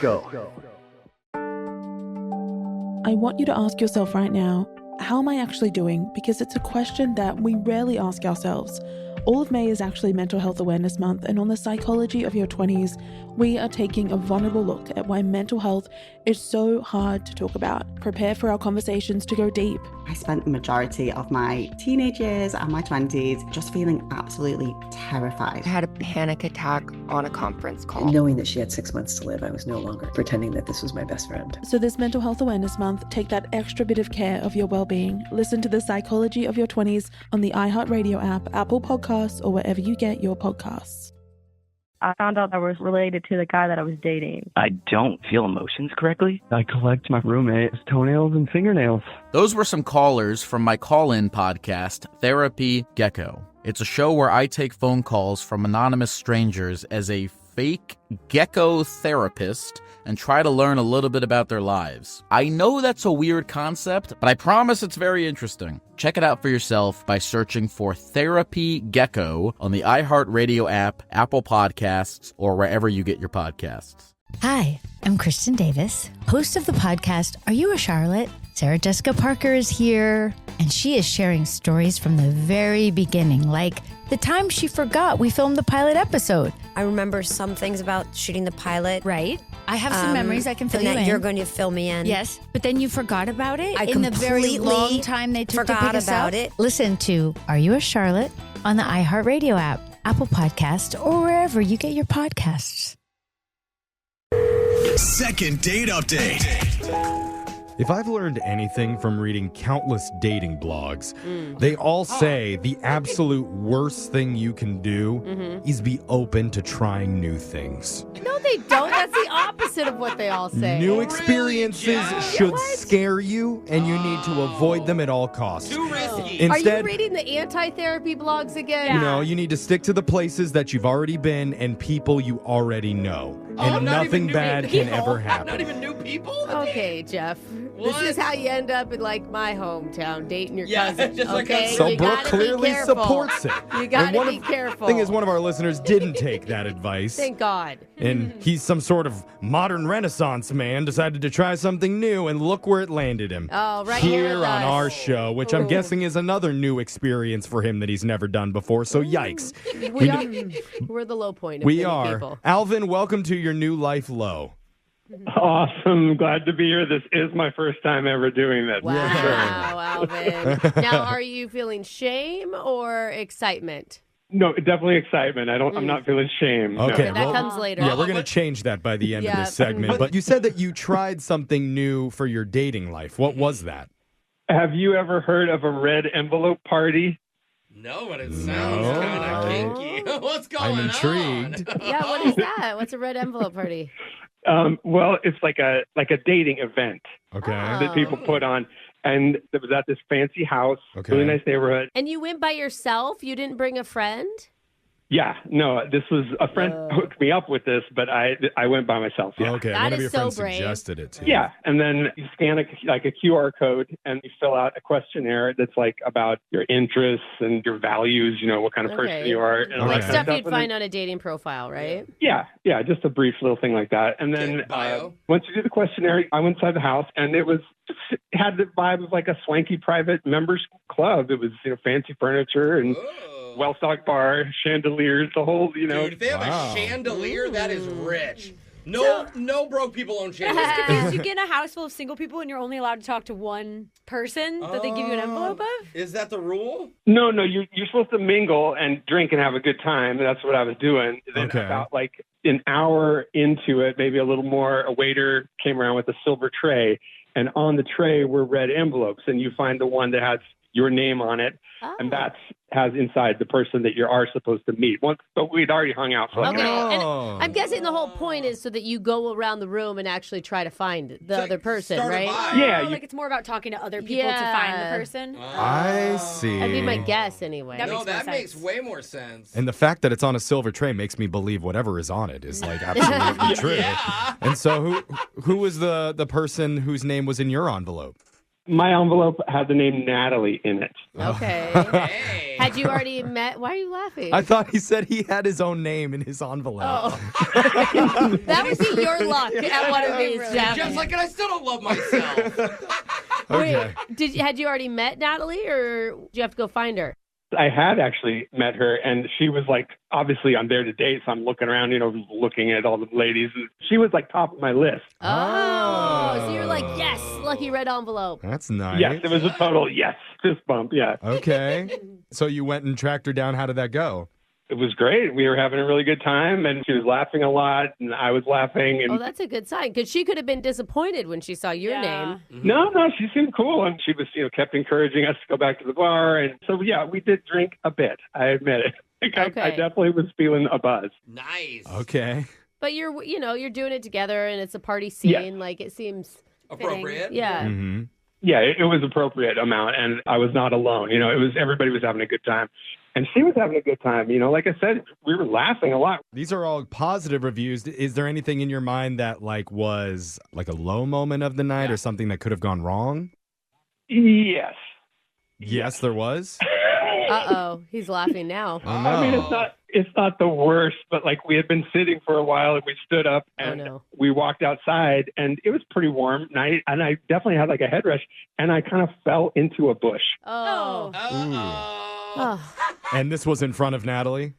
I want you to ask yourself right now, how am I actually doing? Because it's a question that we rarely ask ourselves. All of May is actually Mental Health Awareness Month, and on the Psychology of Your 20s, we are taking a vulnerable look at why mental health is so hard to talk about. Prepare for our conversations to go deep. I spent the majority of my teenage years and my 20s just feeling absolutely terrified. I had a panic attack on a conference call. Knowing that she had 6 months to live, I was no longer pretending that this was my best friend. So this Mental Health Awareness Month, take that extra bit of care of your well-being. Listen to the Psychology of Your 20s on the iHeartRadio app, Apple Podcasts, or wherever you get your podcasts. I found out I was related to the guy that I was dating. I don't feel emotions correctly. I collect my roommate's toenails and fingernails. Those were some callers from my call-in podcast, Therapy Gecko. It's a show where I take phone calls from anonymous strangers as a fake gecko therapist and try to learn a little bit about their lives. I know that's a weird concept, but I promise it's very interesting. Check it out for yourself by searching for Therapy Gecko on the iHeartRadio app, Apple Podcasts, or wherever you get your podcasts. Hi, I'm Kristen Davis, host of the podcast Are You a Charlotte? Sarah Jessica Parker is here, and she is sharing stories from the very beginning, like the time she forgot we filmed the pilot episode. I remember some things about shooting the pilot. Right. I have some memories I can fill and you that in. You're going to fill me in. Yes, but then you forgot about it I in the very completely long time they took to forgot pick us about up. it. Listen to Are You a Charlotte on the iHeartRadio app, Apple Podcast, or wherever you get your podcasts. Second date update. If I've learned anything from reading countless dating blogs, they all say the absolute worst thing you can do is be open to trying new things. No, they don't. That's the opposite of what they all say. New experiences should scare you, and you need to avoid them at all costs. Too risky. Instead, are you reading the anti-therapy blogs again? you know, you need to stick to the places that you've already been and people you already know. And not nothing even new bad people? can ever happen. Not even new people? Okay, Jeff. This is how you end up in, like, my hometown, dating your cousin. just like okay? So You Brooke gotta be clearly careful. supports it. You gotta And one be careful. thing is, one of our listeners didn't take that advice. Thank God. And he's some sort of modern Renaissance man, decided to try something new, and look where it landed him. Oh, right here Here with on us. our show, which I'm guessing is another new experience for him that he's never done before. So yikes. We're the low point of We many are. people. Alvin, welcome to your new life low. Awesome. Glad to be here. This is my first time ever doing this. Wow, Alvin. Now, are you feeling shame or excitement? No, definitely excitement. I'm not feeling shame. No. Okay, that comes later. Yeah, we're going to change that by the end of this segment. But you said that you tried something new for your dating life. What was that? Have you ever heard of a red envelope party? No, but it sounds kind of kinky. What's going on? I'm intrigued. Yeah, what is that? What's a red envelope party? Well, it's like a dating event Okay. that people put on. And it was at this fancy house, Okay. really nice neighborhood. And you went by yourself? You didn't bring a friend? Yeah, no, this was a friend hooked me up with this, but I went by myself. Yeah. Okay, That one of is your so friends brave. suggested it to you. Yeah, and then you scan a QR code and you fill out a questionnaire that's like about your interests and your values, you know, what kind of person you are. And all Like that stuff kind of you'd find on a dating profile, right? Yeah, just a brief little thing like that. And then once you do the questionnaire, I went inside the house and it had the vibe of like a swanky private members club. It was, fancy furniture and well-stocked bar, chandeliers, the whole, Dude, if they have a chandelier, that is rich. No broke people own That chandeliers. has to be, you get in a house full of single people and you're only allowed to talk to one person that they give you an envelope of? Is that the rule? No, you're supposed to mingle and drink and have a good time. That's what I was doing. Then Okay. about like an hour into it, maybe a little more, a waiter came around with a silver tray, and on the tray were red envelopes, and you find the one that has your name on it, and that has inside the person that you are supposed to meet. But we'd already hung out for like an hour. And I'm guessing the whole point is so that you go around the room and actually try to find the other person, right? Yeah. Like it's more about talking to other people to find the person. I see. That'd be my guess anyway. That makes way more sense. And the fact that it's on a silver tray makes me believe whatever is on it is like absolutely true. Yeah. And so who was the person whose name was in your envelope? My envelope had the name Natalie in it. Okay. Had you already met? Why are you laughing? I thought he said he had his own name in his envelope. That would be your luck at one of these, Jeff. Jeff's like, and I still don't love myself. Okay. Wait, had you already met Natalie, or did you have to go find her? I had actually met her, and she was like, obviously I'm there to date, so I'm looking around, looking at all the ladies. And she was like top of my list. Oh, so you're like, yes, lucky red envelope. That's nice. Yes, it was a total yes, fist bump, yeah. Okay. So you went and tracked her down. How did that go? It was great. We were having a really good time, and she was laughing a lot, and I was laughing. And Oh, that's a good sign, because she could have been disappointed when she saw your name. No, she seemed cool, and she was, kept encouraging us to go back to the bar, and so yeah, we did drink a bit. I admit it. I definitely was feeling a buzz. Nice. Okay. But you're doing it together, and it's a party scene. Yes. Like it seems appropriate. fitting. Yeah. Mm-hmm. Yeah, it was appropriate amount, and I was not alone. It was everybody was having a good time, and she was having a good time. Like I said, we were laughing a lot. These are all positive reviews. Is there anything in your mind that was a low moment of the night or something that could have gone wrong? Yes. Yes, there was. Uh-oh, he's laughing now. Oh, no. I mean, it's not the worst, but we had been sitting for a while, and we stood up and we walked outside, and it was pretty warm night, and I definitely had a head rush, and I kind of fell into a bush. Oh. And this was in front of Natalie?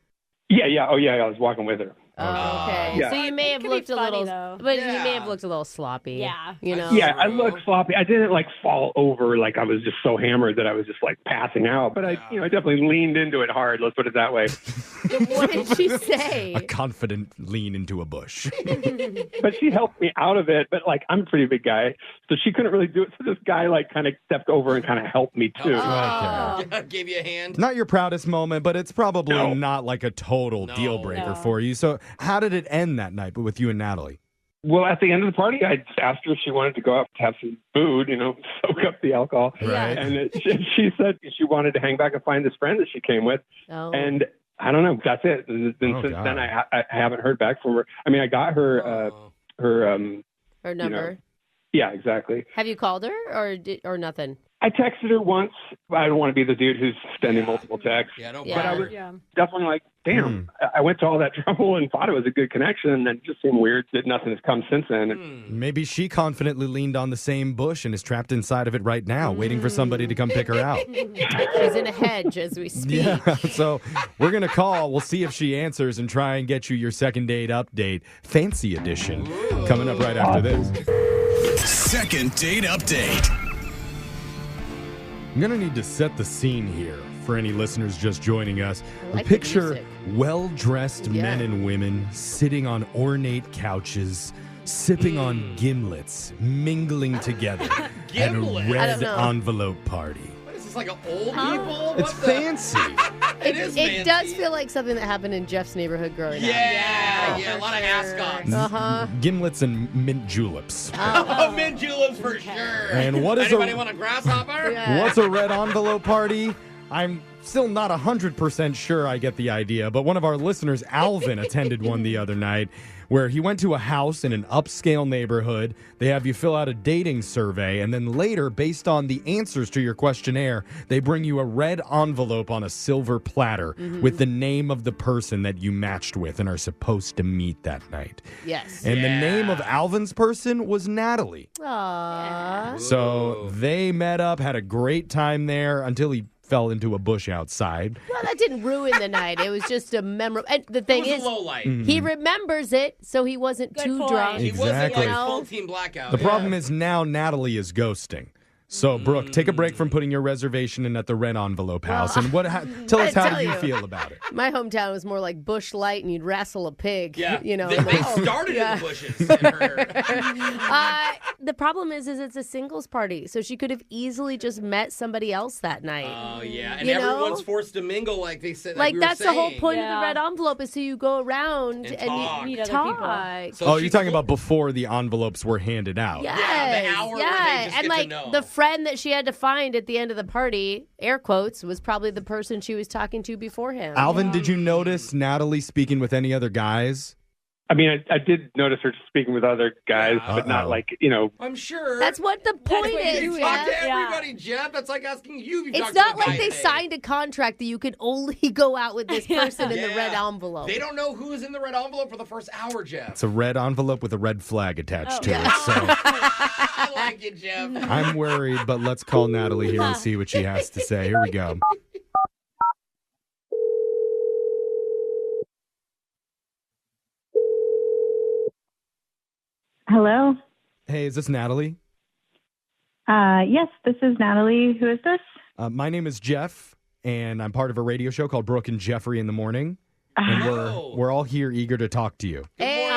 Yeah. Oh, yeah. I was walking with her. Oh, okay. Yeah. So you may have looked a little, but you may have looked a little sloppy. Yeah. Yeah, I looked sloppy. I didn't fall over I was just so hammered that I was just passing out. But I definitely leaned into it hard. Let's put it that way. What did she say? A confident lean into a bush. But she helped me out of it. But I'm a pretty big guy, so she couldn't really do it. So this guy kind of stepped over and kind of helped me too. Okay. Gave you a hand. Not your proudest moment, but it's probably not a total deal breaker for you. So how did it end that night with you and Natalie? Well, at the end of the party, I asked her if she wanted to go out to have some food, soak up the alcohol. Right. And she said she wanted to hang back and find this friend that she came with. Oh. And I don't know. That's it. And since then, I haven't heard back from her. I mean, I got her Her number. Yeah, exactly. Have you called her or nothing? I texted her once. I don't want to be the dude who's sending multiple texts. Yeah, don't. But I was definitely damn. I went to all that trouble and thought it was a good connection, and it just seemed weird that nothing has come since then. Maybe she confidently leaned on the same bush and is trapped inside of it right now, waiting for somebody to come pick her out. She's in a hedge as we speak. Yeah, so we're going to call. We'll see if she answers and try and get you your second date update, fancy edition, coming up right after this. Second date update. I'm going to need to set the scene here for any listeners just joining us. like the Picture music. well-dressed men and women sitting on ornate couches, sipping on gimlets, mingling together at a Gimlets? I red don't know. envelope party. What is this, old people? It's fancy. It is fancy. It does feel like something that happened in Jeff's neighborhood growing up. Yeah, for a lot of ascots. Uh-huh. Gimlets and mint juleps. Oh, mint juleps for sure. And what is Anybody want a grasshopper? What's a red envelope party? I'm still not 100% sure I get the idea, but one of our listeners, Alvin, attended one the other night where he went to a house in an upscale neighborhood. They have you fill out a dating survey, and then later, based on the answers to your questionnaire, they bring you a red envelope on a silver platter with the name of the person that you matched with and are supposed to meet that night. Yes. And the name of Alvin's person was Natalie. Aww. So they met up, had a great time there until he fell into a bush outside. Well, that didn't ruin the night. It was just a memorable. And the thing It was is, a low light. he remembers it, so he wasn't too point. drunk. He Exactly. wasn't full team blackout. The problem is now Natalie is ghosting. So, Brooke, take a break from putting your reservation in at the red envelope house. And tell us how do you feel about it? My hometown was more like Bush Light, and you'd wrestle a pig. Yeah. They started in the bushes. And the problem is it's a singles party, so she could have easily just met somebody else that night. Oh, yeah. And You everyone's know? forced to mingle like they said. Like we were that's the whole saying. point of the red envelope is so you go around And and talk. you Meet other talk. So Oh, she- you're talking about before the envelopes were handed out. Yes, the hour where they just and get to like know. the friend that she had to find at the end of the party, air quotes, was probably the person she was talking to beforehand. Alvin, did you notice Natalie speaking with any other guys? I mean, I did notice her speaking with other guys, but not I'm sure. That's what the point is. You talk to Jeff. everybody, Jeff. That's like asking you. If you It's talked not to a like guy they today. signed a contract that you could only go out with this person in the red envelope. They don't know who's in the red envelope for the first hour, Jeff. It's a red envelope with a red flag attached to it. So I like it, Jeff. I'm worried, but let's call Natalie here and see what she has to say. Here we go. Hello. Hey, is this Natalie? Yes, this is Natalie. Who is this? My name is Jeff, and I'm part of a radio show called Brooke and Jeffrey in the Morning. And we're all here eager to talk to you. Hey,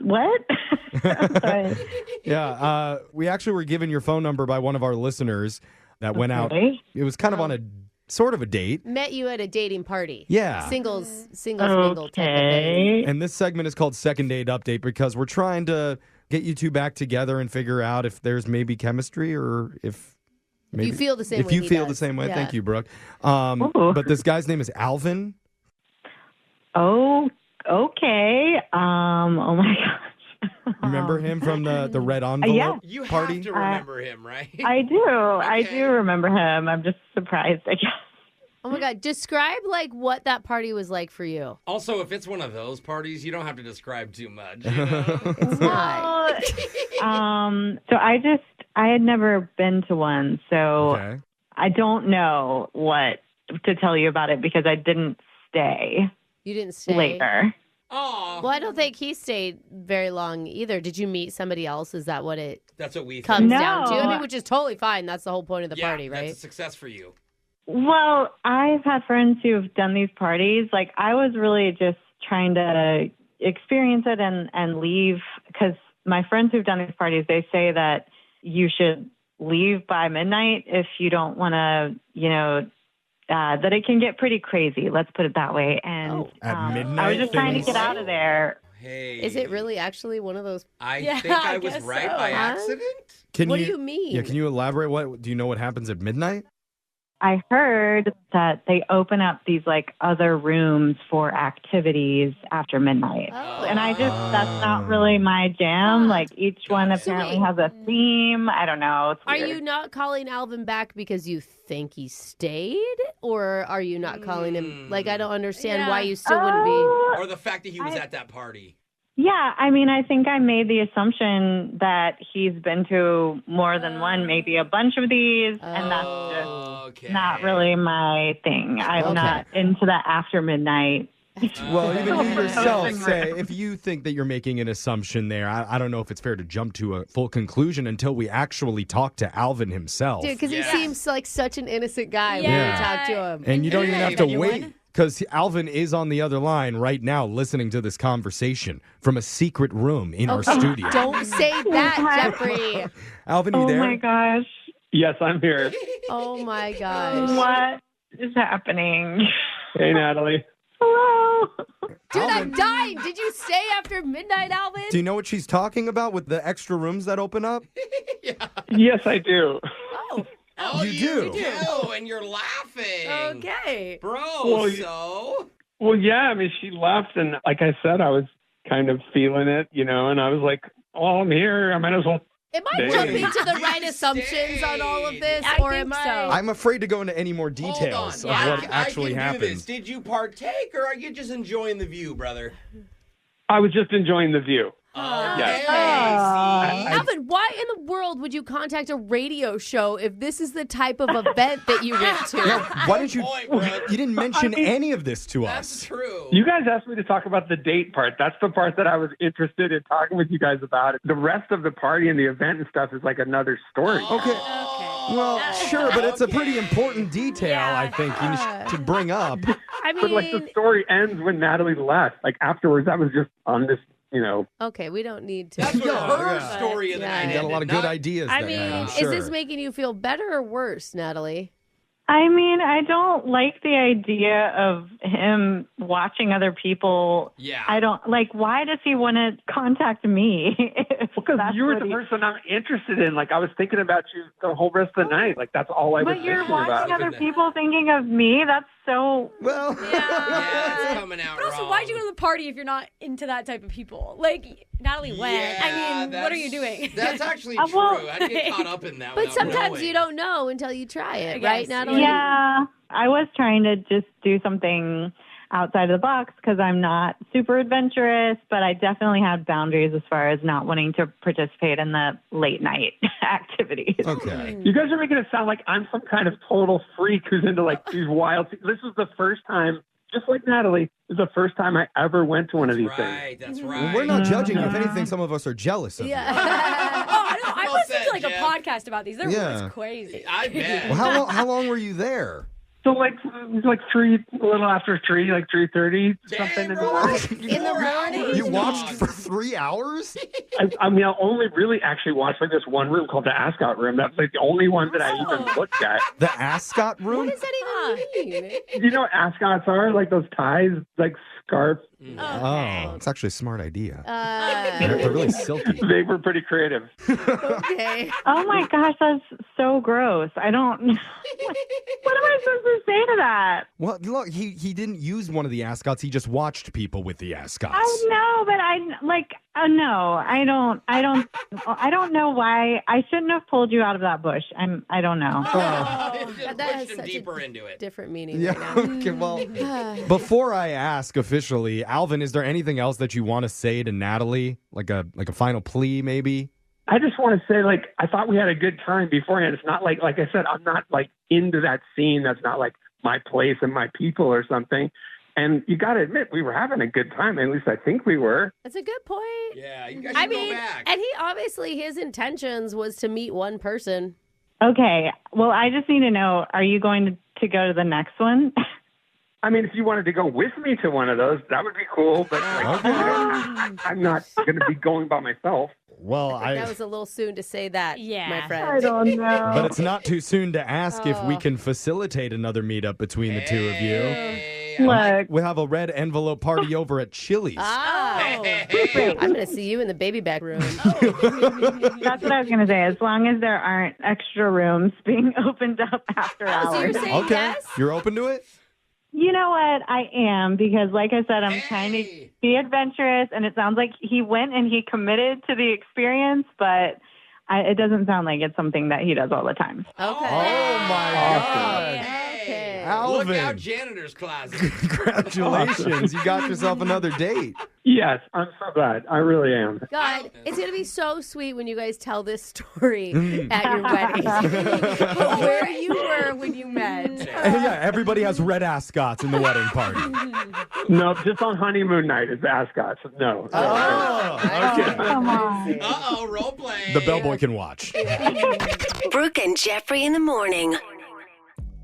what? Yeah, we actually were given your phone number by one of our listeners that went out. It was kind of on a sort of a date. Met you at a dating party. Yeah. Singles mingle type of thing. And this segment is called Second Date Update because we're trying to get you two back together and figure out if there's maybe chemistry or if maybe you feel the same way. If you he feel does. the same way. Yeah. Thank you, Brooke. But this guy's name is Alvin. Oh, okay. Oh my gosh. Remember him from the red envelope Yeah. You party? have to remember him, right? I do. I do remember him. I'm just surprised, I guess. Oh my God. Describe like what that party was like for you. Also, if it's one of those parties, you don't have to describe too much. You know? It's not. So I had never been to one, so I don't know what to tell you about it because I didn't stay. You didn't stay later. Oh. Well, I don't think he stayed very long either. Did you meet somebody else? Is that what it That's what we comes think. down to? I mean, which is totally fine. That's the whole point of the party, right? That's a success for you. Well, I've had friends who've done these parties. Like, I was really just trying to experience it and leave because my friends who've done these parties, they say that you should leave by midnight if you don't want to, that it can get pretty crazy. Let's put it that way. And At midnight, I was just trying to get out of there. Hey. Is it really actually one of those? I think I was right by accident. What do you mean? Yeah, can you elaborate? What do you know what happens at midnight? I heard that they open up these like other rooms for activities after midnight. And that's not really my jam. Like each one apparently has a theme. I don't know. It's Are weird. you not calling Alvin back because you think he stayed? Or are you not calling him? Like, I don't understand why you still wouldn't be. Or the fact that he was at that party. Yeah, I mean, I think I made the assumption that he's been to more than one, maybe a bunch of these, and that's just not really my thing. I'm not into the after midnight. Well, even you yourself say, if you think that you're making an assumption there, I don't know if it's fair to jump to a full conclusion until we actually talk to Alvin himself. Dude, because he seems like such an innocent guy when Yeah. we talk to him. And you don't even have to wait. Because Alvin is on the other line right now listening to this conversation from a secret room in our studio. Don't say that, Jeffrey. Alvin, you there? Oh, my gosh. Yes, I'm here. Oh, my gosh. What is happening? Hey, Natalie. Hello. Dude, I'm dying. Did you stay after midnight, Alvin? Do you know what she's talking about with the extra rooms that open up? Yes, I do. Oh, you do? And you're laughing. Okay. Bro, Well, Well, yeah, I mean, she left, and like I said, I was kind of feeling it, and I was like, oh, I'm here. I might as well. Am I jumping to the right assumptions on all of this? Or am I? I'm afraid to go into any more details of what actually happened. Did you partake, or are you just enjoying the view, brother? I was just enjoying the view. Alvin, why in the world would you contact a radio show if this is the type of event that you went to? Yeah, why didn't you? You didn't mention any of this to us. That's true. You guys asked me to talk about the date part. That's the part that I was interested in talking with you guys about. The rest of the party and the event and stuff is like another story. Okay. Well, sure, but it's a pretty important detail, I think, you should bring up. I mean, but like the story ends when Natalie left. Like afterwards, I was just on this, Okay, we don't need to. That's her story of the night. You got a lot of good ideas. I that mean, night, I'm is sure. this making you feel better or worse, Natalie? I mean, I don't like the idea of him watching other people. Yeah. I don't like, why does he want to contact me? Because you were the person I'm interested in. Like, I was thinking about you the whole rest of the night. Like, that's all I was But you're thinking about. watching other people thinking of me? That's so... Well, it's coming out But also, why'd you go to the party if you're not into that type of people? Like, Natalie went. I mean, what are you doing? That's actually true. well- I'd get caught up in that. But without sometimes knowing. you don't know until you try it, guess, right, Natalie? Yeah. I was trying to just do something outside of the box because I'm not super adventurous, but I definitely had boundaries as far as not wanting to participate in the late night activities. Okay. You guys are making it sound like I'm some kind of total freak who's into like these wild. This is the first time, just like Natalie, this is the first time I ever went to one of these things. That's Well, right. we're not judging you. If anything, some of us are jealous of you. I listened to like a podcast about these. They're Yeah. crazy. I bet. Well, how long were you there? So like three, a little after 3, like 3:30, something in the morning. In the morning? You watched for 3 hours? I mean, I only really actually watched like this one room called the Ascot room. That's like the only one that I even looked at. The Ascot room? What does that even mean? You know what Ascots are? Like those ties, like scarf. Oh, it's actually a smart idea. Uh, They're really silky. They were pretty creative. okay. Oh my gosh, that's so gross. I don't. What am I supposed to say to that? Well, look, he didn't use one of the ascots. He just watched people with the ascots. I know, but no, I don't know why. I shouldn't have pulled you out of that bush. I don't know. Just that pushed has him such deeper into it. Different meaning. Yeah. Right now. Okay. Well, before I ask officially, Alvin, is there anything else that you want to say to Natalie, like a final plea, maybe? I just want to say, like, I thought we had a good time beforehand. It's not like I said, I'm not like into that scene. That's not like my place and my people or something. And you got to admit, we were having a good time. At least I think we were. That's a good point. Yeah, you guys should go back. And he obviously, his intentions was to meet one person. Okay. Well, I just need to know, are you going to go to the next one? I mean, if you wanted to go with me to one of those, that would be cool. But like, I'm not going to be going by myself. Well, That was a little soon to say that, my friend. I don't know. But it's not too soon to ask if we can facilitate another meetup between the two of you. Look. We'll have a red envelope party over at Chili's. Oh. I'm going to see you in the baby back room. That's what I was going to say. As long as there aren't extra rooms being opened up after hours. So you're saying Okay. yes? You're open to it? You know what? I am, because like I said, I'm trying to be adventurous, and it sounds like he went and he committed to the experience, but it doesn't sound like it's something that he does all the time. Okay. Oh, my God. Okay. Alvin. Look out, janitor's closet. Congratulations. You got yourself another date. Yes, I'm so glad. I really am. God, it's going to be so sweet when you guys tell this story at your wedding. Where you were when you met. Yeah, everybody has red ascots in the wedding party. No, just on honeymoon night is the Ascots. No. Come on. Uh-oh, role play. The bellboy can watch. Brooke and Jeffrey in the morning.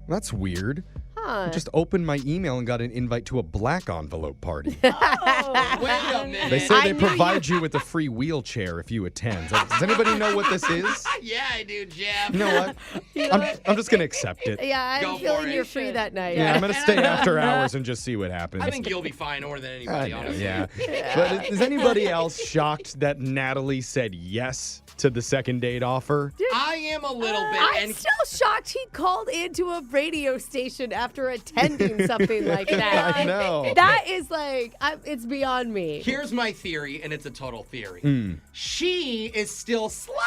That's weird. Huh. I just opened my email and got an invite to a black envelope party. Wait a minute. They say they provide you with a free wheelchair if you attend. Does anybody know what this is? Yeah, I do, Jeff. You know what? I'm just going to accept it. Yeah, Go I'm for feeling it. you're free that night. Yeah, I'm going to stay after hours and just see what happens. I think you'll be fine more than anybody, honestly. Yeah. But is anybody else shocked that Natalie said yes to the second date offer? I am a little bit. I'm still shocked he called into a radio station after attending something like that. I know. That is like, it's beyond me. Here's my theory, and it's a total theory. She is still slightly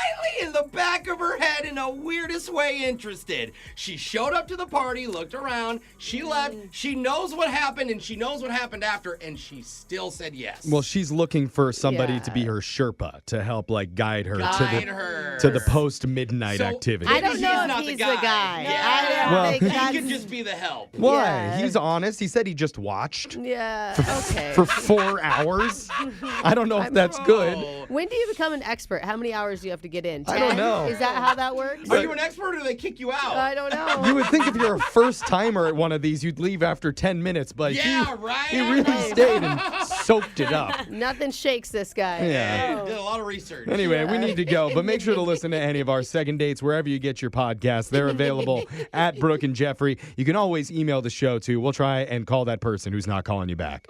in the back of her head in a weirdest way interested. She showed up to the party, looked around, she left, she knows what happened, and she knows what happened after, and she still said yes. Well, she's looking for somebody Yeah. to be her Sherpa to help guide her her. to the post-midnight So, activity. I don't know He's if not he's the the guy. guy. Yeah. I don't Well, think he that's... could just be the help. Why? Yeah. He's honest. He said he just watched Yeah, okay. for 4 hours. I don't know if that's good. When do you become an expert? How many hours do you have to get in? 10? I don't know. Is that how that works? Are you an expert or do they kick you out? I don't know. You would think if you're a first-timer at one of these, you'd leave after 10 minutes, but Yeah, right? he really stayed and soaked it up. Nothing shakes this guy. Yeah. Did a lot of research. Anyway, we need to go, but make sure to listen to any of our second dates wherever you get your podcasts. They're available at Brooke and Jeffrey. You can always email the show, too. We'll try and call that person who's not calling you back.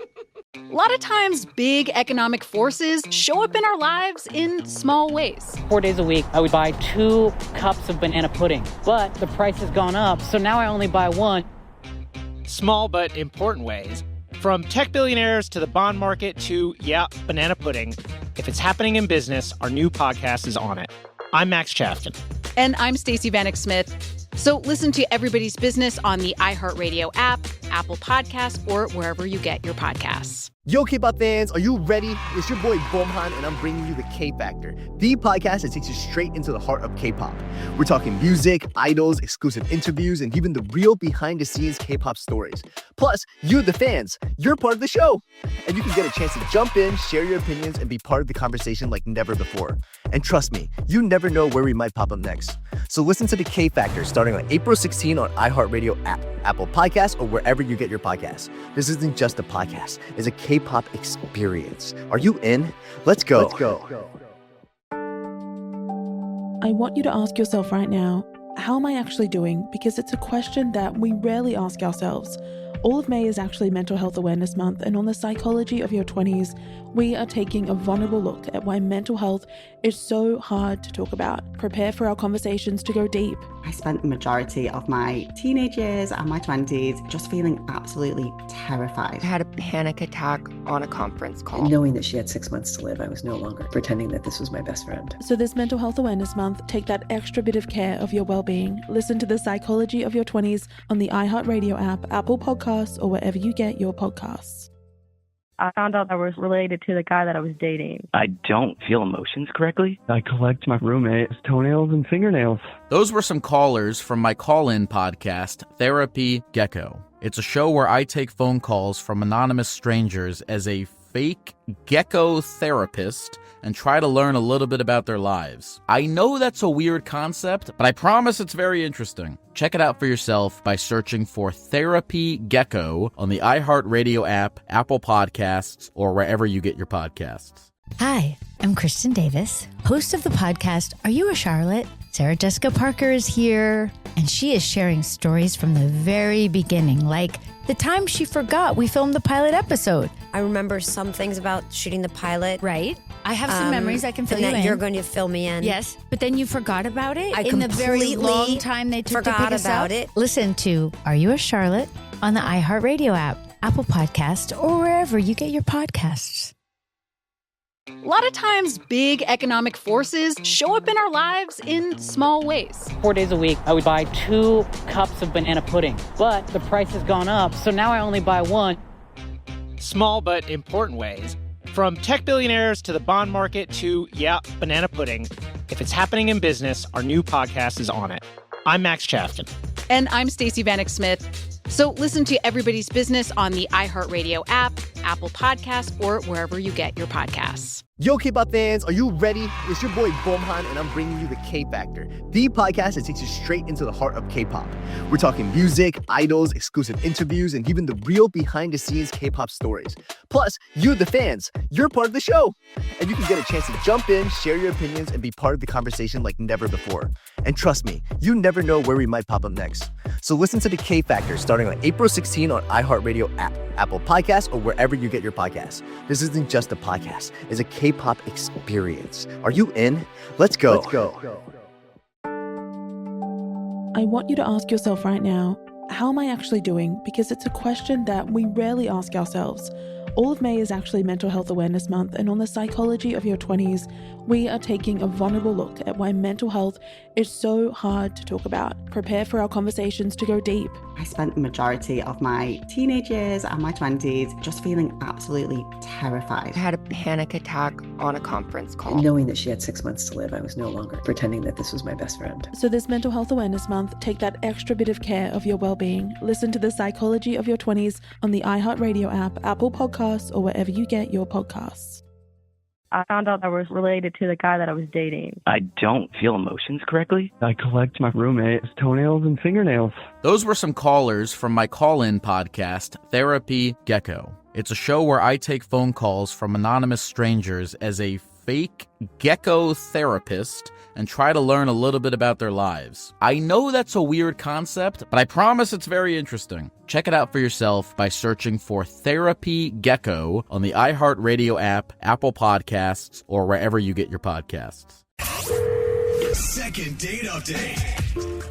A lot of times, big economic forces show up in our lives in small ways. 4 days a week, I would buy 2 cups of banana pudding, but the price has gone up, so now I only buy 1. Small but important ways. From tech billionaires to the bond market to, banana pudding. If it's happening in business, our new podcast is on it. I'm Max Chafton. And I'm Stacey Vanek Smith. So listen to Everybody's Business on the iHeartRadio app, Apple Podcasts, or wherever you get your podcasts. Yo, K-pop fans, are you ready? It's your boy Bomhan, and I'm bringing you the K-Factor, the podcast that takes you straight into the heart of K-pop. We're talking music, idols, exclusive interviews, and even the real behind-the-scenes K-pop stories. Plus, you, the fans, you're part of the show. And you can get a chance to jump in, share your opinions, and be part of the conversation like never before. And trust me, you never know where we might pop up next. So listen to the K-Factor starting on April 16 on iHeartRadio app, Apple Podcasts, or wherever you get your podcasts. This isn't just a podcast. It's a K-pop experience. Are you in? Let's go. I want you to ask yourself right now, how am I actually doing? Because it's a question that we rarely ask ourselves. All of May is actually Mental Health Awareness Month, and on the psychology of your 20s, we are taking a vulnerable look at why mental health is so hard to talk about. Prepare for our conversations to go deep. I spent the majority of my teenage years and my 20s just feeling absolutely terrified. I had a panic attack on a conference call. Knowing that she had 6 months to live, I was no longer pretending that this was my best friend. So this Mental Health Awareness Month, take that extra bit of care of your well-being. Listen to the psychology of your 20s on the iHeartRadio app, Apple Podcasts, or wherever you get your podcasts. I found out I was related to the guy that I was dating. I don't feel emotions correctly. I collect my roommate's toenails and fingernails. Those were some callers from my call-in podcast, Therapy Gecko. It's a show where I take phone calls from anonymous strangers as a fake gecko therapist and try to learn a little bit about their lives. I know that's a weird concept, but I promise it's very interesting. Check it out for yourself by searching for Therapy Gecko on the iHeartRadio app, Apple Podcasts, or wherever you get your podcasts. Hi, I'm Kristen Davis, host of the podcast Are You a Charlotte? Sarah Jessica Parker is here, and she is sharing stories from the very beginning, like the time she forgot we filmed the pilot episode. I remember some things about shooting the pilot. Right. I have some memories I can fill and you that in. You're going to fill me in. Yes, but then you forgot about it I in the very long time they took to pick us about up. it. Listen to Are You a Charlotte on the iHeartRadio app, Apple Podcast, or wherever you get your podcasts. A lot of times, big economic forces show up in our lives in small ways. 4 days a week, I would buy 2 cups of banana pudding, but the price has gone up, so now I only buy 1. Small but important ways. From tech billionaires to the bond market to, banana pudding. If it's happening in business, our new podcast is on it. I'm Max Chafkin. And I'm Stacey Vanek Smith. So listen to Everybody's Business on the iHeartRadio app, Apple Podcasts, or wherever you get your podcasts. Yo, K-pop fans, are you ready? It's your boy Bomhan, and I'm bringing you the K-Factor, the podcast that takes you straight into the heart of K-pop. We're talking music, idols, exclusive interviews, and even the real behind-the-scenes K-pop stories. Plus, you, the fans, you're part of the show. And you can get a chance to jump in, share your opinions, and be part of the conversation like never before. And trust me, you never know where we might pop up next. So listen to the K-Factor starting on April 16 on iHeartRadio app, Apple Podcasts, or wherever you get your podcasts. This isn't just a podcast. It's a K-pop experience. Are you in? Let's go. I want you to ask yourself right now, how am I actually doing? Because it's a question that we rarely ask ourselves. All of May is actually Mental Health Awareness Month, and on the psychology of your 20s, we are taking a vulnerable look at why mental health is so hard to talk about. Prepare for our conversations to go deep. I spent the majority of my teenage years and my 20s just feeling absolutely terrified. I had a panic attack on a conference call. Knowing that she had 6 months to live, I was no longer pretending that this was my best friend. So this Mental Health Awareness Month, take that extra bit of care of your well-being. Listen to the psychology of your 20s on the iHeartRadio app, Apple Podcasts, or wherever you get your podcasts. I found out I was related to the guy that I was dating. I don't feel emotions correctly. I collect my roommate's toenails and fingernails. Those were some callers from my call-in podcast, Therapy Gecko. It's a show where I take phone calls from anonymous strangers as a fake gecko therapist and try to learn a little bit about their lives. I know that's a weird concept, but I promise it's very interesting. Check it out for yourself by searching for Therapy Gecko on the iHeartRadio app, Apple Podcasts, or wherever you get your podcasts. Second date update.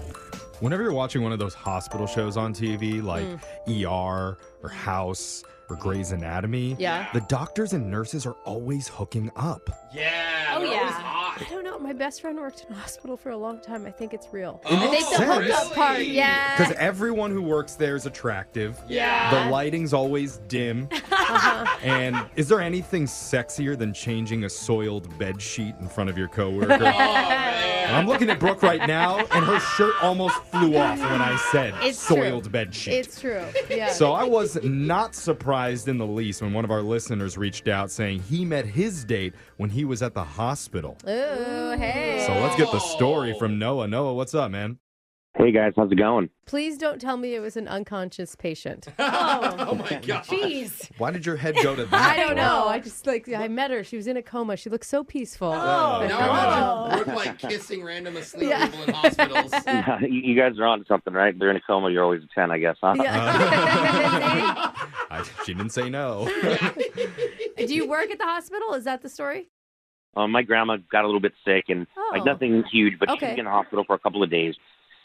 Whenever you're watching one of those hospital shows on TV, like ER or House or Grey's Anatomy, Yeah. the doctors and nurses are always hooking up. Yeah. Oh, they're yeah. always hot. I don't know. My best friend worked in a hospital for a long time. I think it's real. It I makes think the hookup sense. part, yeah. Because everyone who works there is attractive. Yeah. The lighting's always dim. Uh-huh. And is there anything sexier than changing a soiled bed sheet in front of your coworker? I'm looking at Brooke right now, and her shirt almost flew off when I said It's soiled true. bed sheet. It's true. Yeah. So I was not surprised in the least when one of our listeners reached out saying he met his date when he was at the hospital. Ooh, hey. So let's get the story from Noah. Noah, what's up, man? Hey guys, how's it going? Please don't tell me it was an unconscious patient. Oh my God. Jeez. Why did your head go to that? I don't know. I met her. She was in a coma. She looked so peaceful. Now imagine Brooke like kissing random asleep people in hospitals. You guys are on to something, right? They're in a coma. You're always a 10, I guess, huh? She didn't say no. Do you work at the hospital? Is that the story? My grandma got a little bit sick, and like nothing huge, but she was in the hospital for a couple of days.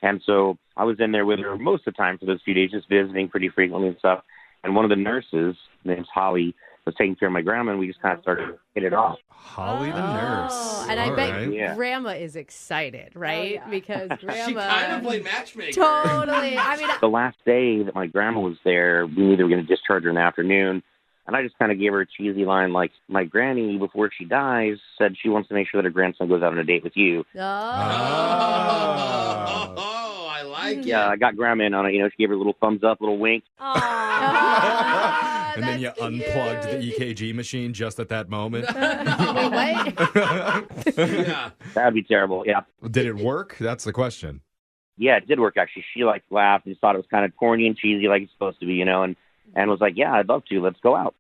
And so I was in there with her most of the time for those few days, just visiting pretty frequently and stuff. And one of the nurses, name's Holly, was taking care of my grandma, and we just kind of started to hit it off. Holly the nurse. And I bet Yeah. Grandma is excited, right? Because Grandma... She kind of played matchmaker. Totally. I mean, The last day that my grandma was there, we knew they were going to discharge her in the afternoon. And I just kind of gave her a cheesy line like, my granny, before she dies, said she wants to make sure that her grandson goes out on a date with you. Oh, I like it. Yeah, I got grandma in on it. You know, she gave her a little thumbs up, little wink. And then you unplugged the EKG machine just at that moment. Yeah. That'd be terrible, yeah. Did it work? That's the question. Yeah, it did work, actually. She, like, laughed and thought it was kind of corny and cheesy like it's supposed to be, you know, and was like, yeah, I'd love to. Let's go out.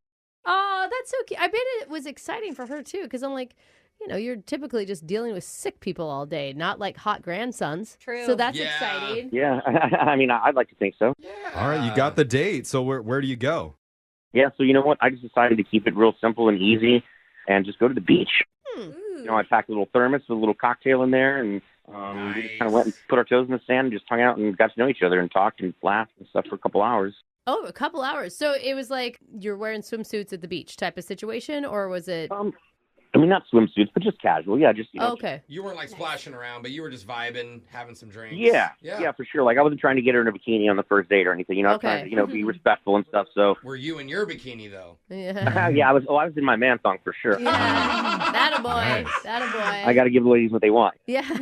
oh, that's so cute. I bet it was exciting for her, too, because I'm like, you know, you're typically just dealing with sick people all day, not like hot grandsons. True. So that's exciting. Yeah, I mean, I'd like to think so. All right, you got the date. So where do you go? Yeah, so you know what? I just decided to keep it real simple and easy and just go to the beach. You know, I packed a little thermos with a little cocktail in there, and we just kind of went and put our toes in the sand and just hung out and got to know each other and talked and laughed and stuff for a couple hours. Oh, a couple hours. So it was like you're wearing swimsuits at the beach type of situation, or was it? I mean, not swimsuits, but just casual. Yeah, just, you know. Okay. You weren't like splashing around, but you were just vibing, having some drinks. Yeah, for sure. Like, I wasn't trying to get her in a bikini on the first date or anything. You know, I was trying to, you know, be respectful and stuff, so. Were you in your bikini, though? Yeah. Yeah, I was in my man thong for sure. That a boy. Nice. That a boy. I got to give the ladies what they want. Yeah, you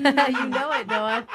know it, Noah.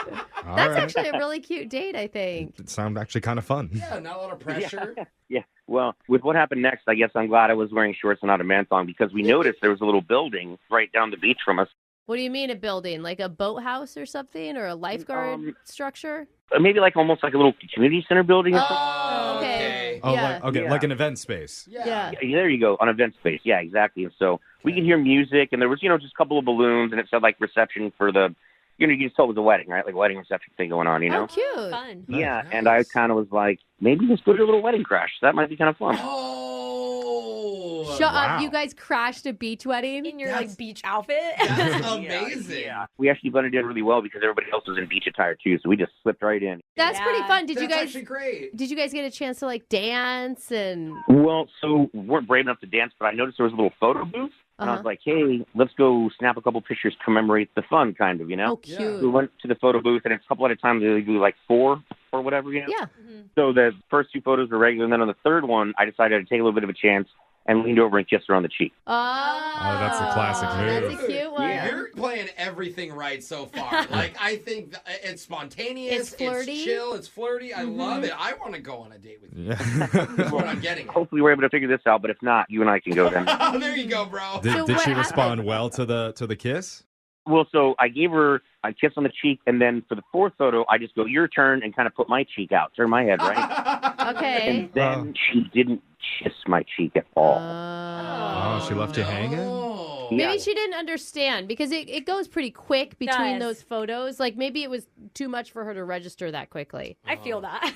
All That's right. actually a really cute date, I think. It sounded actually kind of fun. Yeah, not a lot of pressure. Yeah. Well, with what happened next, I guess I'm glad I was wearing shorts and not a man thong because we noticed there was a little building right down the beach from us. What do you mean a building? Like a boathouse or something, or a lifeguard structure? Maybe like almost like a little community center building or something. Oh, okay. Oh, Yeah. like an event space. Yeah. There you go, an event space. Yeah, exactly. And so we could hear music, and there was, you know, just a couple of balloons, and it said like reception for the, you know, you just told it was a wedding, right? Like a wedding reception thing going on, you know? Oh, cute. Fun. Yeah, and I kind of was like, maybe let's go to a little wedding crash. That might be kind of fun. Oh, Shut up. You guys crashed a beach wedding? In your like beach outfit? That's amazing. Yeah. We actually blended in really well because everybody else was in beach attire too, so we just slipped right in. That's pretty fun. Did you That's guys actually great. Did you guys get a chance to like dance and Well, so we weren't brave enough to dance, but I noticed there was a little photo booth. And I was like, hey, let's go snap a couple pictures, commemorate the fun, kind of, you know? Oh, cute. We went to the photo booth, and it's a couple at a time. They do like 4 or whatever, you know? Yeah. So the first 2 photos were regular, and then on the third one, I decided to take a little bit of a chance and leaned over and kissed her on the cheek. Oh, that's a classic move. That's a cute one. You're playing everything right so far. Like, I think it's spontaneous. It's flirty. It's chill. It's flirty. I love it. I want to go on a date with you. Yeah. That's what I'm getting at. Hopefully we're able to figure this out, but if not, you and I can go then. Oh, there you go, bro. Did she respond well to the kiss? Well, so I gave her a kiss on the cheek, and then for the 4th photo, I just go, your turn, and kind of put my cheek out, turn my head, right? Okay. And then she didn't kiss my cheek at all. Oh, she left you hanging? Maybe she didn't understand because it goes pretty quick between those photos. Like maybe it was too much for her to register that quickly. I feel that.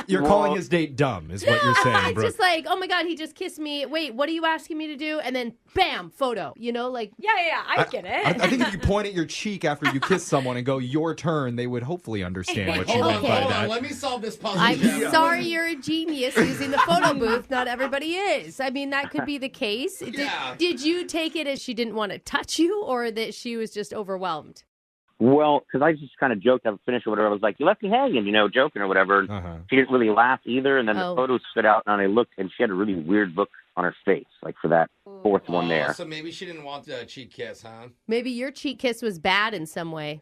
You're calling his date dumb, is what you're saying, It's Brooke. just like, oh my God, he just kissed me. Wait, what are you asking me to do? And then bam, photo. You know, like Yeah, I get it. I think if you point at your cheek after you kiss someone and go, your turn, they would hopefully understand what you meant by Hold that. on. Let me solve this puzzle. I'm Jeff. sorry you're a genius using the photo booth. Not everybody is. I mean, that could be the case. Yeah. Did you take it as she didn't didn't want to touch you, or that she was just overwhelmed? Well, because I just kind of joked, I would finish or whatever. I was like, you left me hanging, joking or whatever. And she didn't really laugh either. And then the photo stood out, and I looked, and she had a really weird look on her face, like for that fourth one there. So maybe she didn't want the cheek kiss, huh? Maybe your cheek kiss was bad in some way.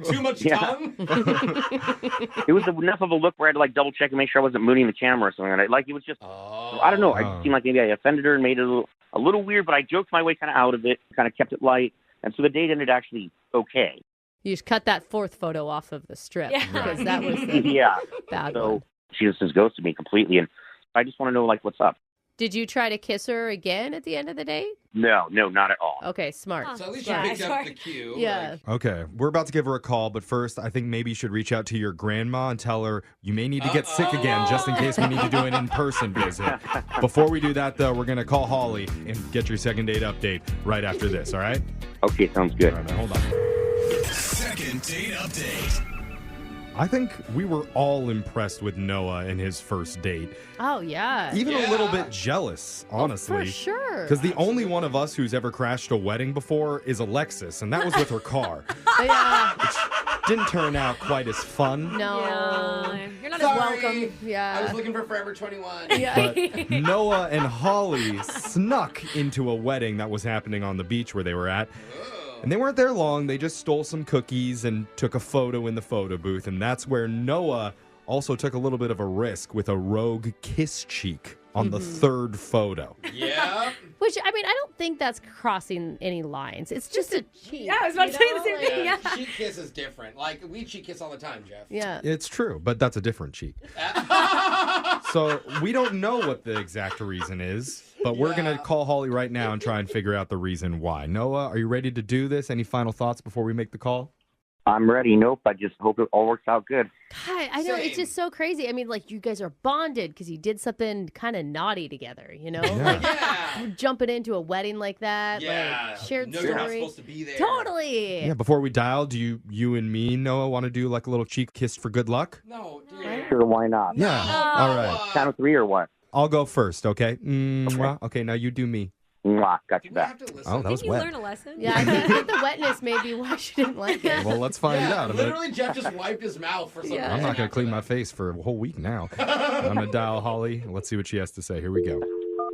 Too much tongue? It was enough of a look where I had to like double check and make sure I wasn't mooning the camera or something. And it was just, I don't know. I just seemed like maybe I offended her and made it a little weird, but I joked my way kind of out of it, kind of kept it light. And so the date ended actually okay. You just cut that fourth photo off of the strip because that was the bad one. She just ghosted me completely, and I just want to know like what's up. Did you try to kiss her again at the end of the date? No, not at all. Okay, smart. So at least you picked up the cue. Yeah. Okay, we're about to give her a call, but first, I think maybe you should reach out to your grandma and tell her you may need to get sick again, just in case we need to do an in-person visit. Before we do that, though, we're going to call Holly and get your second date update right after this, all right? Okay, sounds good. All right, hold on. Second date update. I think we were all impressed with Noah and his first date. Oh, yeah. Even a little bit jealous, honestly. For sure. Because the only one of us who's ever crashed a wedding before is Alexis, and that was with her car. Which didn't turn out quite as fun. No. You're not Sorry. as welcome. Yeah. I was looking for Forever 21. But Noah and Holly snuck into a wedding that was happening on the beach where they were at. And they weren't there long. They just stole some cookies and took a photo in the photo booth. And that's where Noah also took a little bit of a risk with a rogue kiss cheek on the third photo. Yeah. Which, I mean, I don't think that's crossing any lines. It's just a cheek. Yeah, I was about to say the same thing. Yeah. Cheek kiss is different. Like, we cheek kiss all the time, Jeff. Yeah. It's true, but that's a different cheek. So we don't know what the exact reason is, but we're going to call Holly right now and try and figure out the reason why. Noah, are you ready to do this? Any final thoughts before we make the call? I'm ready. Nope. I just hope it all works out good. God, I know. It's just so crazy. I mean, like, you guys are bonded because you did something kind of naughty together, Like, jumping into a wedding like that. Yeah. Like, shared No, story. you're not supposed to be there. Totally. Yeah, before we dial, do you and me, Noah, want to do like a little cheek kiss for good luck? No, dude. Sure, why not? Yeah. All right. Count of three or what? I'll go first, okay? Okay, now you do me. Mwah, got you back. Oh, that was Did you wet. learn a lesson? Yeah, I think the wetness may be why she didn't like it. Well, let's find out. Literally, Jeff just wiped his mouth for some reason. I'm not going to clean my face for a whole week now. I'm going to dial Holly. Let's see what she has to say. Here we go.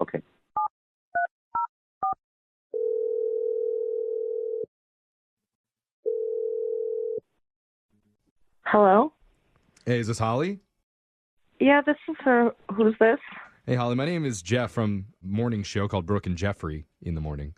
Okay. Hello? Hey, is this Holly? Yeah, this is her. Who's this? Hey, Holly, my name is Jeff from a morning show called Brooke and Jeffrey in the morning.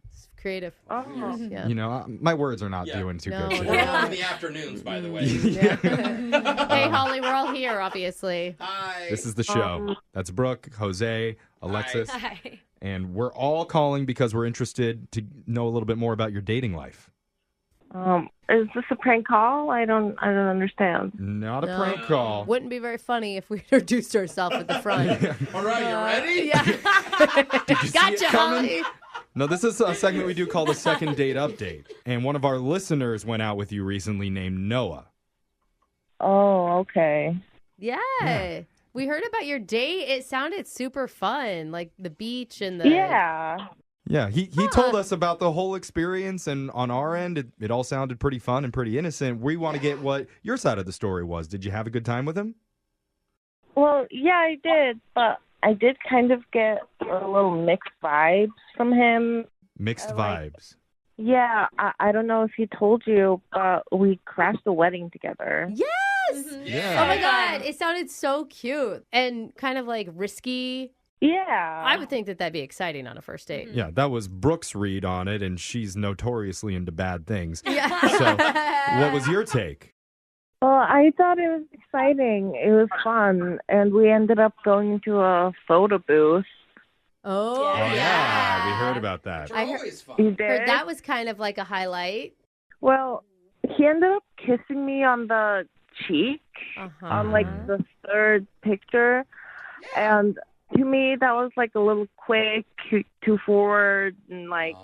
It's creative. Oh. Yeah. You know, my words are not doing too good today. We're in the afternoons, by the way. Hey, Holly, we're all here, obviously. Hi. This is the show. That's Brooke, Jose, Alexis. Hi. And we're all calling because we're interested to know a little bit more about your dating life. Is this a prank call? I don't understand. Not a prank call. Wouldn't be very funny if we introduced ourselves at the front. All right, you ready? Yeah. Did you see Gotcha, it coming? Holly. No, this is a segment we do called the second date update. And one of our listeners went out with you recently named Noah. Oh, okay. Yeah. We heard about your date. It sounded super fun, like the beach and the... Yeah. Yeah, he told us about the whole experience, and on our end, it all sounded pretty fun and pretty innocent. We want to get what your side of the story was. Did you have a good time with him? Well, yeah, I did, but I did kind of get a little mixed vibes from him. Mixed vibes. Yeah, I don't know if he told you, but we crashed a wedding together. Yes! Yeah. Oh my God, it sounded so cute and kind of like risky. Yeah. I would think that that'd be exciting on a first date. Yeah, that was Brooke's read on it, and she's notoriously into bad things. Yeah. So, what was your take? Well, I thought it was exciting. It was fun, and we ended up going to a photo booth. Oh, yeah, we heard about that. I heard You did? heard that was kind of like a highlight. Well, he ended up kissing me on the cheek on like the third picture, and to me that was like a little quick, too forward, and like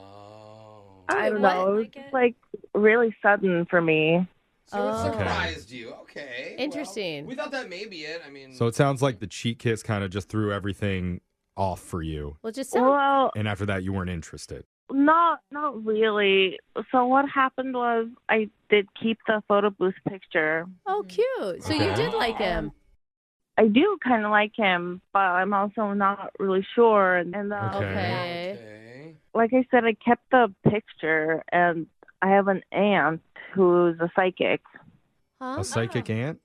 I don't know, it was just like really sudden for me. So it surprised you. Okay. Interesting. Well, we thought that may be it. I mean, So it sounds like the cheek kiss kind of just threw everything off for you. Well, just Well, And after that, you weren't interested. Not really. So what happened was I did keep the photo booth picture. Oh, cute. So you did like him. I do kind of like him, but I'm also not really sure. And Okay. like I said, I kept the picture, and I have an aunt who's a psychic. A psychic aunt?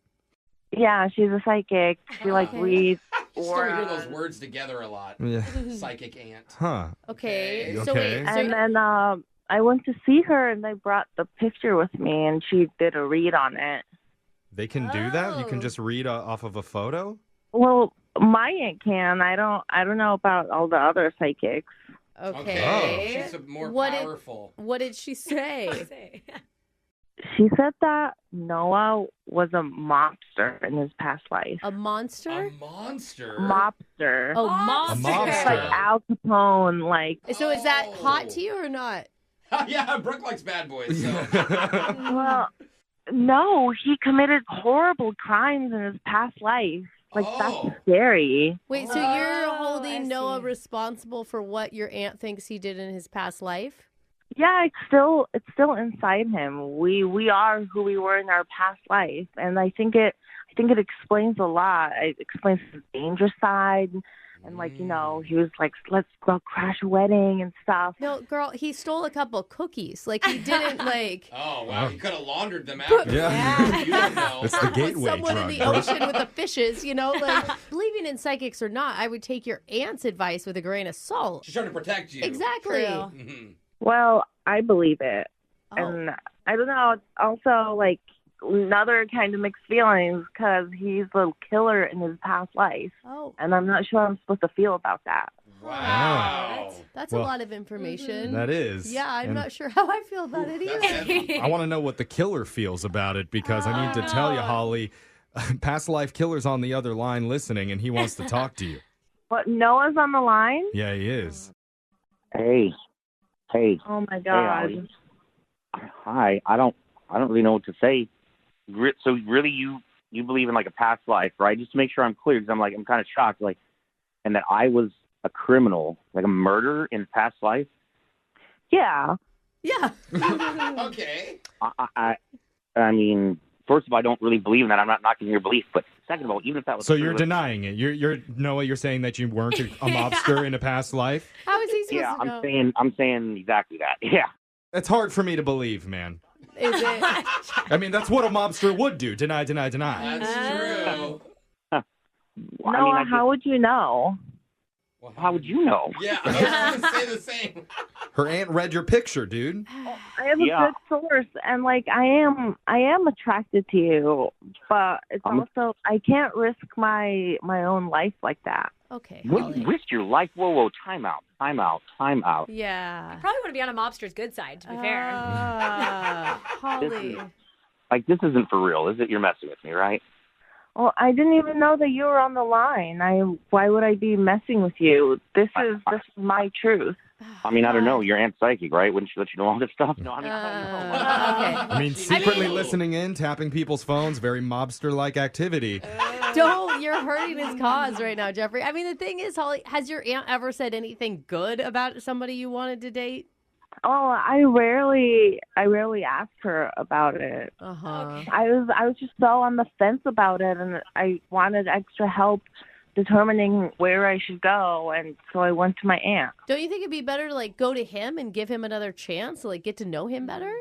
Yeah, she's a psychic. She reads Starting to hear auras. those words together a lot. Yeah. Psychic aunt. Huh. Okay. Okay. So wait. And then I went to see her, and I brought the picture with me, and she did a read on it. They can do that? You can just read off of a photo? Well, my aunt can. I don't know about all the other psychics. Okay. She's more What powerful. What did she say? She said that Noah was a mobster in his past life. A monster? Monster? Mobster. Oh, monster. Like Al Capone, like. So is that hot to you or not? Yeah, Brooke likes bad boys. So. Well, no, he committed horrible crimes in his past life. Like, that's scary. Wait, so you're holding Noah responsible for what your aunt thinks he did in his past life? Yeah, it's still inside him. We are who we were in our past life, and I think it explains a lot. It explains his dangerous side, and he was like, let's go crash a wedding and stuff. No, girl, he stole a couple cookies. Like, he didn't like. Oh wow, he could have laundered them after. Yeah. You don't know. It's the gateway Someone drug. in the ocean with the fishes, like believing in psychics or not, I would take your aunt's advice with a grain of salt. She's trying to protect you. Exactly. Well, I believe it, and I don't know. It's also like another kind of mixed feelings because he's a killer in his past life. Oh. And I'm not sure I'm supposed to feel about that. Wow. That's Well, a lot of information. That is. Yeah, I'm And- not sure how I feel about it either. I want to know what the killer feels about it because I need to tell you, Holly, past life killer's on the other line listening and he wants to talk to you. But Noah's on the line? Yeah, he is. Hey. Oh my Hey, God. Ollie. Hi. I don't really know what to say. So really, you believe in like a past life, right? Just to make sure I'm clear, because I'm kind of shocked, and that I was a criminal, like a murderer in past life. Yeah. Yeah. Okay. I mean, first of all, I don't really believe in that. I'm not knocking your belief, but second of all, even if that was So true, you're denying it. You're Noah, you're saying that you weren't a mobster in a past life? How is he supposed yeah, to know? I'm saying exactly that. Yeah. That's hard for me to believe, man. Is it? I mean, that's what a mobster would do. Deny. That's true. Noah, how would you know? Well, how would you know? Yeah, I was going to say the same. Her aunt read your picture, dude. I have a good source, and I am attracted to you, but it's also I can't risk my own life like that. Okay. What, risk your life? Whoa, time out. Yeah. You probably want to be on a mobster's good side, to be fair. Holly. This isn't for real, is it? You're messing with me, right? Well, I didn't even know that you were on the line. Why would I be messing with you? This is my truth. I mean, I don't know. Your aunt's psychic, right? Wouldn't she let you know all this stuff? No, I mean, Okay. I mean, secretly listening in, tapping people's phones, very mobster-like activity. Don't. You're hurting his cause right now, Jeffrey. I mean, the thing is, Holly, has your aunt ever said anything good about somebody you wanted to date? Oh, I rarely ask her about it. Okay. I was just so on the fence about it, and I wanted extra help determining where I should go, and so I went to my aunt. Don't you think it'd be better to go to him and give him another chance to get to know him better?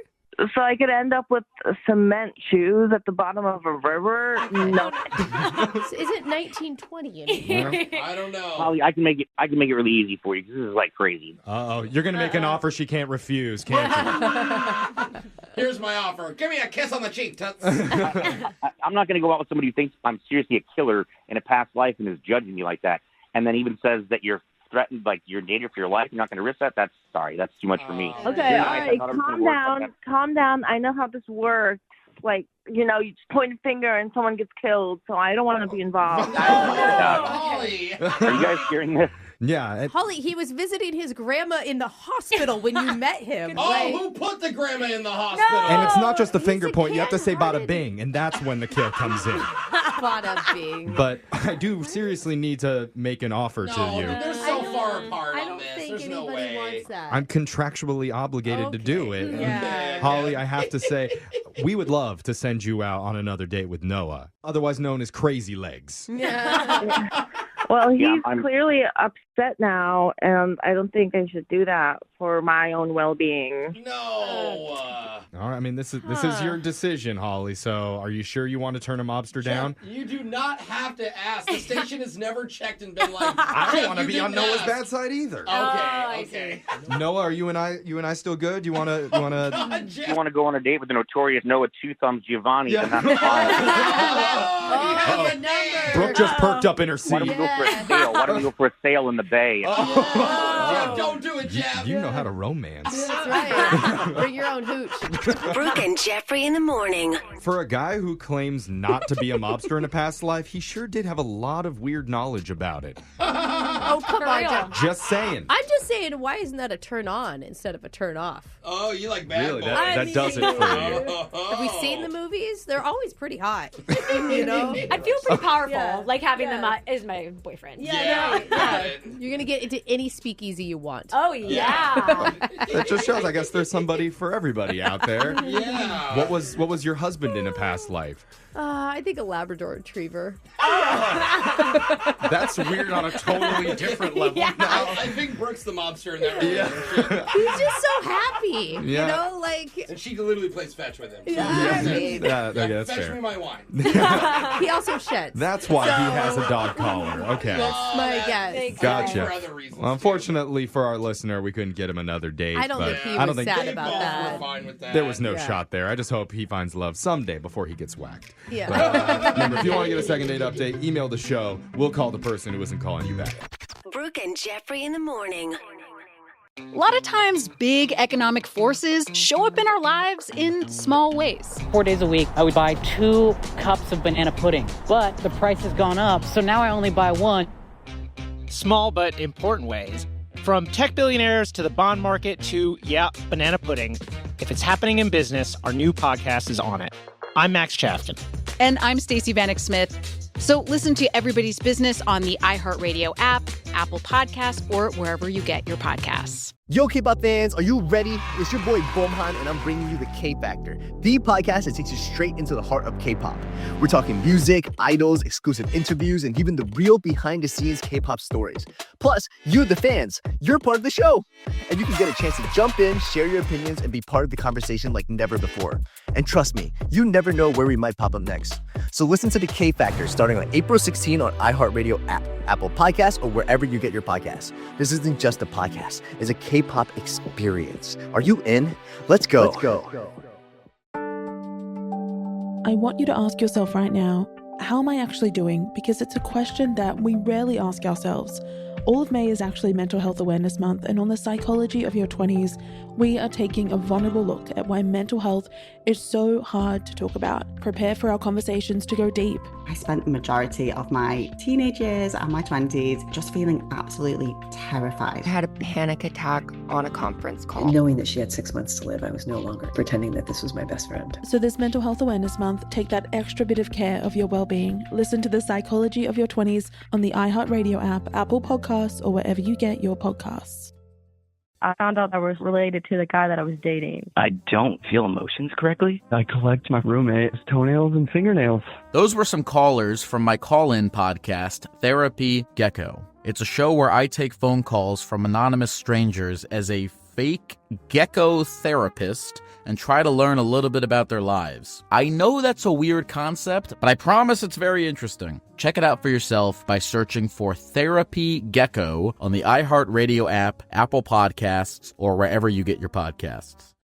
So I could end up with cement shoes at the bottom of a river? No. Is it 1920 anymore? I don't know. Holly, I can make it really easy for you because this is crazy. Uh-oh. You're going to make an offer she can't refuse, can't you? Here's my offer. Give me a kiss on the cheek, Toots. I'm not going to go out with somebody who thinks I'm seriously a killer in a past life and is judging me like that, and then even says that you're threatened, you're in danger for your life. You're not going to risk that. That's too much for me. Okay, all right, calm down. I know how this works. You just point a finger and someone gets killed, so I don't want to be involved. Holly. Are you guys hearing this? Yeah. Holly, he was visiting his grandma in the hospital when you met him. Who put the grandma in the hospital? And it's not just the finger point. You have to say bada bing, and that's when the kill comes in. Bada bing. But I do seriously need to make an offer to you. They're so far apart I on don't this. think There's no anybody way. wants that. I'm contractually obligated to do it. Yeah. Holly, I have to say, we would love to send you out on another date with Noah, otherwise known as Crazy Legs. Yeah. Well, he's I'm- clearly upset now, and I don't think I should do that for my own well-being. No. All right, I mean, this is your decision, Holly, so are you sure you want to turn a mobster down? You do not have to ask. The station has never checked and been like, I don't want to you be on didn't Noah's ask. bad side either. Okay. Noah, are you and I still good? You want to If you want to go on a date with the notorious Noah Two Thumbs Giovanni, then that's fine. Brooke just perked up in her seat. Why don't we go for a sail? Why don't we go for a sail in the bay? Jeff, don't do it, Jeff. You know how to romance. That's right. Bring your own hooch. Brooke and Jeffrey in the morning. For a guy who claims not to be a mobster in a past life, he sure did have a lot of weird knowledge about it. Oh, come on, Jeff. Just saying. I'm just saying, why isn't that a turn on instead of a turn off? Oh, you like bad Really, boys. that does it for you. Have we seen the movies? They're always pretty hot. You know? I feel pretty powerful, Yeah. like having them as my boyfriend. Yeah. You're going to get into any speakeasy you want. Oh, yeah. That just shows, I guess, there's somebody for everybody out there. Yeah. What was your husband in a past life? I think a Labrador Retriever. That's weird on a totally different level. I think Brooke's the mobster in that relationship. He's just so happy. Yeah. You know, like. And she literally plays fetch with him. Yeah, I mean- Okay, that's fetch fair. me my wine. He also sheds. That's why he has a dog collar. Okay. That's my guess. Gotcha. For other reasons. Well, unfortunately for our listener, we couldn't get him another date. I don't but think he I was don't think sad about that. We're fine with that. there was no Yeah. shot there. I just hope he finds love someday before he gets whacked. Yeah. But, remember, if you want to get a second date update, email the show. We'll call the person who isn't calling you back. Brooke and Jeffrey in the morning. A lot of times, big economic forces show up in our lives in small ways. 4 days a week, I would buy 2 cups of banana pudding, but the price has gone up, so now I only buy 1. Small but important ways. From tech billionaires to the bond market to, banana pudding. If it's happening in business, our new podcast is on it. I'm Max Chafton. And I'm Stacey Vanek Smith. So listen to Everybody's Business on the iHeartRadio app, Apple Podcasts, or wherever you get your podcasts. Yo, K-pop fans, are you ready? It's your boy Bomhan, and I'm bringing you the K-Factor, the podcast that takes you straight into the heart of K-pop. We're talking music, idols, exclusive interviews, and even the real behind-the-scenes K-pop stories. Plus, you, the fans, you're part of the show. And you can get a chance to jump in, share your opinions, and be part of the conversation like never before. And trust me, you never know where we might pop up next. So listen to the K-Factor starting on April 16 on iHeartRadio app, Apple Podcasts, or wherever you get your podcasts. This isn't just a podcast. It's a K-pop experience. Are you in? Let's go. I want you to ask yourself right now, how am I actually doing? Because it's a question that we rarely ask ourselves. All of May is actually Mental Health Awareness Month, and on the psychology of your 20s, we are taking a vulnerable look at why mental health is so hard to talk about. Prepare for our conversations to go deep. I spent the majority of my teenage years and my 20s just feeling absolutely terrified. I had a panic attack on a conference call. Knowing that she had 6 months to live, I was no longer pretending that this was my best friend. So this Mental Health Awareness Month, take that extra bit of care of your well-being. Listen to the psychology of your 20s on the iHeartRadio app, Apple Podcasts, or wherever you get your podcasts. I found out I was related to the guy that I was dating. I don't feel emotions correctly. I collect my roommate's toenails and fingernails. Those were some callers from my call-in podcast, Therapy Gecko. It's a show where I take phone calls from anonymous strangers as a fake gecko therapist and try to learn a little bit about their lives. I know that's a weird concept, but I promise it's very interesting. Check it out for yourself by searching for Therapy Gecko on the iHeartRadio app, Apple Podcasts, or wherever you get your podcasts.